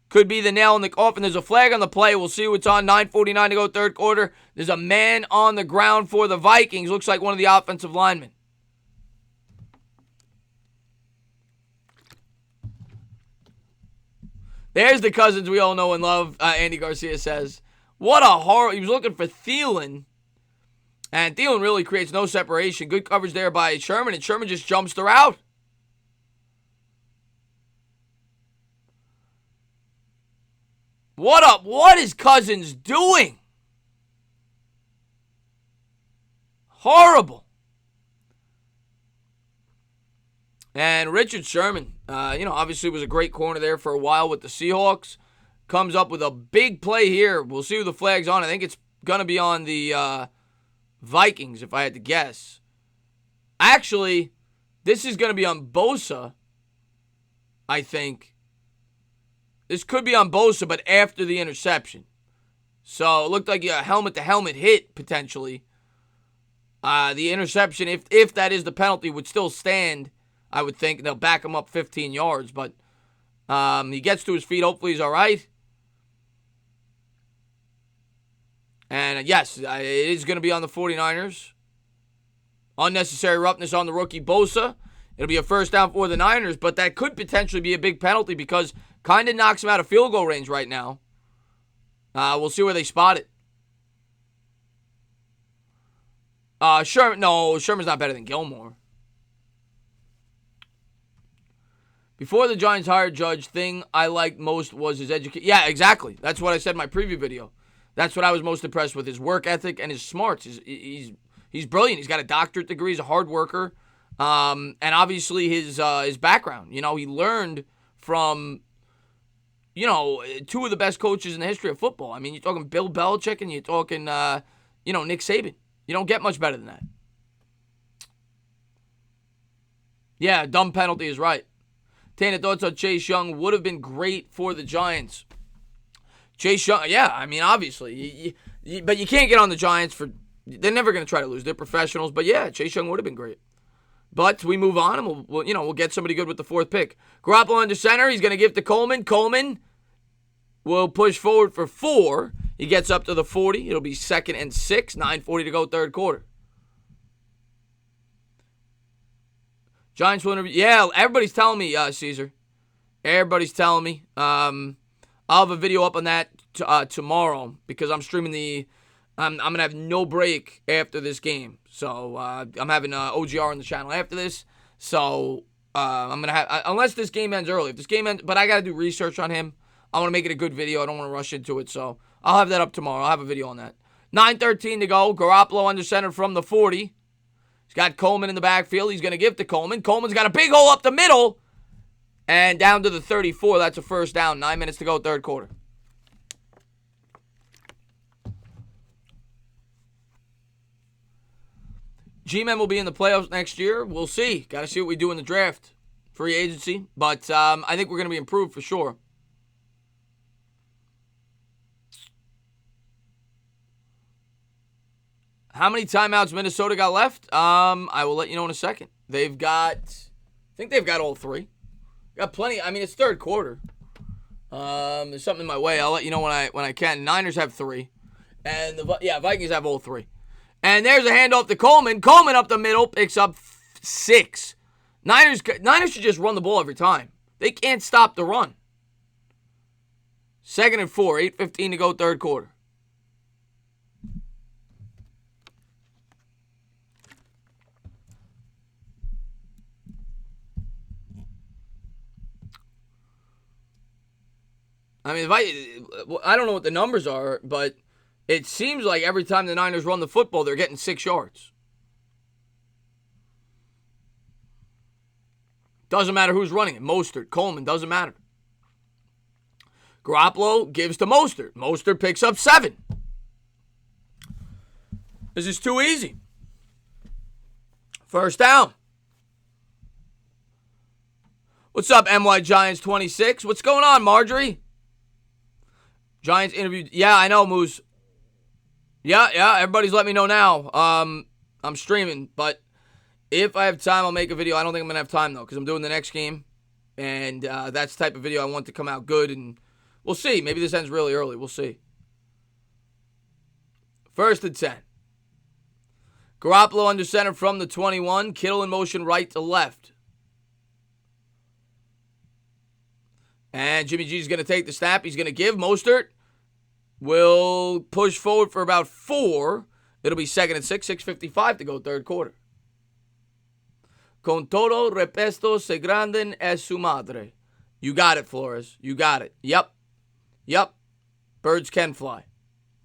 could be the nail in the coffin. There's a flag on the play. We'll see what's on. 9:49 to go, third quarter. There's a man on the ground for the Vikings. Looks like one of the offensive linemen. There's the Cousins we all know and love, Andy Garcia says. What a horror. He was looking for Thielen. And Thielen really creates no separation. Good coverage there by Sherman, and Sherman just jumps the route. What up? What is Cousins doing? Horrible. And Richard Sherman, obviously was a great corner there for a while with the Seahawks. Comes up with a big play here. We'll see who the flag's on. I think it's going to be on the Vikings, if I had to guess. Actually, this is going to be on Bosa, I think. This could be on Bosa, but after the interception. So it looked like a helmet-to-helmet hit, potentially. The interception, if that is the penalty, would still stand, I would think. They'll back him up 15 yards, but he gets to his feet. Hopefully he's all right. And yes, it is going to be on the 49ers. Unnecessary roughness on the rookie Bosa. It'll be a first down for the Niners, but that could potentially be a big penalty because kind of knocks him out of field goal range right now. We'll see where they spot it. Sherman's not better than Gilmore. Before the Giants hired Judge, thing I liked most was his education. Yeah, exactly. That's what I said in my preview video. That's what I was most impressed with, his work ethic and his smarts. He's brilliant. He's got a doctorate degree. He's a hard worker. And obviously his background. He learned from, two of the best coaches in the history of football. I mean, you're talking Bill Belichick and you're talking, Nick Saban. You don't get much better than that. Yeah, dumb penalty is right. Tana, thoughts on Chase Young would have been great for the Giants. Chase Young, yeah, I mean, obviously. But you can't get on the Giants they're never going to try to lose. They're professionals. But yeah, Chase Young would have been great. But we move on, and we'll get somebody good with the fourth pick. Garoppolo under center. He's going to give to Coleman. Coleman will push forward for 4. He gets up to the 40. It'll be 2nd and 6. 9:40 to go, third quarter. Giants will interview. Yeah, everybody's telling me, Caesar. Everybody's telling me. I'll have a video up on that tomorrow because I'm streaming I'm going to have no break after this game. So I'm having OGR on the channel after this. So I'm going to have, unless this game ends early. If this game ends, but I got to do research on him. I want to make it a good video. I don't want to rush into it. So I'll have that up tomorrow. I'll have a video on that. 9:13 to go. Garoppolo under center from the 40. He's got Coleman in the backfield. He's going to give to Coleman. Coleman's got a big hole up the middle. And down to the 34. That's a first down. 9 minutes to go, third quarter. G-Men will be in the playoffs next year. We'll see. Got to see what we do in the draft. Free agency. But I think we're going to be improved for sure. How many timeouts Minnesota got left? I will let you know in a second. I think they've got all 3. Got plenty. I mean, it's third quarter. There's something in my way. I'll let you know when I can. Niners have 3. And Vikings have all 3. And there's a handoff to Coleman. Coleman up the middle picks up 6. Niners should just run the ball every time. They can't stop the run. 2nd and 4. 8:15 to go, third quarter. I mean, I don't know what the numbers are, but it seems like every time the Niners run the football, they're getting 6 yards. Doesn't matter who's running it. Mostert, Coleman, doesn't matter. Garoppolo gives to Mostert. Mostert picks up 7. This is too easy. First down. What's up, MY Giants 26? What's going on, Marjorie? Giants interviewed. Yeah, I know, Moose. Yeah, everybody's letting me know now. I'm streaming, but if I have time, I'll make a video. I don't think I'm going to have time, though, because I'm doing the next game, and that's the type of video I want to come out good, and we'll see. Maybe this ends really early. We'll see. 1st and 10. Garoppolo under center from the 21. Kittle in motion right to left. And Jimmy G's going to take the snap. He's going to give. Mostert will push forward for about 4. It'll be 2nd and 6, 6:55 to go third quarter. Con todo respeto se granden es su madre. You got it, Flores. You got it. Yep. Birds can fly.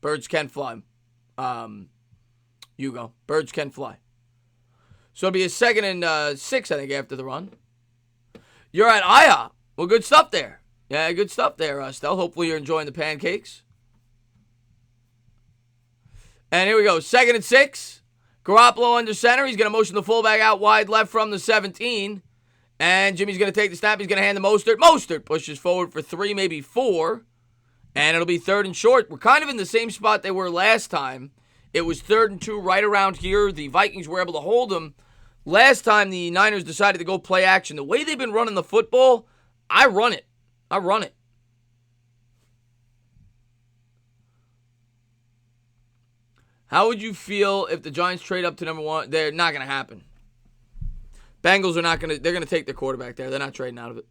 Birds can fly. Hugo. Birds can fly. So it'll be a 2nd and 6, I think, after the run. You're at IHOP. Well, good stuff there. Yeah, good stuff there, Stell. Hopefully you're enjoying the pancakes. And here we go. 2nd and 6. Garoppolo under center. He's going to motion the fullback out wide left from the 17. And Jimmy's going to take the snap. He's going to hand the Mostert. Mostert pushes forward for 3, maybe 4. And it'll be 3rd and short. We're kind of in the same spot they were last time. It was 3rd and 2 right around here. The Vikings were able to hold them. Last time the Niners decided to go play action. The way they've been running the football, I run it. How would you feel if the Giants trade up to number 1? They're not going to happen. Bengals are not going to, they're going to take their quarterback there. They're not trading out of it.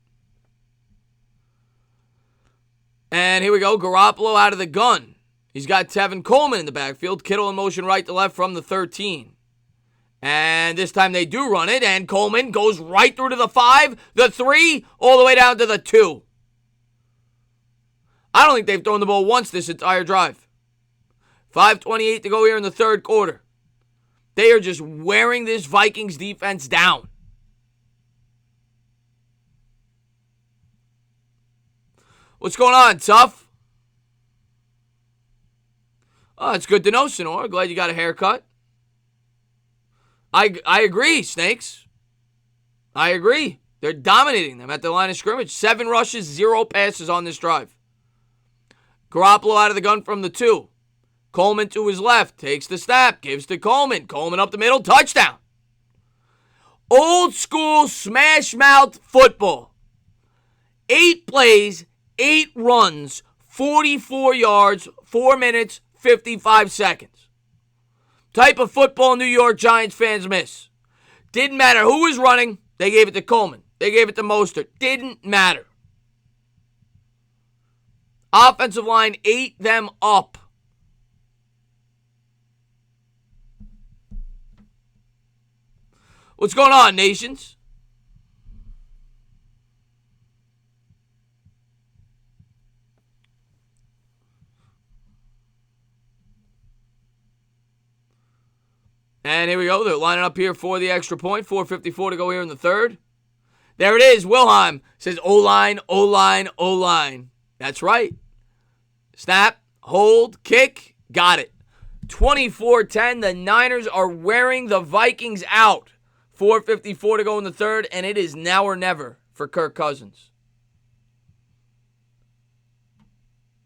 And here we go. Garoppolo out of the gun. He's got Tevin Coleman in the backfield. Kittle in motion right to left from the 13. And this time they do run it. And Coleman goes right through to the 5, the 3, all the way down to the 2. I don't think they've thrown the ball once this entire drive. 5:28 to go here in the third quarter. They are just wearing this Vikings defense down. What's going on, Tough? Oh, it's good to know, Sonora. Glad you got a haircut. I agree, Snakes. I agree. They're dominating them at the line of scrimmage. 7 rushes, 0 passes on this drive. Garoppolo out of the gun from the 2. Coleman to his left. Takes the snap. Gives to Coleman. Coleman up the middle. Touchdown. Old school smash mouth football. 8 plays, 8 runs, 44 yards, 4 minutes, 55 seconds. Type of football New York Giants fans miss. Didn't matter who was running. They gave it to Coleman. They gave it to Mostert. Didn't matter. Offensive line ate them up. What's going on, nations? And here we go. They're lining up here for the extra point. 4:54 to go here in the third. There it is. Wilhelm says O-line, O-line, O-line. That's right. Snap, hold, kick. Got it. 24-10. The Niners are wearing the Vikings out. 4:54 to go in the third, and it is now or never for Kirk Cousins.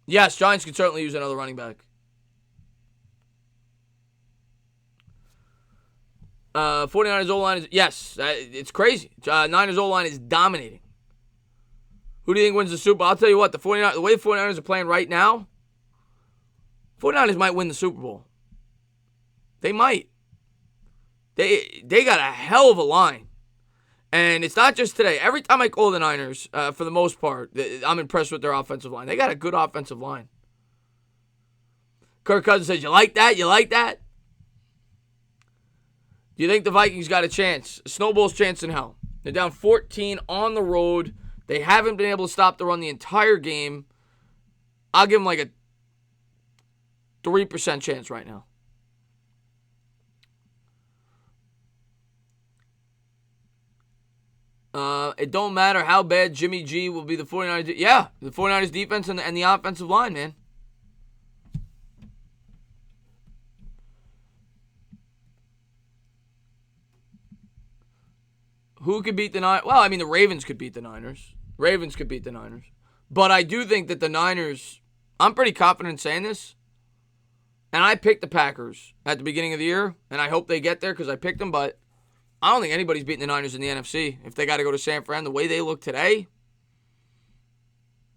Yes, Giants could certainly use another running back. 49ers O-line is, yes, it's crazy. Niners O-line is dominating. Who do you think wins the Super Bowl? I'll tell you what, the way the 49ers are playing right now, 49ers might win the Super Bowl. They might. They got a hell of a line. And it's not just today. Every time I call the Niners, for the most part, I'm impressed with their offensive line. They got a good offensive line. Kirk Cousins says, you like that? You like that? Do you think the Vikings got a chance? A snowball's chance in hell. They're down 14 on the road. They haven't been able to stop the run the entire game. I'll give them like a 3% chance right now. It don't matter how bad Jimmy G will be the 49ers. Yeah, the 49ers defense and the offensive line, man. Who could beat the Niners? Well, I mean, the Ravens could beat the Niners. But I do think that the Niners, I'm pretty confident in saying this, and I picked the Packers at the beginning of the year, and I hope they get there because I picked them, but I don't think anybody's beating the Niners in the NFC. If they got to go to San Fran, the way they look today,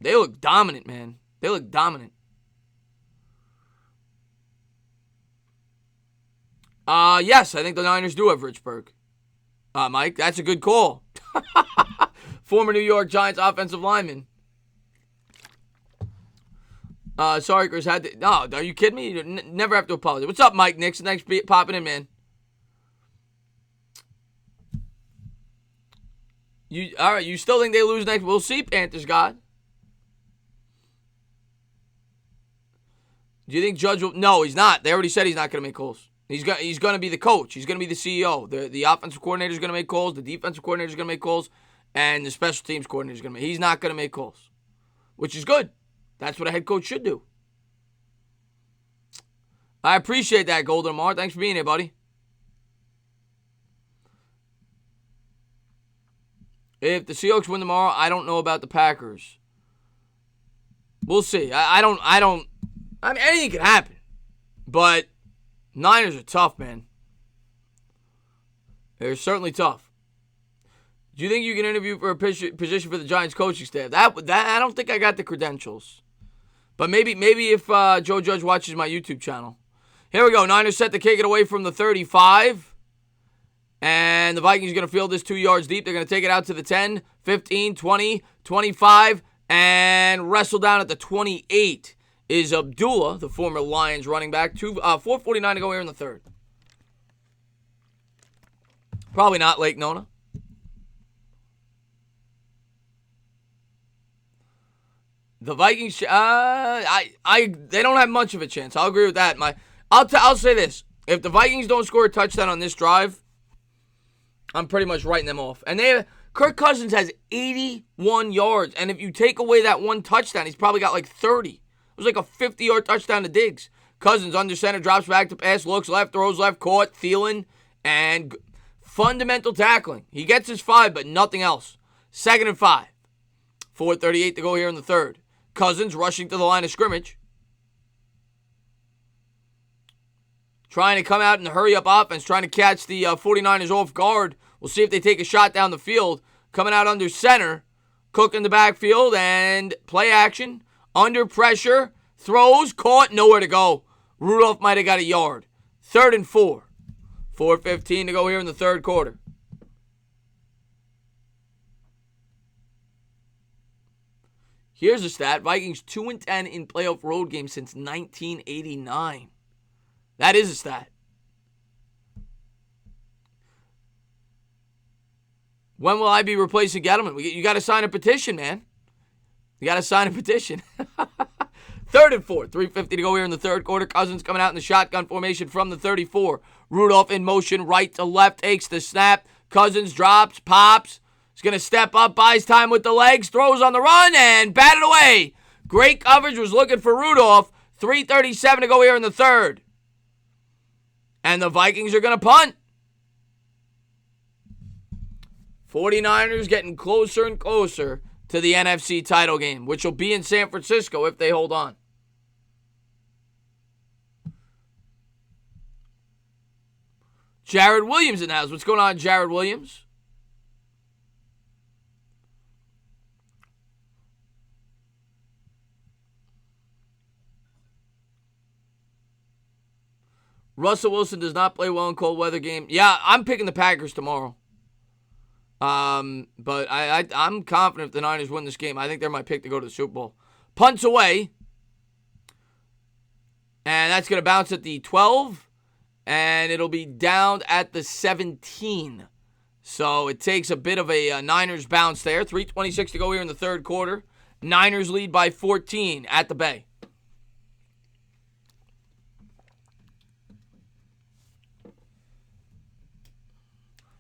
they look dominant, man. They look dominant. Yes, I think the Niners do have Richburg. Mike, that's a good call. Former New York Giants offensive lineman. Sorry, Chris. No, are you kidding me? You never have to apologize. What's up, Mike Nixon? Thanks for popping in, man. All right? You still think they lose next? We'll see, Panthers God. Do you think Judge will? No, he's not. They already said he's not going to make calls. He's going to be the coach. He's going to be the CEO. The offensive coordinator is going to make calls. The defensive coordinator is going to make calls, and the special teams coordinator is going to make. He's not going to make calls, which is good. That's what a head coach should do. I appreciate that, Golden Mar. Thanks for being here, buddy. If the Seahawks win tomorrow, I don't know about the Packers. We'll see. I mean, anything can happen. But Niners are tough, man. They're certainly tough. Do you think you can interview for a position for the Giants coaching staff? That I don't think I got the credentials. But maybe if Joe Judge watches my YouTube channel. Here we go. Niners set to kick it away from the 35. And the Vikings are going to field this 2 yards deep. They're going to take it out to the 10, 15, 20, 25, and wrestle down at the 28 is Abdullah, the former Lions running back. 4:49 to go here in the third. Probably not Lake Nona. The Vikings, they don't have much of a chance. I'll agree with that. I'll say this: if the Vikings don't score a touchdown on this drive, I'm pretty much writing them off. And Kirk Cousins has 81 yards, and if you take away that one touchdown, he's probably got like 30. It was like a 50-yard touchdown to Diggs. Cousins under center, drops back to pass, looks left, throws left, caught, Thielen, and fundamental tackling. He gets his 5, but nothing else. 2nd and 5. 4:38 to go here in the third. Cousins rushing to the line of scrimmage. Trying to come out in the hurry-up offense, trying to catch the 49ers off guard. We'll see if they take a shot down the field. Coming out under center. Cook in the backfield and play action. Under pressure. Throws. Caught. Nowhere to go. Rudolph might have got a yard. 3rd and 4. 4:15 to go here in the third quarter. Here's a stat. Vikings 2-10 in playoff road games since 1989. That is a stat. When will I be replacing Gettleman? You got to sign a petition, man. You got to sign a petition. 3rd and 4. 3:50 to go here in the third quarter. Cousins coming out in the shotgun formation from the 34. Rudolph in motion, right to left, takes the snap. Cousins drops, pops. He's going to step up, buys time with the legs, throws on the run, and batted away. Great coverage, was looking for Rudolph. 3:37 to go here in the third. And the Vikings are going to punt. 49ers getting closer and closer to the NFC title game, which will be in San Francisco if they hold on. Jared Williams in the house. What's going on, Jared Williams? Russell Wilson does not play well in cold weather game. Yeah, I'm picking the Packers tomorrow. But I'm confident if the Niners win this game. I think they're my pick to go to the Super Bowl. Punts away. And that's going to bounce at the 12. And it'll be down at the 17. So it takes a bit of a Niners bounce there. 3:26 to go here in the third quarter. Niners lead by 14 at the Bay.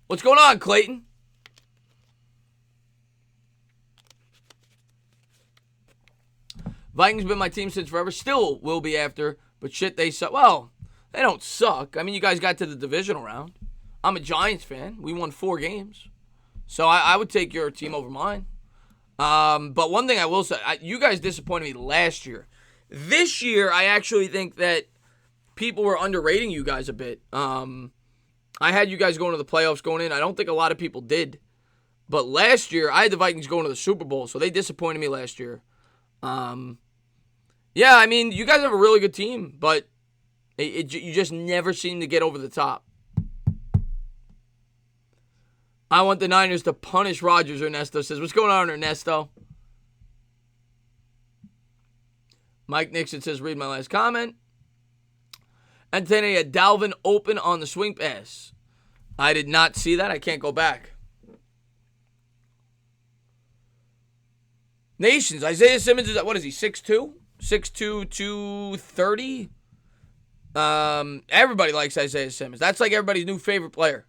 What's going on, Clayton? Vikings been my team since forever. Still will be after. But shit, they suck. Well, they don't suck. I mean, you guys got to the divisional round. I'm a Giants fan. We won 4 games. So I would take your team over mine. But one thing I will say, you guys disappointed me last year. This year, I actually think that people were underrating you guys a bit. I had you guys going to the playoffs going in. I don't think a lot of people did. But last year, I had the Vikings going to the Super Bowl, so they disappointed me last year. Yeah, I mean, you guys have a really good team, but you just never seem to get over the top. I want the Niners to punish Rodgers, Ernesto says. What's going on, Ernesto? Mike Nixon says, read my last comment. And then a Dalvin open on the swing pass. I did not see that. I can't go back. Nations, Isaiah Simmons is, what is he, 6'2"? 6'2", 230? Everybody likes Isaiah Simmons. That's like everybody's new favorite player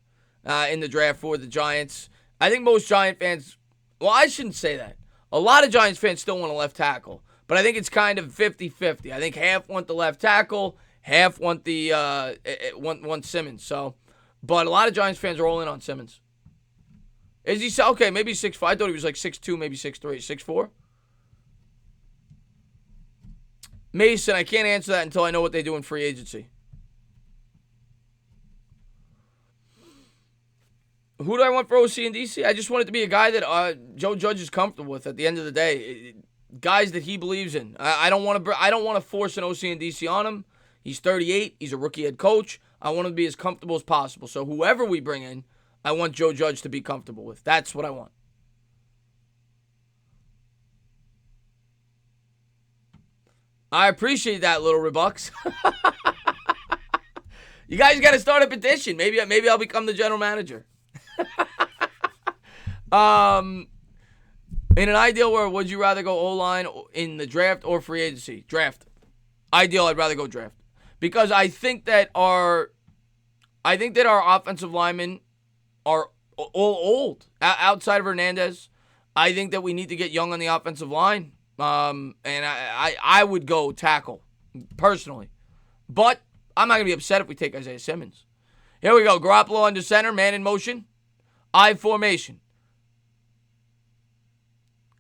in the draft for the Giants. I think most Giant fans, well, I shouldn't say that. A lot of Giants fans still want a left tackle, but I think it's kind of 50-50. I think half want the left tackle, half want the want Simmons. So, but a lot of Giants fans are all in on Simmons. Is he okay? Maybe 6'5". I thought he was like 6'2", maybe 6'3", 6'4". Mason, I can't answer that until I know what they do in free agency. Who do I want for OC and DC? I just want it to be a guy that Joe Judge is comfortable with. At the end of the day, guys that he believes in. I don't want to force an OC and DC on him. He's 38. He's a rookie head coach. I want him to be as comfortable as possible. So whoever we bring in, I want Joe Judge to be comfortable with. That's what I want. I appreciate that, little Rebucks. You guys got to start a petition. Maybe I'll become the general manager. In an ideal world, would you rather go O-line in the draft or free agency? Draft. Ideal, I'd rather go draft. Because I think that our offensive linemen are all old. Outside of Hernandez, I think that we need to get young on the offensive line. And I would go tackle, personally. But I'm not going to be upset if we take Isaiah Simmons. Here we go. Garoppolo under center, man in motion. I formation.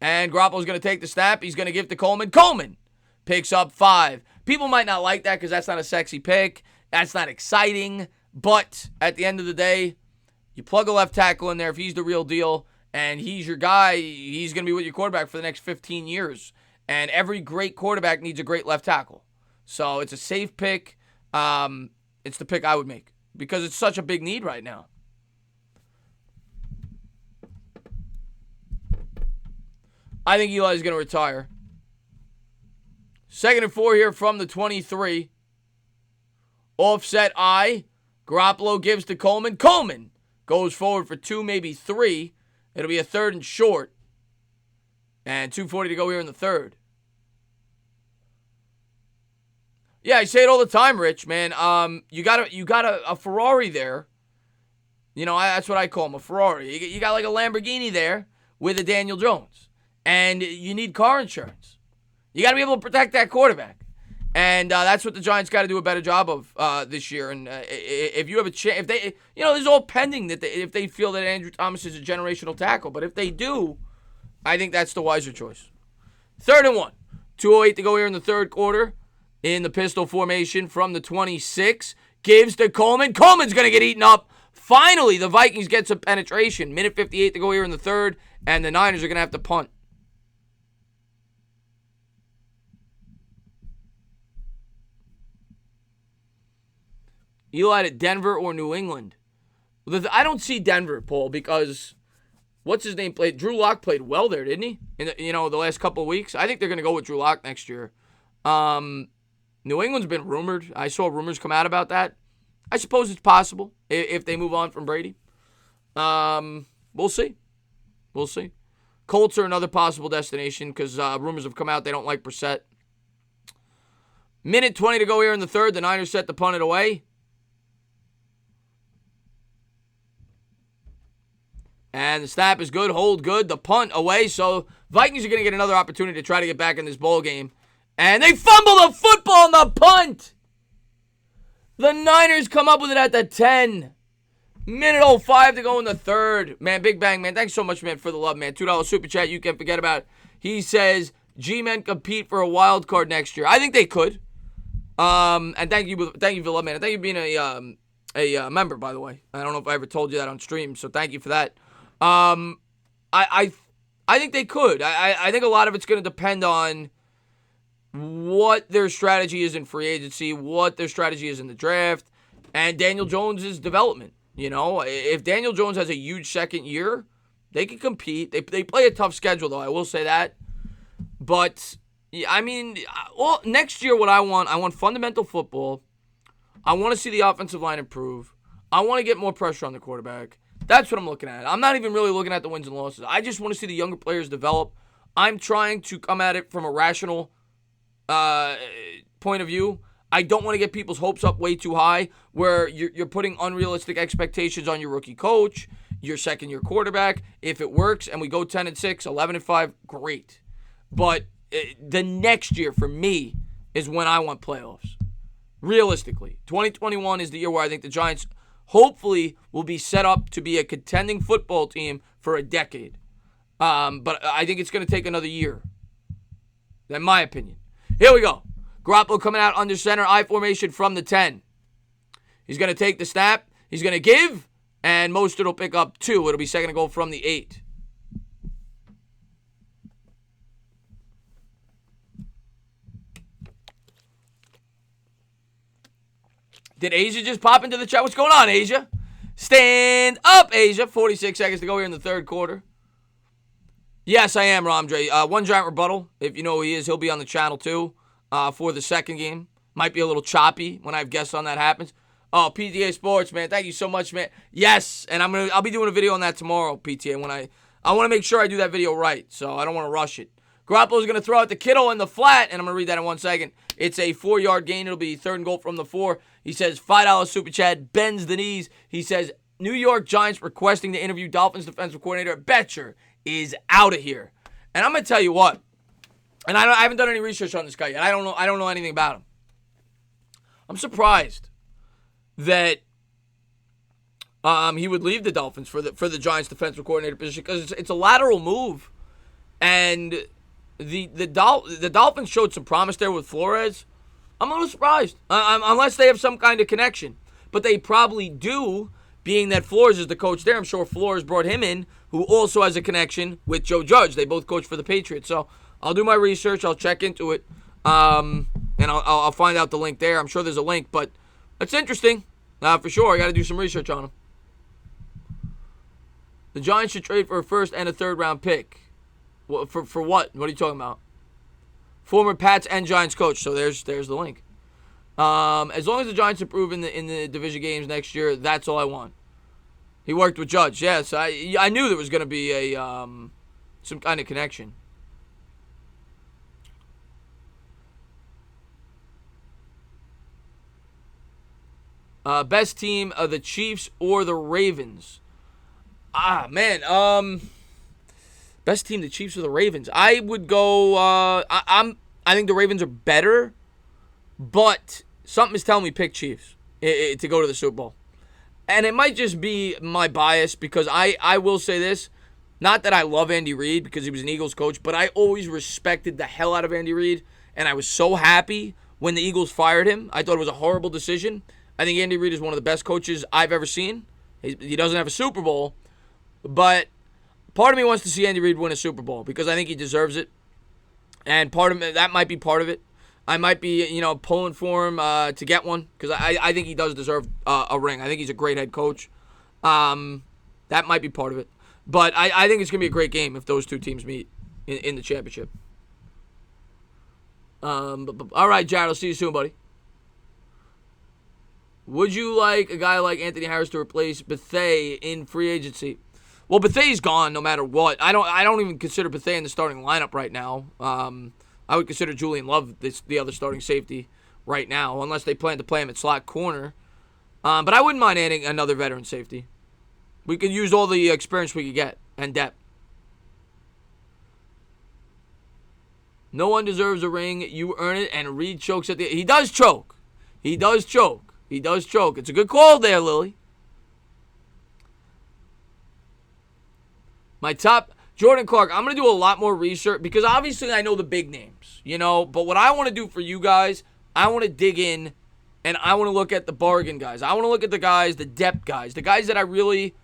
And Garoppolo's going to take the snap. He's going to give to Coleman. Coleman picks up 5. People might not like that because that's not a sexy pick. That's not exciting. But at the end of the day, you plug a left tackle in there if he's the real deal. And he's your guy, he's going to be with your quarterback for the next 15 years. And every great quarterback needs a great left tackle. So it's a safe pick. It's the pick I would make because it's such a big need right now. I think Eli's going to retire. 2nd and 4 here from the 23. Offset I. Garoppolo gives to Coleman. Coleman goes forward for 2, maybe 3. It'll be a 3rd and short. And 2:40 to go here in the 3rd. Yeah, I say it all the time, Rich, man. You got a Ferrari there. You know, that's what I call him, a Ferrari. You got like a Lamborghini there with a Daniel Jones. And you need car insurance. You got to be able to protect that quarterback. And that's what the Giants got to do a better job of this year. And if you have a chance, if they, you know, this is all pending that if they feel that Andrew Thomas is a generational tackle. But if they do, I think that's the wiser choice. 3rd and 1. 2:08 to go here in the 3rd quarter. In the pistol formation from the 26. Gives to Coleman. Coleman's going to get eaten up. Finally, the Vikings get some penetration. 1:58 to go here in the 3rd. And the Niners are going to have to punt. Eli to Denver or New England? I don't see Denver, Paul, because what's his name played? Drew Lock played well there, didn't he? In the last couple of weeks. I think they're going to go with Drew Lock next year. New England's been rumored. I saw rumors come out about that. I suppose it's possible if they move on from Brady. We'll see. We'll see. Colts are another possible destination because rumors have come out they don't like Brissett. 1:20 to go here in the 3rd. The Niners set to punt it away. And the snap is good, hold good, the punt away. So Vikings are going to get another opportunity to try to get back in this ball game. And they fumble the football on the punt. The Niners come up with it at the 10. 1:05 to go in the 3rd. Man, Big Bang, man, thanks so much, man, for the love, man. $2 super chat, you can't forget about it. He says, G-Men compete for a wild card next year. I think they could. And thank you for the love, man. And thank you for being a member, by the way. I don't know if I ever told you that on stream, so thank you for that. I think they could. I think a lot of it's going to depend on what their strategy is in free agency, what their strategy is in the draft, and Daniel Jones' development. You know, if Daniel Jones has a huge second year, they can compete. They play a tough schedule, though. I will say that. But Yeah, I mean, well, next year what I want fundamental football. I want to see the offensive line improve. I want to get more pressure on the quarterback. That's what I'm looking at. I'm not even really looking at the wins and losses. I just want to see the younger players develop. I'm trying to come at it from a rational point of view. I don't want to get people's hopes up way too high where you're putting unrealistic expectations on your rookie coach, your second-year quarterback. If it works and we go 10-6, 11-5, great. But the next year for me is when I want playoffs. Realistically, 2021 is the year where I think the Giants hopefully will be set up to be a contending football team for a decade. But I think it's going to take another year. In my opinion. Here we go. Garoppolo coming out under center, I formation from the 10. He's going to take the snap. He's going to give, and Mostert will pick up 2. It'll be second and goal from the 8. Did Asia just pop into the chat? What's going on, Asia? Stand up, Asia. 46 seconds to go here in the third quarter. Yes, I am, Ramdre. One giant rebuttal. If you know who he is, he'll be on the channel too for the second game. Might be a little choppy when I have guests on that happens. Oh, PTA Sports, man. Thank you so much, man. Yes, and I'll be doing a video on that tomorrow, PTA. When I want to make sure I do that video right, so I don't want to rush it. Garoppolo's going to throw out the Kittle in the flat, and I'm going to read that in 1 second. It's a 4-yard gain. It'll be third and goal from the 4. He says, $5 Super Chat, bends the knees. He says, New York Giants requesting to interview Dolphins defensive coordinator Betcher is out of here. And I'm going to tell you what, and I haven't done any research on this guy yet. I don't know anything about him. I'm surprised that he would leave the Dolphins for the Giants defensive coordinator position because it's a lateral move. And the Dolphins showed some promise there with Flores. I'm a little surprised, unless they have some kind of connection. But they probably do, being that Flores is the coach there. I'm sure Flores brought him in, who also has a connection with Joe Judge. They both coach for the Patriots. So I'll do my research. I'll check into it, and I'll find out the link there. I'm sure there's a link, but it's interesting for sure. I got to do some research on him. The Giants should trade for a first and a third-round pick. For what? What are you talking about? Former Pats and Giants coach. So there's the link. As long as the Giants improve in the division games next year, that's all I want. He worked with Judge. Yes, I knew there was going to be a some kind of connection. Best team of the Chiefs or the Ravens? Best team, the Chiefs or the Ravens? I would go. I think the Ravens are better, but something is telling me pick Chiefs to go to the Super Bowl, and it might just be my bias because I will say this, not that I love Andy Reid because he was an Eagles coach, but I always respected the hell out of Andy Reid, and I was so happy when the Eagles fired him. I thought it was a horrible decision. I think Andy Reid is one of the best coaches I've ever seen. He doesn't have a Super Bowl, but part of me wants to see Andy Reid win a Super Bowl because I think he deserves it. And part of that might be part of it. I might be, pulling for him to get one because I think he does deserve a ring. I think he's a great head coach. That might be part of it. But I think it's going to be a great game if those two teams meet in the championship. All right, Jared, I'll see you soon, buddy. Would you like a guy like Anthony Harris to replace Bethea in free agency? Well, Bethea's gone no matter what. I don't even consider Bethea in the starting lineup right now. I would consider Julian Love the other starting safety right now, unless they plan to play him at slot corner. But I wouldn't mind adding another veteran safety. We could use all the experience we could get and depth. No one deserves a ring. You earn it, and Reed chokes at the... He does choke. He does choke. He does choke. It's a good call there, Lily. My top... Jordan Clark, I'm going to do a lot more research because obviously I know the big names, But what I want to do for you guys, I want to dig in and I want to look at the bargain guys. I want to look at the guys, the depth guys, the guys that I really...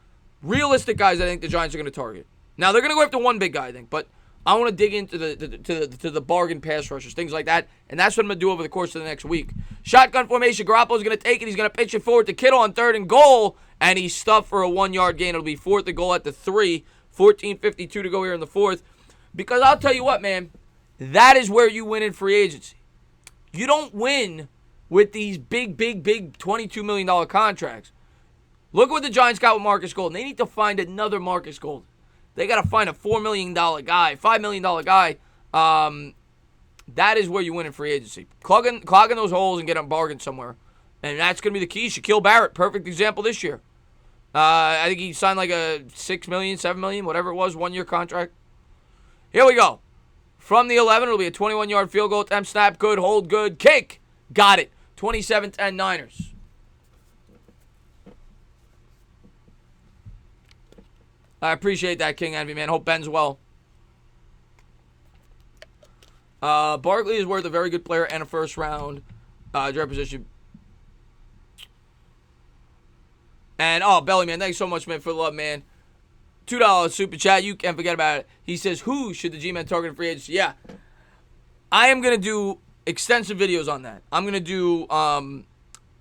Realistic guys I think the Giants are going to target. Now, they're going to go after one big guy, I think, but I want to dig into the bargain pass rushers, things like that, and that's what I'm going to do over the course of the next week. Shotgun formation, Garoppolo's going to take it. He's going to pitch it forward to Kittle on third and goal, and he's stuffed for a 1-yard gain. It'll be fourth and goal at the 3. 14:52 to go here in the fourth. Because I'll tell you what, man, That is where you win in free agency. You don't win with these big $22 million contracts. Look what the Giants got with Marcus Golden. They need to find another Marcus Golden. They got to find a $4 million guy, $5 million guy. That is where you win in free agency. Clogging those holes and getting a bargain somewhere. And that's going to be the key. Shaquille Barrett, perfect example this year. I think he signed like a $6 million, $7 million, whatever it was, one-year contract. Here we go. From the 11, it'll be a 21-yard field goal attempt. Snap, good, hold, good, kick. Got it. 27-10 Niners. I appreciate that, King Envy, man. Hope Ben's well. Barkley is worth a very good player and a first-round draft position. And, Belly, man, thanks so much, man, for the love, man. $2 super chat. You can't forget about it. He says, who should the G-Man target in free agency? Yeah. I am going to do extensive videos on that. I'm going to do I'm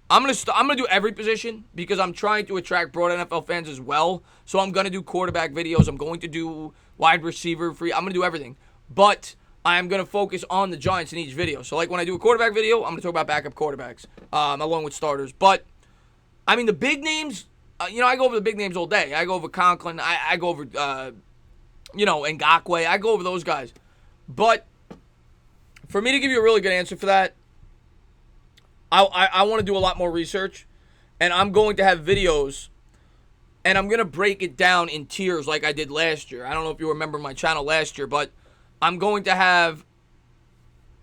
going to do every position because I'm trying to attract broad NFL fans as well. So I'm going to do quarterback videos. I'm going to do wide receiver free. I'm going to do everything. But I'm going to focus on the Giants in each video. So like when I do a quarterback video, I'm going to talk about backup quarterbacks along with starters. But I mean the big names, I go over the big names all day. I go over Conklin. I go over, Ngakoue. I go over those guys. But for me to give you a really good answer for that, I want to do a lot more research. And I'm going to have videos, and I'm going to break it down in tiers like I did last year. I don't know if you remember my channel last year, but I'm going to have,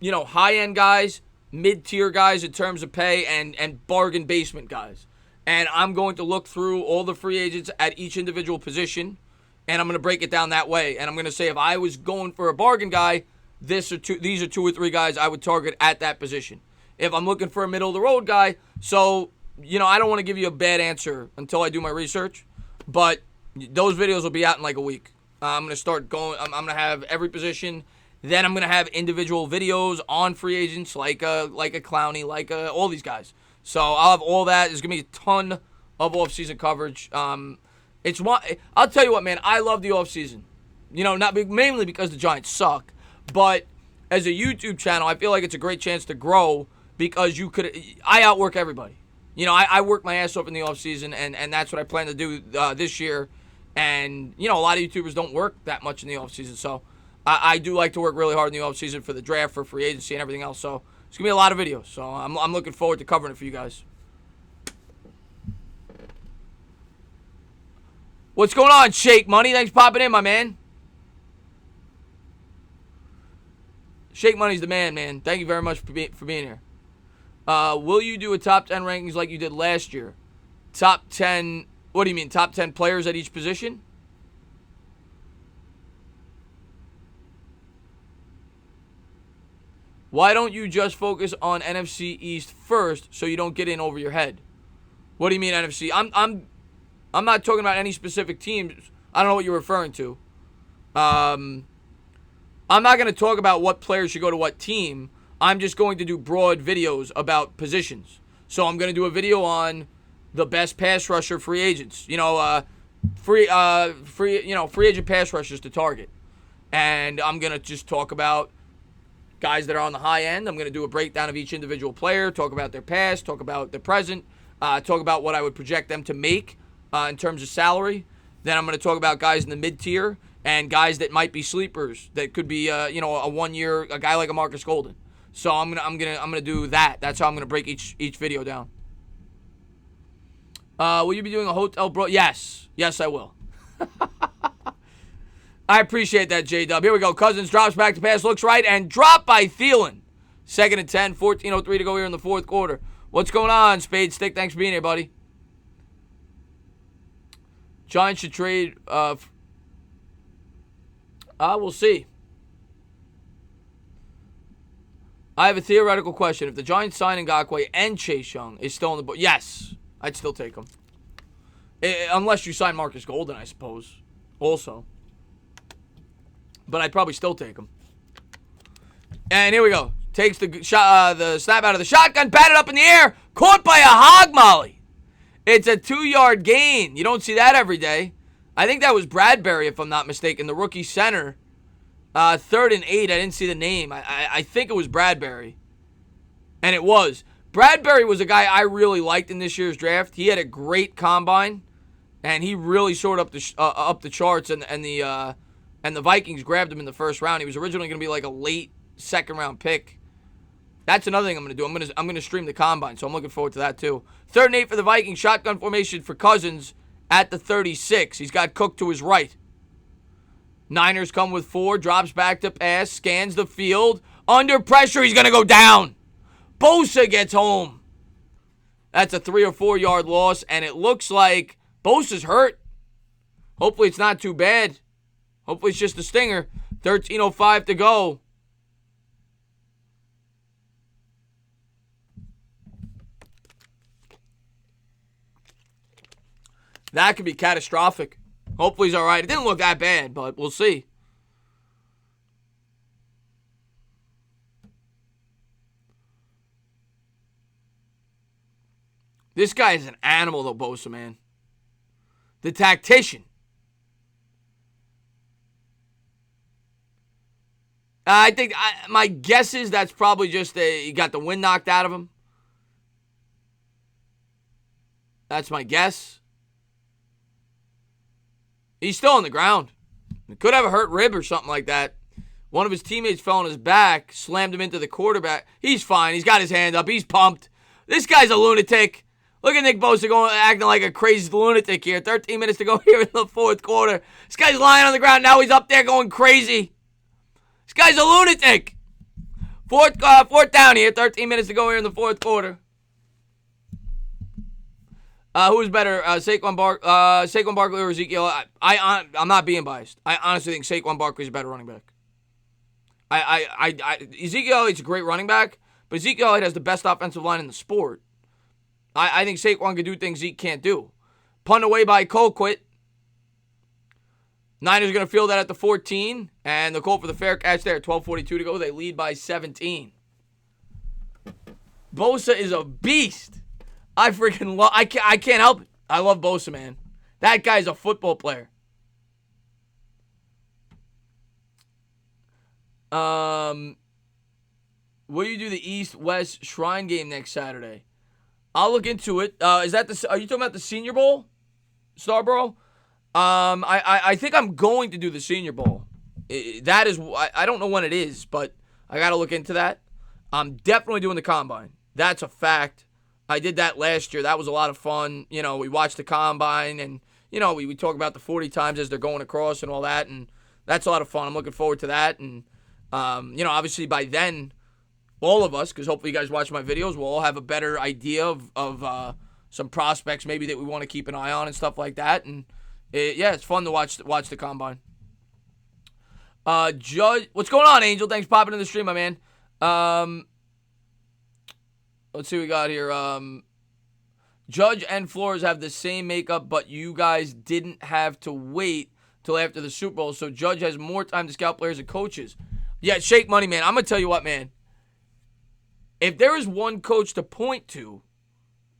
high-end guys, mid-tier guys in terms of pay, and bargain basement guys. And I'm going to look through all the free agents at each individual position, and I'm going to break it down that way. And I'm going to say if I was going for a bargain guy, these are two or three guys I would target at that position. If I'm looking for a middle-of-the-road guy, so, I don't want to give you a bad answer until I do my research, but those videos will be out in like a week. I'm going to start going, I'm going to have every position. Then I'm going to have individual videos on free agents like a Clowney, all these guys. So I'll have all that. There's going to be a ton of off-season coverage. I'll tell you what, man, I love the off-season. Mainly because the Giants suck, but as a YouTube channel, I feel like it's a great chance to grow because I outwork everybody. I work my ass off in the off-season, and that's what I plan to do this year. And, a lot of YouTubers don't work that much in the off-season, so I do like to work really hard in the off-season for the draft, for free agency, and everything else. So it's going to be a lot of videos, so I'm looking forward to covering it for you guys. What's going on, Shake Money? Thanks for popping in, my man. Shake Money's the man. Thank you very much for being here. Will you do a top 10 rankings like you did last year? Top 10, what do you mean, top 10 players at each position? Why don't you just focus on NFC East first so you don't get in over your head? What do you mean NFC? I'm not talking about any specific teams. I don't know what you're referring to. I'm not going to talk about what players should go to what team. I'm just going to do broad videos about positions. So I'm going to do a video on the best pass rusher free agents. Free agent pass rushers to target. And I'm going to just talk about guys that are on the high end. I'm going to do a breakdown of each individual player, talk about their past, talk about their present, talk about what I would project them to make in terms of salary. Then I'm going to talk about guys in the mid-tier and guys that might be sleepers that could be a 1-year, a guy like a Marcus Golden. So I'm gonna do that. That's how I'm gonna break each video down. Will you be doing a hotel bro? Yes, I will. I appreciate that, J-Dub. Here we go. Cousins drops back to pass, looks right, and drop by Thielen. 2nd and 10, 14:03 to go here in the fourth quarter. What's going on, Spade Stick? Thanks for being here, buddy. Giants should trade. We'll see. I have a theoretical question. If the Giants sign Ngakoue and Chase Young is still on the board, yes, I'd still take him. Unless you sign Marcus Golden, I suppose, also. But I'd probably still take him. And here we go. Takes the snap out of the shotgun, batted up in the air, caught by a hog molly. It's a 2-yard gain. You don't see that every day. I think that was Bradbury, if I'm not mistaken, the rookie center. 3rd and 8. I didn't see the name. I think it was Bradbury. And it was. Bradbury was a guy I really liked in this year's draft. He had a great combine, and he really soared up the charts. And the Vikings grabbed him in the first round. He was originally going to be like a late second round pick. That's another thing I'm going to do. I'm going to stream the combine, so I'm looking forward to that too. 3rd and 8 for the Vikings. Shotgun formation for Cousins at the 36. He's got Cook to his right. Niners come with 4, drops back to pass, scans the field. Under pressure, he's going to go down. Bosa gets home. That's a 3 or 4 yard loss, and it looks like Bosa's hurt. Hopefully it's not too bad. Hopefully it's just a stinger. 13:05 to go. That could be catastrophic. Hopefully he's all right. It didn't look that bad, but we'll see. This guy is an animal, though, Bosa, man. The tactician. I think my guess is that's probably just he got the wind knocked out of him. That's my guess. He's still on the ground. He could have a hurt rib or something like that. One of his teammates fell on his back, slammed him into the quarterback. He's fine. He's got his hand up. He's pumped. This guy's a lunatic. Look at Nick Bosa acting like a crazy lunatic here. 13 minutes to go here in the 4th quarter. This guy's lying on the ground. Now he's up there going crazy. This guy's a lunatic. Fourth down here. 13 minutes to go here in the 4th quarter. Who's better, Saquon Barkley or Ezekiel? I'm not being biased. I honestly think Saquon Barkley is a better running back. Ezekiel, it's a great running back, but Ezekiel has the best offensive line in the sport. I think Saquon can do things Zeke can't do. Punt away by Colquitt. Niners are going to field that at the 14, and the call for the fair catch there. 12:42 to go. They lead by 17. Bosa is a beast. I freaking love. I can't help it. I love Bosa, man. That guy's a football player. Will you do the East-West Shrine game next Saturday? I'll look into it. Are you talking about the Senior Bowl, Starborough? I think I'm going to do the Senior Bowl. That is, I don't know when it is, but I got to look into that. I'm definitely doing the Combine. That's a fact. I did that last year. That was a lot of fun. You know, we watched the Combine, and, you know, we talk about the 40 times as they're going across and all that, and that's a lot of fun. I'm looking forward to that, and, you know, obviously by then, all of us, because hopefully you guys watch my videos, we'll all have a better idea of some prospects maybe that we want to keep an eye on and stuff like that, and, yeah, it's fun to watch the Combine. Judge, what's going on, Angel? Thanks for popping in the stream, my man. Let's see what we got here. Judge and Flores have the same makeup, but you guys didn't have to wait till after the Super Bowl, so Judge has more time to scout players and coaches. Yeah, Shake Money, man. I'm going to tell you what, man. If there is one coach to point to,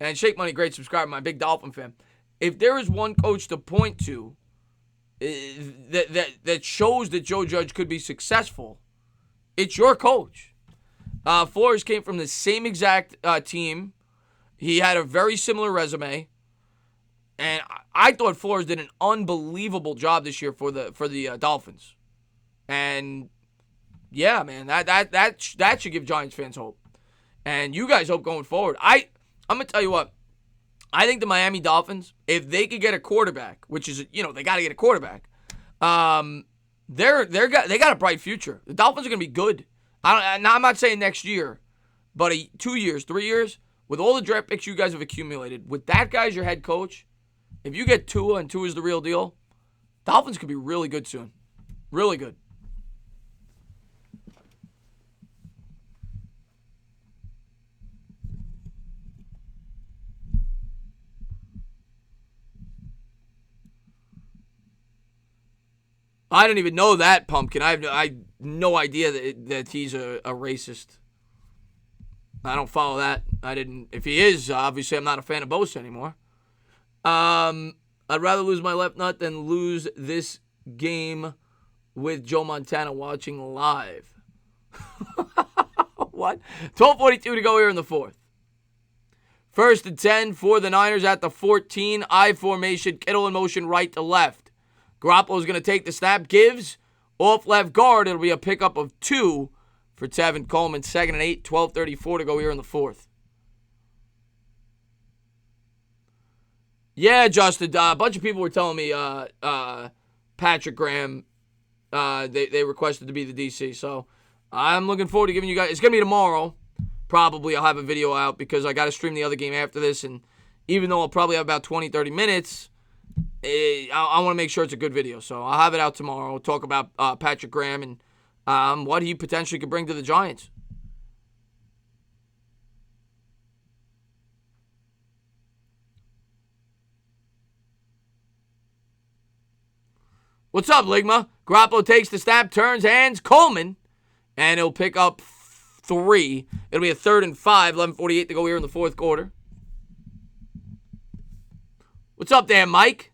and Shake Money, great subscriber, my big Dolphin fan. If there is one coach to point to that shows that Joe Judge could be successful, it's your coach. Flores came from the same exact team. He had a very similar resume, and I thought Flores did an unbelievable job this year for the Dolphins. And yeah, man, that should give Giants fans hope, and you guys hope going forward. I'm gonna tell you what. I think the Miami Dolphins, if they could get a quarterback, which is, you know, they got to get a quarterback, they got a bright future. The Dolphins are gonna be good. I'm not saying next year, but 2 years, 3 years, with all the draft picks you guys have accumulated, with that guy as your head coach, if you get Tua and Tua is the real deal, Dolphins could be really good soon. Really good. I didn't even know that, Pumpkin. I have no idea that he's a racist. I don't follow that. I didn't. If he is, obviously I'm not a fan of Bosa anymore. I'd rather lose my left nut than lose this game with Joe Montana watching live. What? 12:42 to go here in the fourth. First and 10 for the Niners at the 14. I formation, Kittle in motion right to left. Garoppolo's going to take the snap, gives off left guard. It'll be a pickup of 2 for Tevin Coleman. 2nd and 8, 12:34 to go here in the fourth. Yeah, Justin, a bunch of people were telling me Patrick Graham, they requested to be the DC. So I'm looking forward to giving you guys, it's going to be tomorrow. Probably I'll have a video out because I got to stream the other game after this. And even though I'll probably have about 20, 30 minutes, I want to make sure it's a good video. So I'll have it out tomorrow. I'll talk about Patrick Graham and what he potentially could bring to the Giants. What's up, Ligma? Garoppolo takes the snap, turns, hands, Coleman, and he'll pick up 3. It'll be a 3rd and 5, 11:48 to go here in the fourth quarter. What's up there, Mike?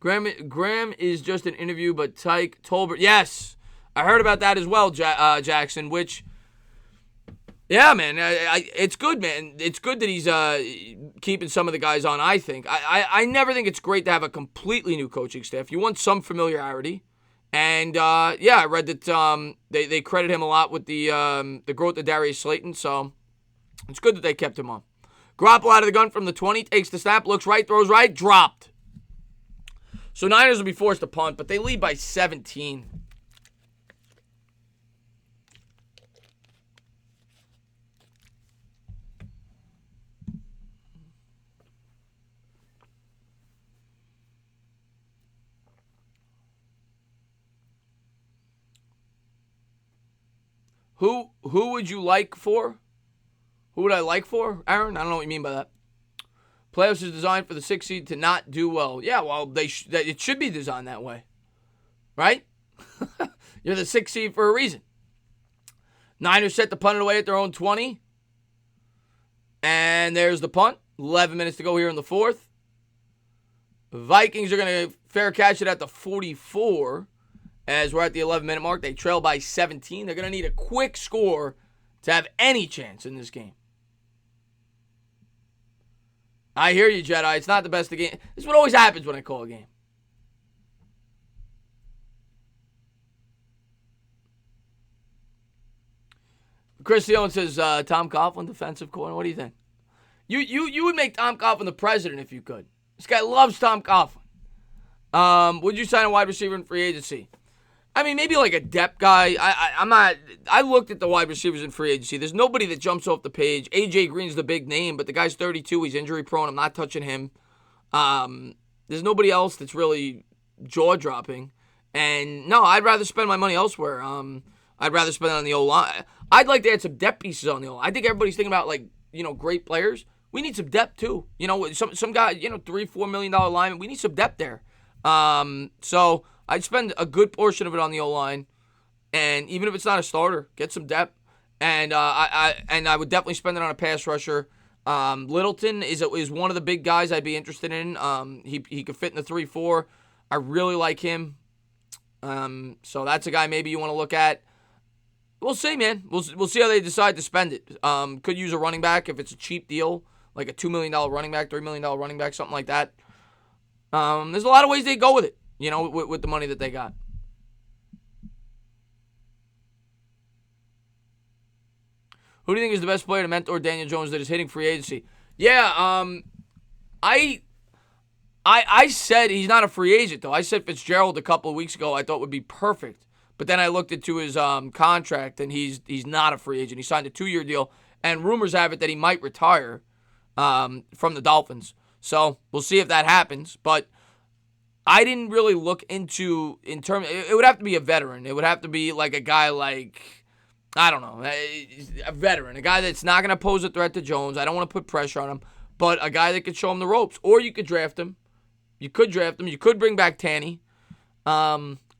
Graham is just an interview, but Tyke Tolbert. Yes, I heard about that as well, Jackson, which... Yeah, man, it's good, man. It's good that he's keeping some of the guys on, I think. I never think it's great to have a completely new coaching staff. You want some familiarity. And, I read that they credit him a lot with the growth of Darius Slayton, so it's good that they kept him on. Garoppolo out of the gun from the 20, takes the snap, looks right, throws right, dropped. So Niners will be forced to punt, but they lead by 17. Who would you like for? Who would I like for? Aaron, I don't know what you mean by that. Playoffs is designed for the 6th seed to not do well. Yeah, well, it should be designed that way. Right? You're the 6th seed for a reason. Niners set to punt it away at their own 20. And there's the punt. 11 minutes to go here in the fourth. Vikings are going to fair catch it at the 44. As we're at the 11-minute mark, they trail by 17. They're going to need a quick score to have any chance in this game. I hear you, Jedi. It's not the best of game. This is what always happens when I call a game. Chris Dillon says, Tom Coughlin, defensive corner. What do you think? You would make Tom Coughlin the president if you could. This guy loves Tom Coughlin. Would you sign a wide receiver in free agency? I mean, maybe like a depth guy. I looked at the wide receivers in free agency. There's nobody that jumps off the page. AJ Green's the big name, but the guy's 32. He's injury prone. I'm not touching him. There's nobody else that's really jaw-dropping. And no, I'd rather spend my money elsewhere. I'd rather spend it on the O-line. I'd like to add some depth pieces on the O-line. I think everybody's thinking about, like, great players. We need some depth, too. Some guy, $3-4 million lineman. We need some depth there. So I'd spend a good portion of it on the O-line, and even if it's not a starter, get some depth. And I would definitely spend it on a pass rusher. Littleton is one of the big guys I'd be interested in. He could fit in the 3-4. I really like him. So that's a guy maybe you want to look at. We'll see, man. We'll see how they decide to spend it. Could use a running back if it's a cheap deal, like a $2 million running back, $3 million running back, something like that. There's a lot of ways they go with it, with the money that they got. Who do you think is the best player to mentor Daniel Jones that is hitting free agency? Yeah, I said he's not a free agent, though. I said Fitzgerald a couple of weeks ago I thought would be perfect. But then I looked into his contract, and he's not a free agent. He signed a 2-year deal, and rumors have it that he might retire from the Dolphins. So we'll see if that happens. But I didn't really look into, it would have to be a veteran. It would have to be like a guy like, I don't know, a veteran. A guy that's not going to pose a threat to Jones. I don't want to put pressure on him. But a guy that could show him the ropes. Or you could draft him. You could bring back Tanny.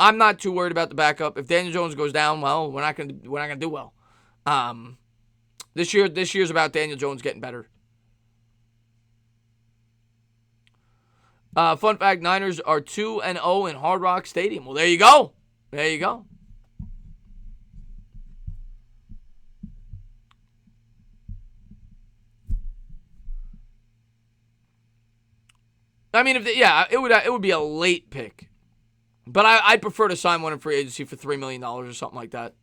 I'm not too worried about the backup. If Daniel Jones goes down, well, we're not gonna do well. This year's about Daniel Jones getting better. Fun fact, Niners are 2-0 in Hard Rock Stadium. Well, there you go. There you go. I mean, it would be a late pick. But I'd prefer to sign one in free agency for $3 million or something like that.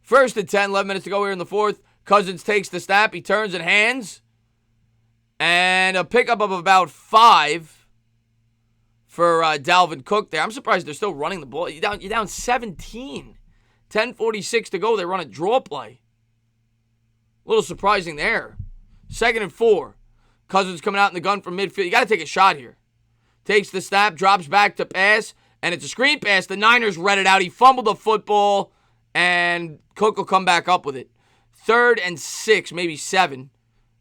First and 10, 11 minutes to go here in the fourth. Cousins takes the snap. He turns and hands. And a pickup of about 5 for Dalvin Cook there. I'm surprised they're still running the ball. You're down 17. 10:46 to go. They run a draw play. A little surprising there. 2nd and 4. Cousins coming out in the gun from midfield. You got to take a shot here. Takes the snap, drops back to pass, and it's a screen pass. The Niners read it out. He fumbled the football, and Cook will come back up with it. 3rd and 6, maybe 7.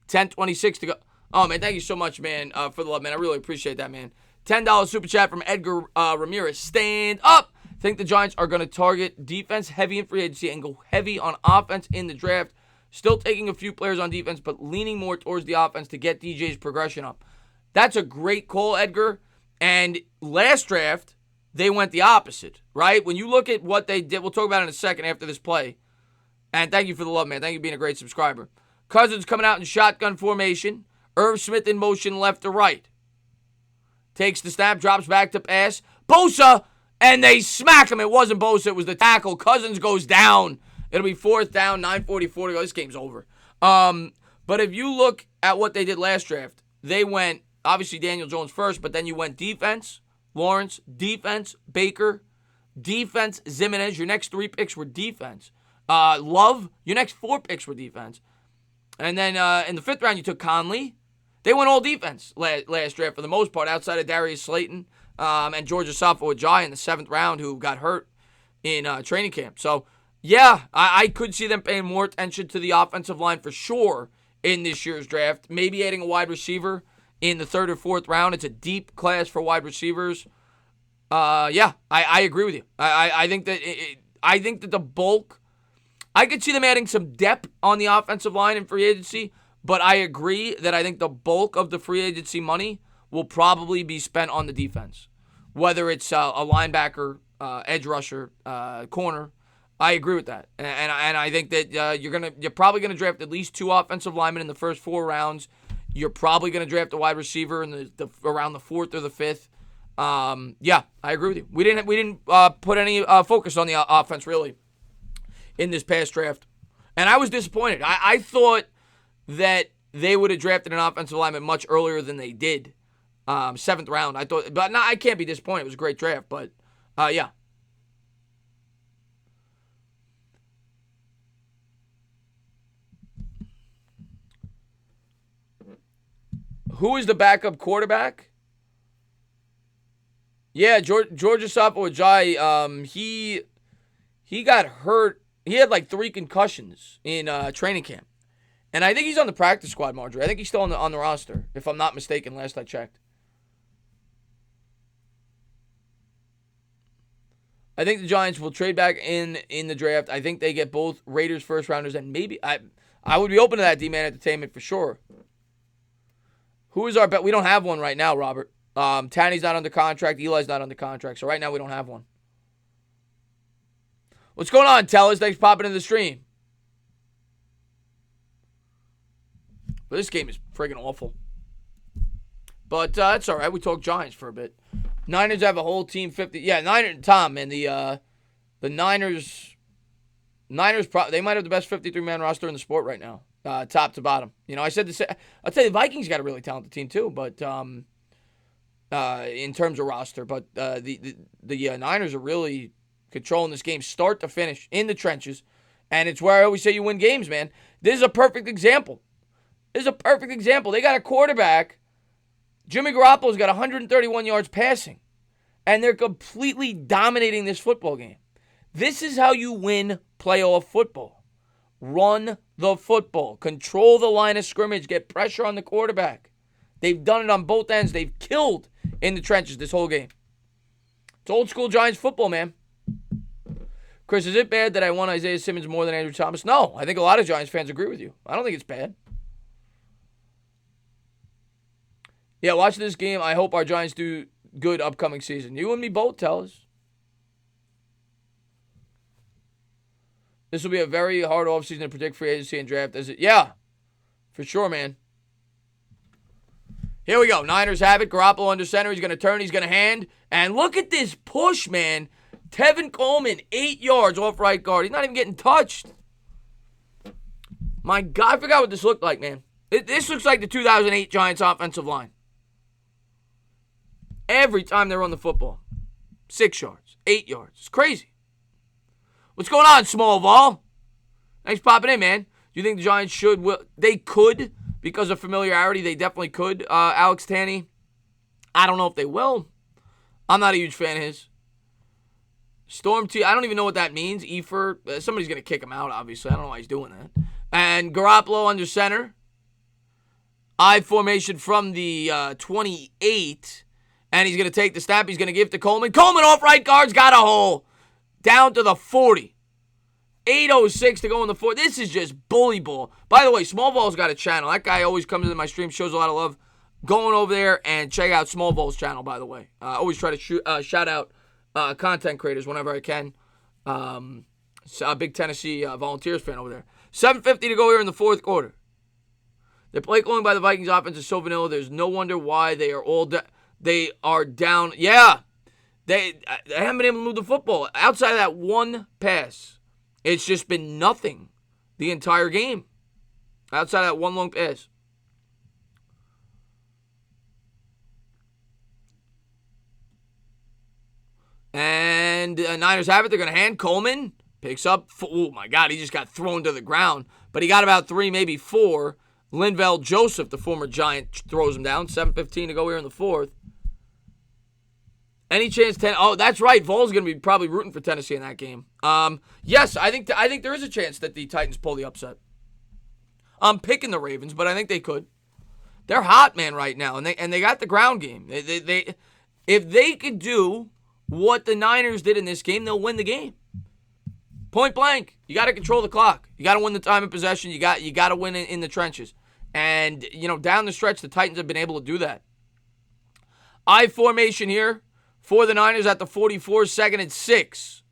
10:26 to go. Oh, man, thank you so much, man, for the love, man. I really appreciate that, man. $10 super chat from Edgar Ramirez. Stand up. Think the Giants are going to target defense heavy in free agency and go heavy on offense in the draft. Still taking a few players on defense, but leaning more towards the offense to get DJ's progression up. That's a great call, Edgar. And last draft, they went the opposite, right? When you look at what they did, we'll talk about it in a second after this play. And thank you for the love, man. Thank you for being a great subscriber. Cousins coming out in shotgun formation. Irv Smith in motion left to right. Takes the snap, drops back to pass. Bosa, and they smack him. It wasn't Bosa, it was the tackle. Cousins goes down. It'll be 4th down, 9:44 to go. This game's over. But if you look at what they did last draft, they went, obviously, Daniel Jones first, but then you went defense, Lawrence, defense, Baker, defense, Zimenez. Your next 3 picks were defense. Love, your next 4 picks were defense. And then in the 5th round, you took Conley. They went all defense last draft for the most part, outside of Darius Slayton and George Asafo-Adjai in the 7th round, who got hurt in training camp. So, yeah, I could see them paying more attention to the offensive line for sure in this year's draft. Maybe adding a wide receiver in the 3rd or 4th round. It's a deep class for wide receivers. Yeah, I agree with you. I think that the bulk, I could see them adding some depth on the offensive line in free agency, but I agree that I think the bulk of the free agency money will probably be spent on the defense, whether it's a linebacker, edge rusher, corner. I agree with that, and I think that you're probably gonna draft at least 2 offensive linemen in the first 4 rounds. You're probably gonna draft a wide receiver in the around the 4th or the 5th. Yeah, I agree with you. We didn't put any focus on the offense really in this past draft, and I was disappointed. I thought that they would have drafted an offensive lineman much earlier than they did. 7th round, I thought, but no, I can't be disappointed. It was a great draft, but yeah. Who is the backup quarterback? Yeah, George Asafo-Adjai, he got hurt. He had like 3 concussions in training camp. And I think he's on the practice squad, Marjorie. I think he's still on the roster, if I'm not mistaken, last I checked. I think the Giants will trade back in the draft. I think they get both Raiders first rounders, and maybe I would be open to that, D-Man Entertainment, for sure. Who is our bet? We don't have one right now, Robert. Tanny's not under contract. Eli's not under contract. So right now we don't have one. What's going on, Tellers? Thanks for popping in the stream. But this game is friggin' awful. But it's all right. We talk Giants for a bit. Niners have a whole team 50. Yeah, Tom, man. The Niners, they might have the best 53-man roster in the sport right now. Top to bottom. You know, I said this. I'll tell you, the Vikings got a really talented team too, but in terms of roster, but the Niners are really controlling this game, start to finish, in the trenches, and it's where I always say you win games, man. This is a perfect example. They got a quarterback. Jimmy Garoppolo's got 131 yards passing, and they're completely dominating this football game. This is how you win playoff football. Run the football. Control the line of scrimmage. Get pressure on the quarterback. They've done it on both ends. They've killed in the trenches this whole game. It's old school Giants football, man. Chris, is it bad that I want Isaiah Simmons more than Andrew Thomas? No, I think a lot of Giants fans agree with you. I don't think it's bad. Yeah, watch this game. I hope our Giants do good upcoming season. You and me both, tell us. This will be a very hard offseason to predict free agency and draft. Is it? Yeah, for sure, man. Here we go. Niners have it. Garoppolo under center. He's going to turn. He's going to hand. And look at this push, man. Tevin Coleman, 8 yards off right guard. He's not even getting touched. My God, I forgot what this looked like, man. This looks like the 2008 Giants offensive line. Every time they run the football. 6 yards, 8 yards. It's crazy. What's going on, small ball? Thanks for popping in, man. Do you think the Giants should? They could, because of familiarity. They definitely could. Alex Tanny, I don't know if they will. I'm not a huge fan of his. Storm T, I don't even know what that means. Efer, somebody's going to kick him out, obviously. I don't know why he's doing that. And Garoppolo under center. I formation from the 28. And he's going to take the snap. He's going to give to Coleman. Coleman off right guard's got a hole. Down to the 40. 8:06 to go in the 4th. This is just bully ball. By the way, Small Ball's got a channel. That guy always comes into my stream, shows a lot of love. Going over there and check out Small Ball's channel, by the way. I always try to shout out content creators whenever I can. So a big Tennessee Volunteers fan over there. 7:50 to go here in the 4th quarter. The play calling by the Vikings offense is so vanilla. There's no wonder why they are all they are down. Yeah, they haven't been able to move the football outside of that one pass. It's just been nothing the entire game outside of that one long pass. And Niners have it. They're going to hand. Coleman picks up. Oh, my God. He just got thrown to the ground. But he got about 3, maybe 4. Linval Joseph, the former Giant, throws him down. 7:15 to go here in the 4th. Any chance? Oh, that's right. Vol's going to be probably rooting for Tennessee in that game. Yes, I think there is a chance that the Titans pull the upset. I'm picking the Ravens, but I think they could. They're hot, man, right now, and they got the ground game. They if they could do what the Niners did in this game, they'll win the game. Point blank. You got to control the clock. You got to win the time of possession. You got to win in the trenches. And down the stretch, the Titans have been able to do that. I formation here for the Niners at the 44, 2nd and 6.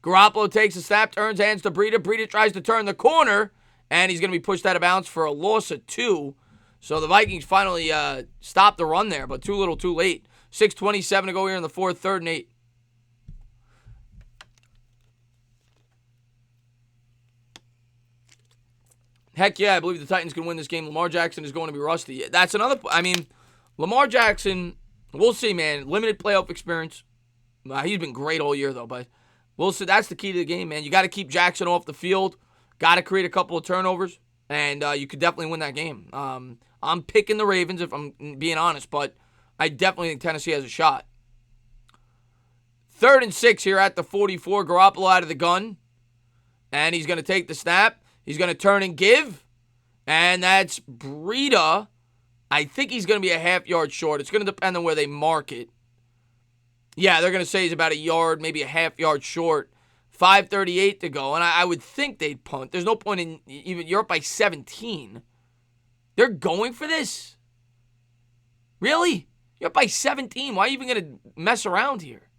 Garoppolo takes a snap, turns, hands to Breida. Breida tries to turn the corner, and he's going to be pushed out of bounds for a loss of 2. So the Vikings finally stopped the run there, but too little, too late. 6:27 to go here in the 4th, 3rd and 8. Heck yeah, I believe the Titans can win this game. Lamar Jackson is going to be rusty. That's another. Lamar Jackson, we'll see, man. Limited playoff experience. He's been great all year, though. But we'll see. That's the key to the game, man. You got to keep Jackson off the field. Got to create a couple of turnovers. And you could definitely win that game. I'm picking the Ravens, if I'm being honest. But I definitely think Tennessee has a shot. 3rd and 6 here at the 44. Garoppolo out of the gun. And he's going to take the snap. He's going to turn and give. And that's Breida. I think he's going to be a half-yard short. It's going to depend on where they mark it. Yeah, they're going to say he's about a yard, maybe a half-yard short. 5:38 to go. And I would think they'd punt. There's no point in even you're up by 17. They're going for this? Really? You're up by 17. Why are you even going to mess around here?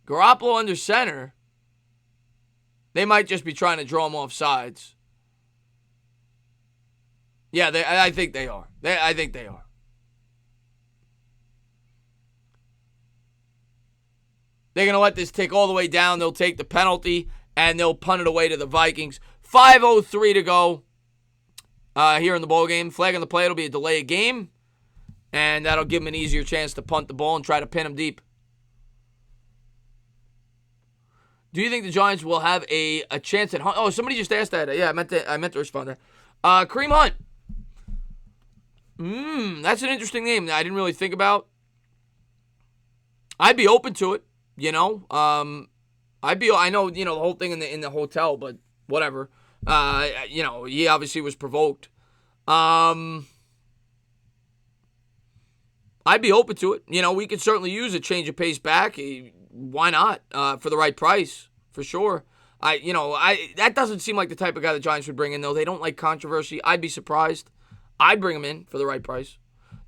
Garoppolo under center. They might just be trying to draw him off sides. Yeah, I think they are. I think they are. They're going to let this tick all the way down. They'll take the penalty, and they'll punt it away to the Vikings. 5:03 to go here in the ball game. Flag on the play. It'll be a delay of game, and that'll give them an easier chance to punt the ball and try to pin them deep. Do you think the Giants will have a chance at Hunt? Oh, somebody just asked that. Yeah, I meant to respond there. Kareem Hunt. That's an interesting name that I didn't really think about. I'd be open to it, I know, the whole thing in the hotel, but whatever. He obviously was provoked. I'd be open to it. We could certainly use a change of pace back. Why not? For the right price, for sure. That doesn't seem like the type of guy the Giants would bring in, though. They don't like controversy. I'd be surprised. I'd bring him in for the right price.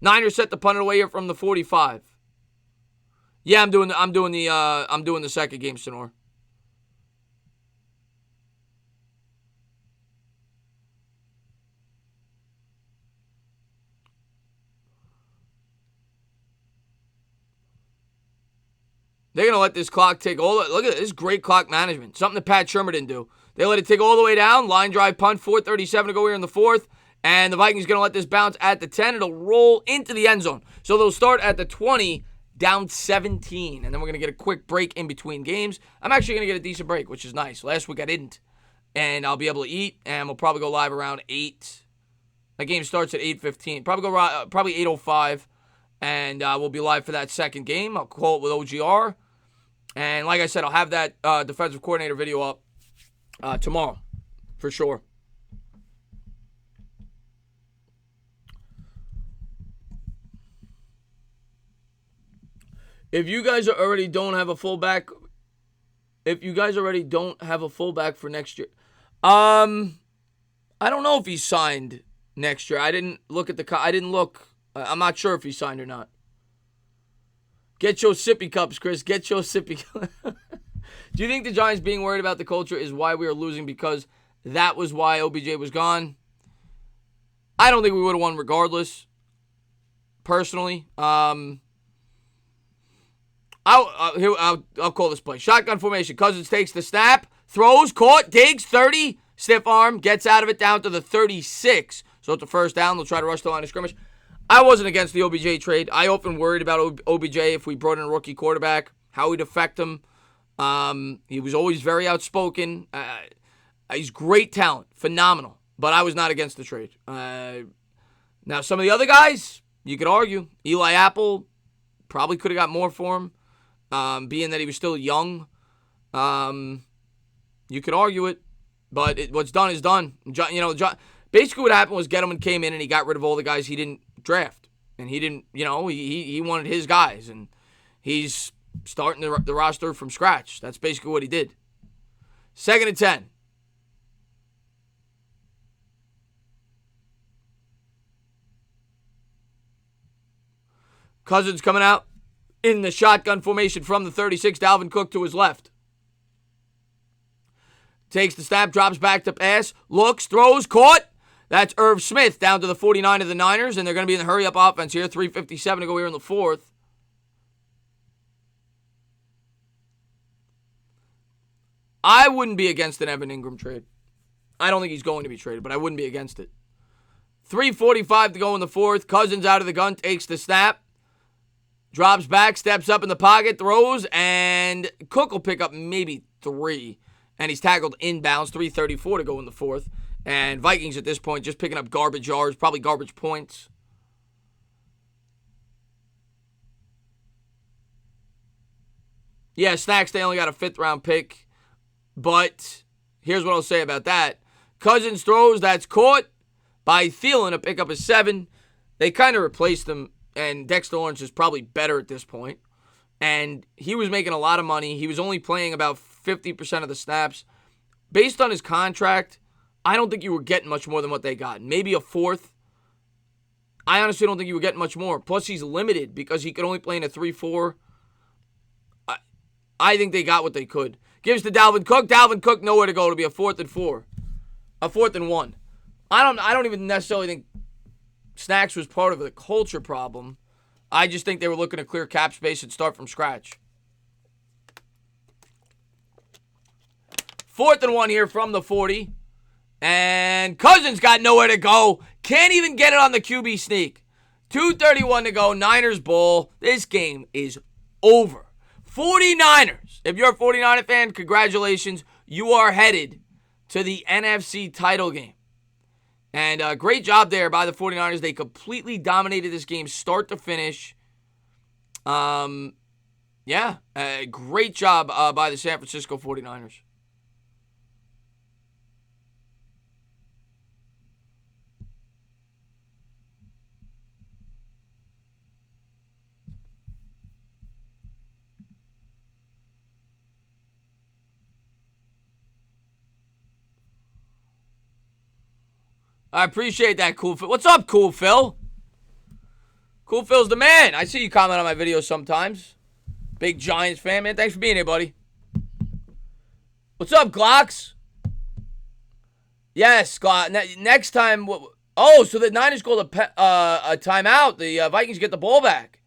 Niners set the punt away here from the 45. Yeah, I'm doing the second game, Sonor. They're going to let this clock take look at this great clock management. Something that Pat Shurmur didn't do. They let it take all the way down. Line drive punt, 4:37 to go here in the fourth. And the Vikings going to let this bounce at the 10. It'll roll into the end zone. So they'll start at the 20, down 17. And then we're going to get a quick break in between games. I'm actually going to get a decent break, which is nice. Last week I didn't. And I'll be able to eat. And we'll probably go live around 8. The game starts at 8:15. Probably 8:05. And we'll be live for that second game. I'll call it with OGR. And like I said, I'll have that defensive coordinator video up tomorrow for sure. If you guys already don't have a fullback, for next year, I don't know if he's signed next year. I didn't look. I'm not sure if he's signed or not. Get your sippy cups, Chris. Get your sippy cups. Do you think the Giants being worried about the culture is why we are losing because that was why OBJ was gone? I don't think we would have won regardless, personally. I'll call this play. Shotgun formation. Cousins takes the snap, throws, caught, digs, 30, stiff arm, gets out of it down to the 36. So it's a first down. They'll try to rush the line of scrimmage. I wasn't against the OBJ trade. I often worried about OBJ if we brought in a rookie quarterback, how he'd affect him. He was always very outspoken. He's great talent, phenomenal. But I was not against the trade. Now, some of the other guys, you could argue. Eli Apple probably could have got more for him, being that he was still young. You could argue it, but what's done is done. Basically what happened was Gettleman came in and he got rid of all the guys he didn't draft. And he didn't, he wanted his guys. And he's starting the roster from scratch. That's basically what he did. 2nd and 10. Cousins coming out in the shotgun formation from the 36. Dalvin Cook to his left. Takes the snap, drops back to pass, looks, throws, caught. That's Irv Smith down to the 49 of the Niners, and they're going to be in the hurry-up offense here. 3:57 to go here in the fourth. I wouldn't be against an Evan Ingram trade. I don't think he's going to be traded, but I wouldn't be against it. 3:45 to go in the fourth. Cousins out of the gun, takes the snap. Drops back, steps up in the pocket, throws, and Cook will pick up maybe 3. And he's tackled inbounds, 3:34 to go in the fourth. And Vikings at this point just picking up garbage yards, probably garbage points. Yeah, Snacks, they only got a 5th-round pick. But here's what I'll say about that. Cousins throws, that's caught by Thielen, a pickup of 7. They kind of replaced him, and Dexter Lawrence is probably better at this point. And he was making a lot of money. He was only playing about 50% of the snaps. Based on his contract, I don't think you were getting much more than what they got. Maybe a 4th. I honestly don't think you were getting much more. Plus, he's limited because he could only play in a 3-4. I think they got what they could. Gives to Dalvin Cook. Dalvin Cook nowhere to go. It'll be a 4th and 4. A 4th and 1. I don't even necessarily think Snacks was part of the culture problem. I just think they were looking to clear cap space and start from scratch. 4th and 1 here from the 40. And Cousins got nowhere to go. Can't even get it on the QB sneak. 2:31 to go. Niners ball. This game is over. 49ers. If you're a 49er fan, congratulations. You are headed to the NFC title game. And great job there by the 49ers. They completely dominated this game start to finish. Great job by the San Francisco 49ers. I appreciate that, Cool Phil. What's up, Cool Phil? Cool Phil's the man. I see you comment on my videos sometimes. Big Giants fan, man. Thanks for being here, buddy. What's up, Glocks? Yes, Glock. Next time. Oh, so the Niners called a timeout. The Vikings get the ball back.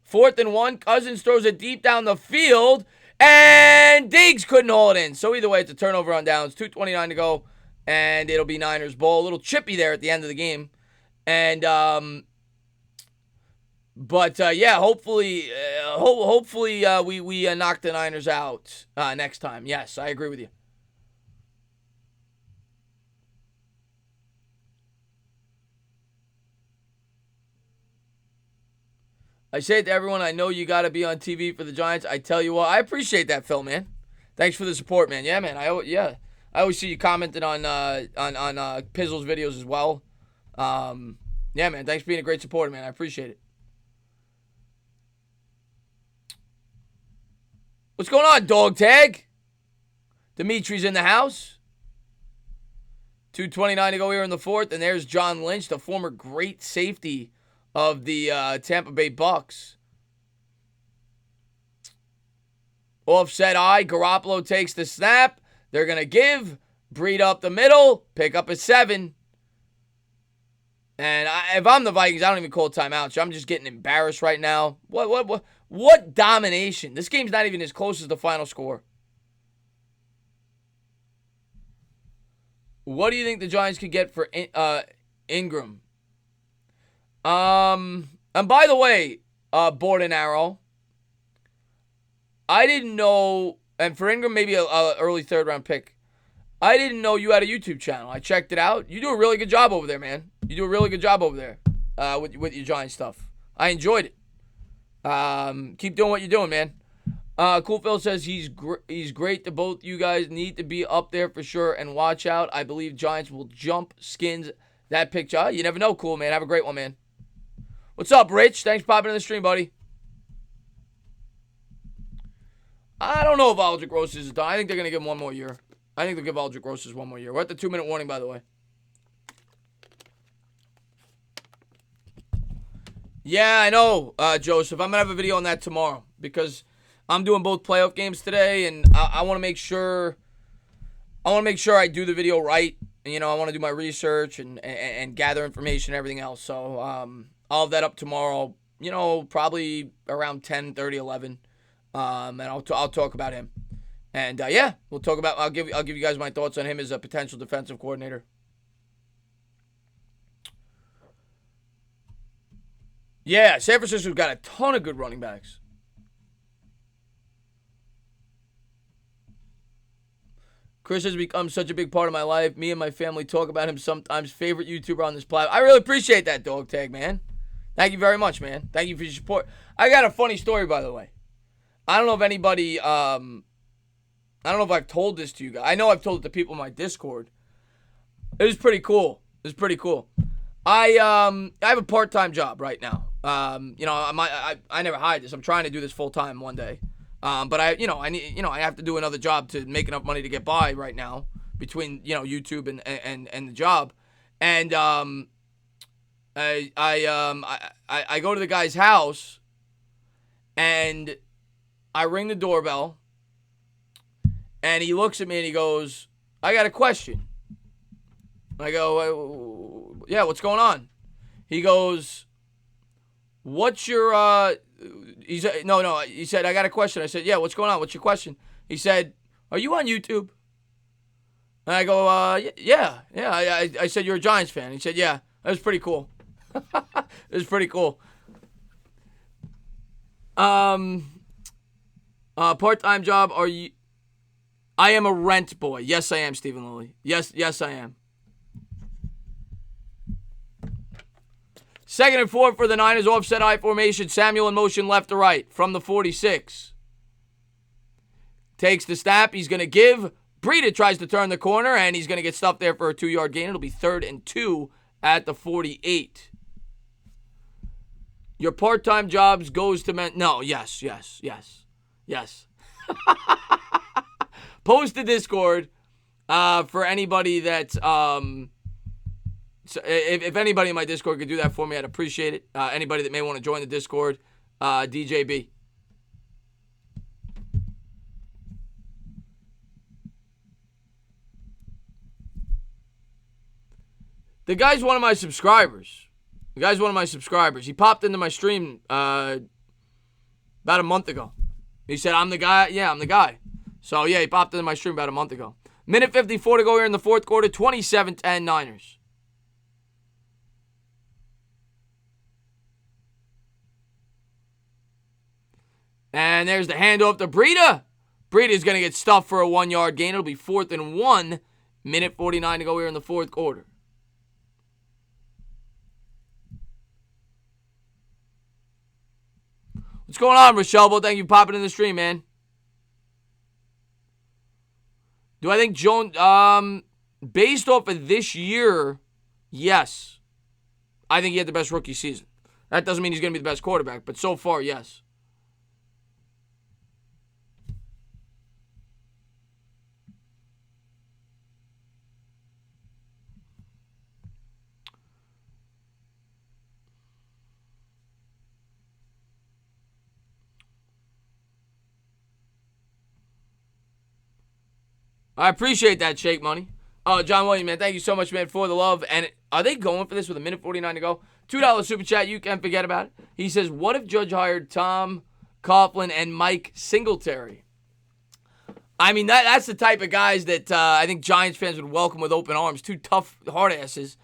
4th and 1. Cousins throws it deep down the field. And Diggs couldn't hold it in. So either way, it's a turnover on downs. 2:29 to go. And it'll be Niners ball. A little chippy there at the end of the game. And, yeah, hopefully we knock the Niners out next time. Yes, I agree with you. I say it to everyone, I know you got to be on TV for the Giants. I tell you what, I appreciate that, Phil, man. Thanks for the support, man. Yeah, man. I always see you commenting on Pizzle's videos as well. Yeah, man. Thanks for being a great supporter, man. I appreciate it. What's going on, dog tag? Dimitri's in the house. 2:29 to go here in the 4th, and there's John Lynch, the former great safety of the Tampa Bay Bucks. Offset eye. Garoppolo takes the snap. They're going to give. Breed up the middle. Pick up a 7. And if I'm the Vikings, I don't even call timeout. So I'm just getting embarrassed right now. What domination? This game's not even as close as the final score. What do you think the Giants could get for Ingram? And by the way, Board and Arrow, I didn't know, and for Ingram, maybe a early 3rd round pick. I didn't know you had a YouTube channel. I checked it out. You do a really good job over there, man. You do a really good job over there with your Giant stuff. I enjoyed it. Keep doing what you're doing, man. Cool Phil says he's great. To both you guys need to be up there for sure and watch out. I believe Giants will jump Skins that picture. You never know, Cool, man. Have a great one, man. What's up, Rich? Thanks for popping in the stream, buddy. I don't know if Aldrich Roses is done. I think they're going to give him one more year. I think they'll give Aldrich Roses one more year. We're at the 2-minute warning, by the way. Yeah, I know, Joseph. I'm going to have a video on that tomorrow because I'm doing both playoff games today, and I want to make sure I do the video right. You know, I want to do my research and gather information and everything else. So I'll have that up tomorrow, you know, probably around 10:30, 11. And I'll talk about him. And yeah, we'll talk about I'll give you guys my thoughts on him as a potential defensive coordinator. Yeah, San Francisco's got a ton of good running backs. Chris has become such a big part of my life. Me and my family talk about him sometimes. Favorite YouTuber on this platform. I really appreciate that, dog tag, man. Thank you very much, man. Thank you for your support. I got a funny story, by the way. I don't know if anybody, I don't know if I've told this to you guys. I know I've told it to people in my Discord. It was pretty cool. I have a part-time job right now. You know, I never hide this. I'm trying to do this full-time one day. But I have to do another job to make enough money to get by right now between, you know, YouTube and the job. And I go to the guy's house and I ring the doorbell and he looks at me and he goes, "I got a question." I go, "Yeah, what's going on?" He goes, "What's your he said, no. He said, "I got a question." I said, "Yeah, what's going on? What's your question?" He said, "Are you on YouTube?" And I go, "Yeah. I said, "You're a Giants fan." He said, "Yeah." That was pretty cool. It was pretty cool. Part-time job. Are you? I am a rent boy. Yes, I am, Stephen Lilly. Yes, I am. 2nd and 4 for the Niners, offset I formation. Samuel in motion left to right from the 46. Takes the snap. He's going to give. Breida tries to turn the corner, and he's going to get stuffed there for a 2-yard gain. It'll be 3rd and 2 at the 48. Your part-time jobs goes to men. No, yes. Post to Discord for anybody that's So if anybody in my Discord could do that for me, I'd appreciate it. Anybody that may want to join the Discord, DJB. The guy's one of my subscribers. He popped into my stream about a month ago. He said, I'm the guy. Yeah, I'm the guy. So, yeah, he popped into my stream about a month ago. Minute 54 to go here in the fourth quarter. 27-10 Niners. And there's the handoff to Breida. Breida's going to get stuffed for a 1-yard gain. It'll be 4th and 1. Minute 49 to go here in the fourth quarter. What's going on, Rochelle? Thank you for popping in the stream, man. Do I think Jones, based off of this year, yes. I think he had the best rookie season. That doesn't mean he's going to be the best quarterback, but so far, yes. I appreciate that, Shake Money. Oh, John William, man, thank you so much, man, for the love. And are they going for this with a minute 49 to go? $2 super chat, you can't forget about it. He says, what if Judge hired Tom Coughlin and Mike Singletary? I mean, that's the type of guys that I think Giants fans would welcome with open arms. Two tough hard asses.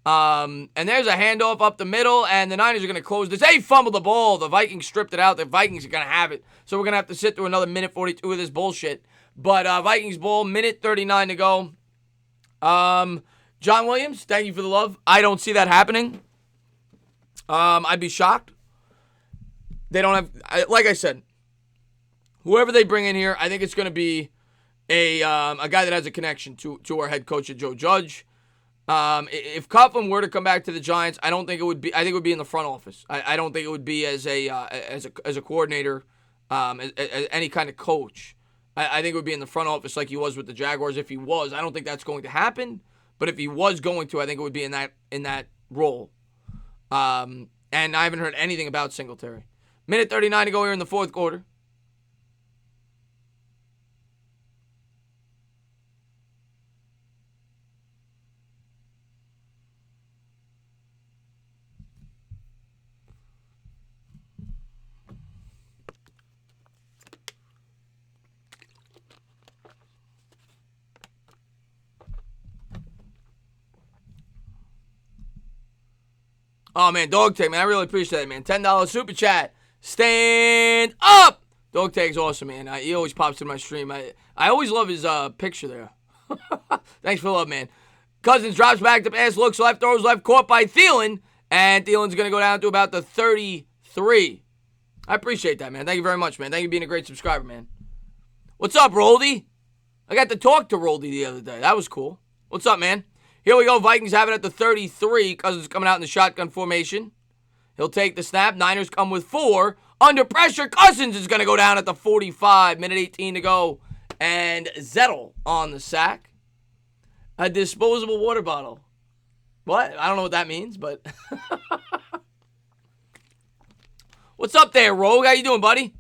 And there's a handoff up the middle, and the Niners are going to close this. They fumbled the ball. The Vikings stripped it out. The Vikings are going to have it. So we're going to have to sit through another minute 42 of this bullshit. But Vikings ball, minute 39 to go. John Williams, thank you for the love. I don't see that happening. I'd be shocked. They don't have, like I said, whoever they bring in here, I think it's going to be a guy that has a connection to our head coach, Joe Judge. If Coughlin were to come back to the Giants, I don't think it would be. I think it would be in the front office. I don't think it would be as a coordinator, as any kind of coach. I think it would be in the front office like he was with the Jaguars. If he was, I don't think that's going to happen. But if he was going to, I think it would be in that role. And I haven't heard anything about Singletary. Minute 39 to go here in the fourth quarter. Oh, man, Dog Tag, man. I really appreciate it, man. $10 super chat. Stand up! Dog Tag's awesome, man. He always pops in my stream. I always love his picture there. Thanks for the love, man. Cousins drops back to pass, looks left, throws left, caught by Thielen. And Thielen's going to go down to about the 33. I appreciate that, man. Thank you very much, man. Thank you for being a great subscriber, man. What's up, Roldy? I got to talk to Roldy the other day. That was cool. What's up, man? Here we go. Vikings have it at the 33. Cousins coming out in the shotgun formation. He'll take the snap. Niners come with 4. Under pressure. Cousins is going to go down at the 45. Minute 18 to go. And Zettel on the sack. A disposable water bottle. What? I don't know what that means, but... What's up there, Rogue? How you doing, buddy?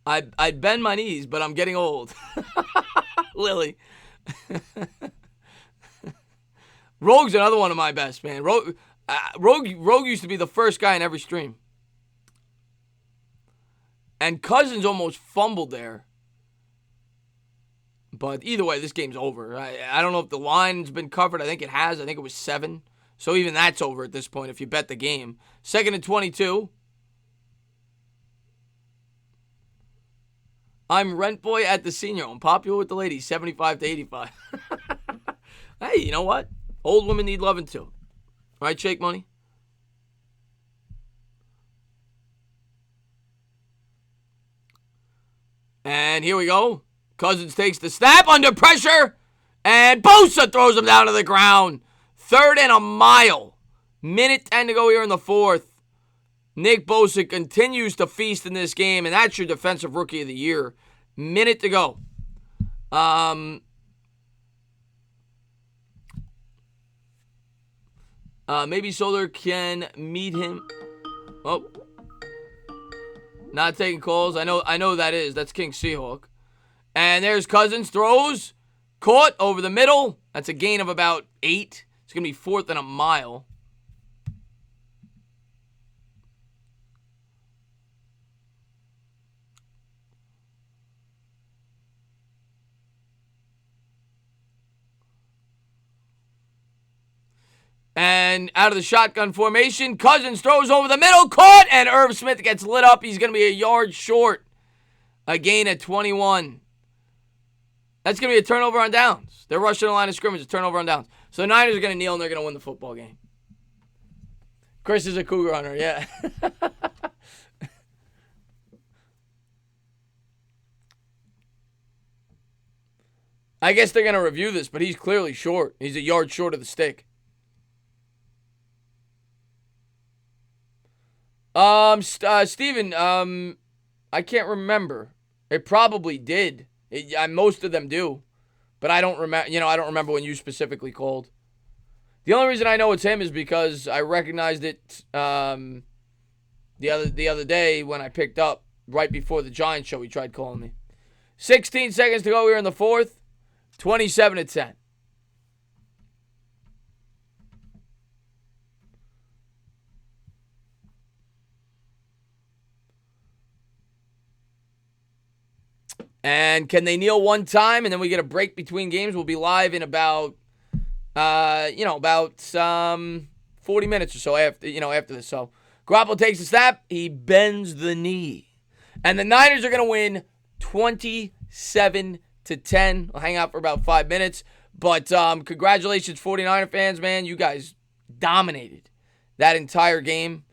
I'd bend my knees, but I'm getting old. Lily. Rogue's another one of my best, man. Rogue used to be the first guy in every stream. And Cousins almost fumbled there. But either way, this game's over. I don't know if the line's been covered. I think it has. I think it was 7. So even that's over at this point if you bet the game. 2nd and 22. I'm rent boy at the senior home. Popular with the ladies, 75 to 85. Hey, you know what? Old women need loving too. Right, Shake Money? And here we go. Cousins takes the snap under pressure. And Bosa throws him down to the ground. 3rd and a mile. Minute 10 to go here in the fourth. Nick Bosa continues to feast in this game, and that's your defensive rookie of the year. Minute to go. Maybe Solar can meet him. Oh. Not taking calls. I know that's King Seahawk. And there's Cousins, throws, caught over the middle. That's a gain of about 8. It's going to be 4th and a mile. And out of the shotgun formation, Cousins throws over the middle, caught, and Irv Smith gets lit up. He's going to be a yard short. A gain at 21. That's going to be a turnover on downs. They're rushing the line of scrimmage, a turnover on downs. So the Niners are going to kneel, and they're going to win the football game. Chris is a Cougar hunter, yeah. I guess they're going to review this, but he's clearly short. He's a yard short of the stick. Steven, I can't remember. It probably did. Most of them do. But I don't remember, I don't remember when you specifically called. The only reason I know it's him is because I recognized it the other day when I picked up right before the Giants show. He tried calling me. 16 seconds to go here in the 4th. 27-10. And can they kneel one time and then we get a break between games? We'll be live in about 40 minutes or so after this. So Garoppolo takes a snap. He bends the knee. And the Niners are going to win 27-10. I'll hang out for about 5 minutes. But congratulations, 49er fans, man. You guys dominated that entire game.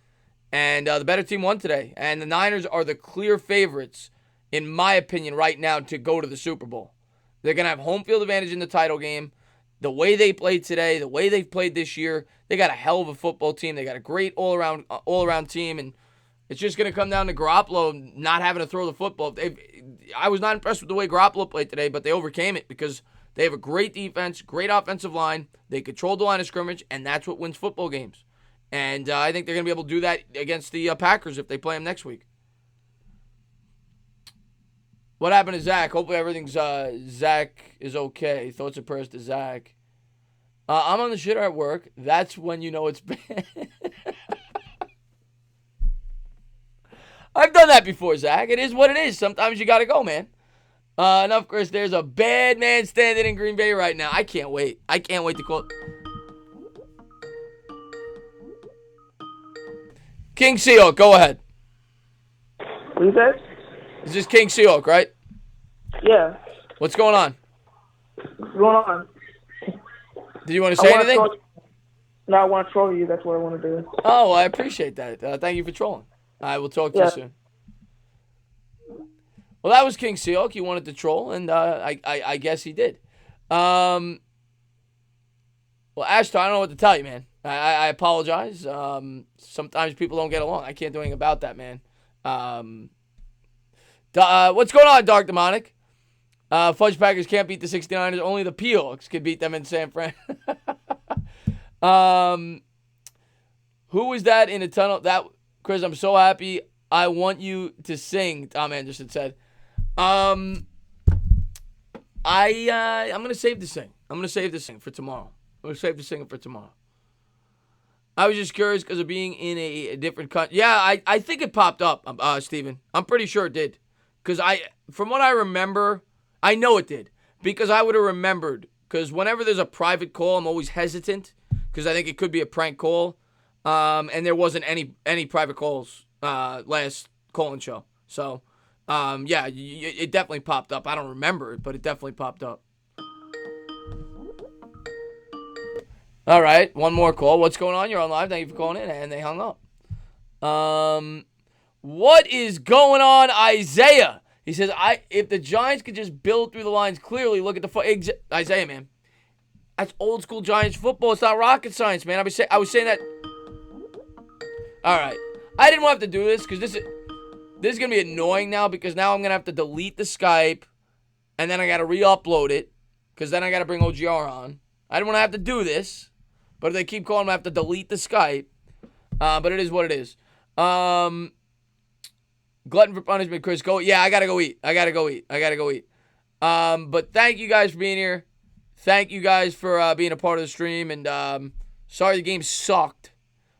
And the better team won today. And the Niners are the clear favorites, in my opinion, right now to go to the Super Bowl. They're going to have home field advantage in the title game. The way they played today, the way they've played this year, they got a hell of a football team. They got a great all-around team, and it's just going to come down to Garoppolo not having to throw the football. I was not impressed with the way Garoppolo played today, but they overcame it because they have a great defense, great offensive line. They control the line of scrimmage, and that's what wins football games. And I think they're going to be able to do that against the Packers if they play them next week. What happened to Zach? Hopefully everything's Zach is okay. Thoughts and prayers to Zach. I'm on the shitter at work. That's when you know it's bad. I've done that before, Zach. It is what it is. Sometimes you got to go, man. Enough, Chris. There's a bad man standing in Green Bay right now. I can't wait. I can't wait to call. King Seahawk, go ahead. What you said? Is this King Seahawk, right? Yeah. What's going on? What's going on? Do you want to say anything? No, I want to troll you. That's what I want to do. Oh, I appreciate that. Thank you for trolling. I will talk to you soon. Well, that was King Seahawk. He wanted to troll, and I guess he did. Well, Ashton, I don't know what to tell you, man. I apologize. Sometimes people don't get along. I can't do anything about that, man. What's going on, Dark Demonic? Fudge Packers can't beat the 69ers. Only the Peahawks could beat them in San Fran. Who was that in the tunnel? That Chris, I'm so happy. I want you to sing, Tom Anderson said. I'm gonna save the sing. I'm gonna save the sing for tomorrow. I'm gonna save the singing for tomorrow. I was just curious because of being in a different country. Yeah, I think it popped up, Steven. I'm pretty sure it did. Because from what I remember, I know it did. Because I would have remembered. Because whenever there's a private call, I'm always hesitant. Because I think it could be a prank call. And there wasn't any private calls last call-in show. So, yeah, it definitely popped up. I don't remember it, but it definitely popped up. All right, one more call. What's going on? You're on live. Thank you for calling in. And they hung up. What is going on, Isaiah? He says, if the Giants could just build through the lines clearly, look at the Isaiah, man. That's old school Giants football. It's not rocket science, man. I was saying that. All right. I didn't want to have to do this because this is going to be annoying now because now I'm going to have to delete the Skype and then I got to re-upload it because then I got to bring OGR on. I didn't want to have to do this, But if they keep calling, I have to delete the Skype. But it is what it is. Glutton for punishment, Chris. Go. Yeah, I gotta go eat. But thank you guys for being here. Thank you guys for being a part of the stream. And sorry the game sucked.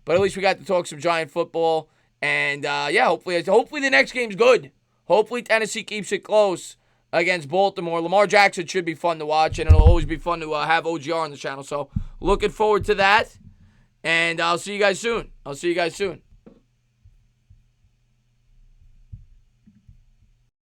But at least we got to talk some Giant football. And yeah, hopefully the next game's good. Hopefully Tennessee keeps it close against Baltimore. Lamar Jackson should be fun to watch, and it'll always be fun to have OGR on the channel. So looking forward to that. And I'll see you guys soon.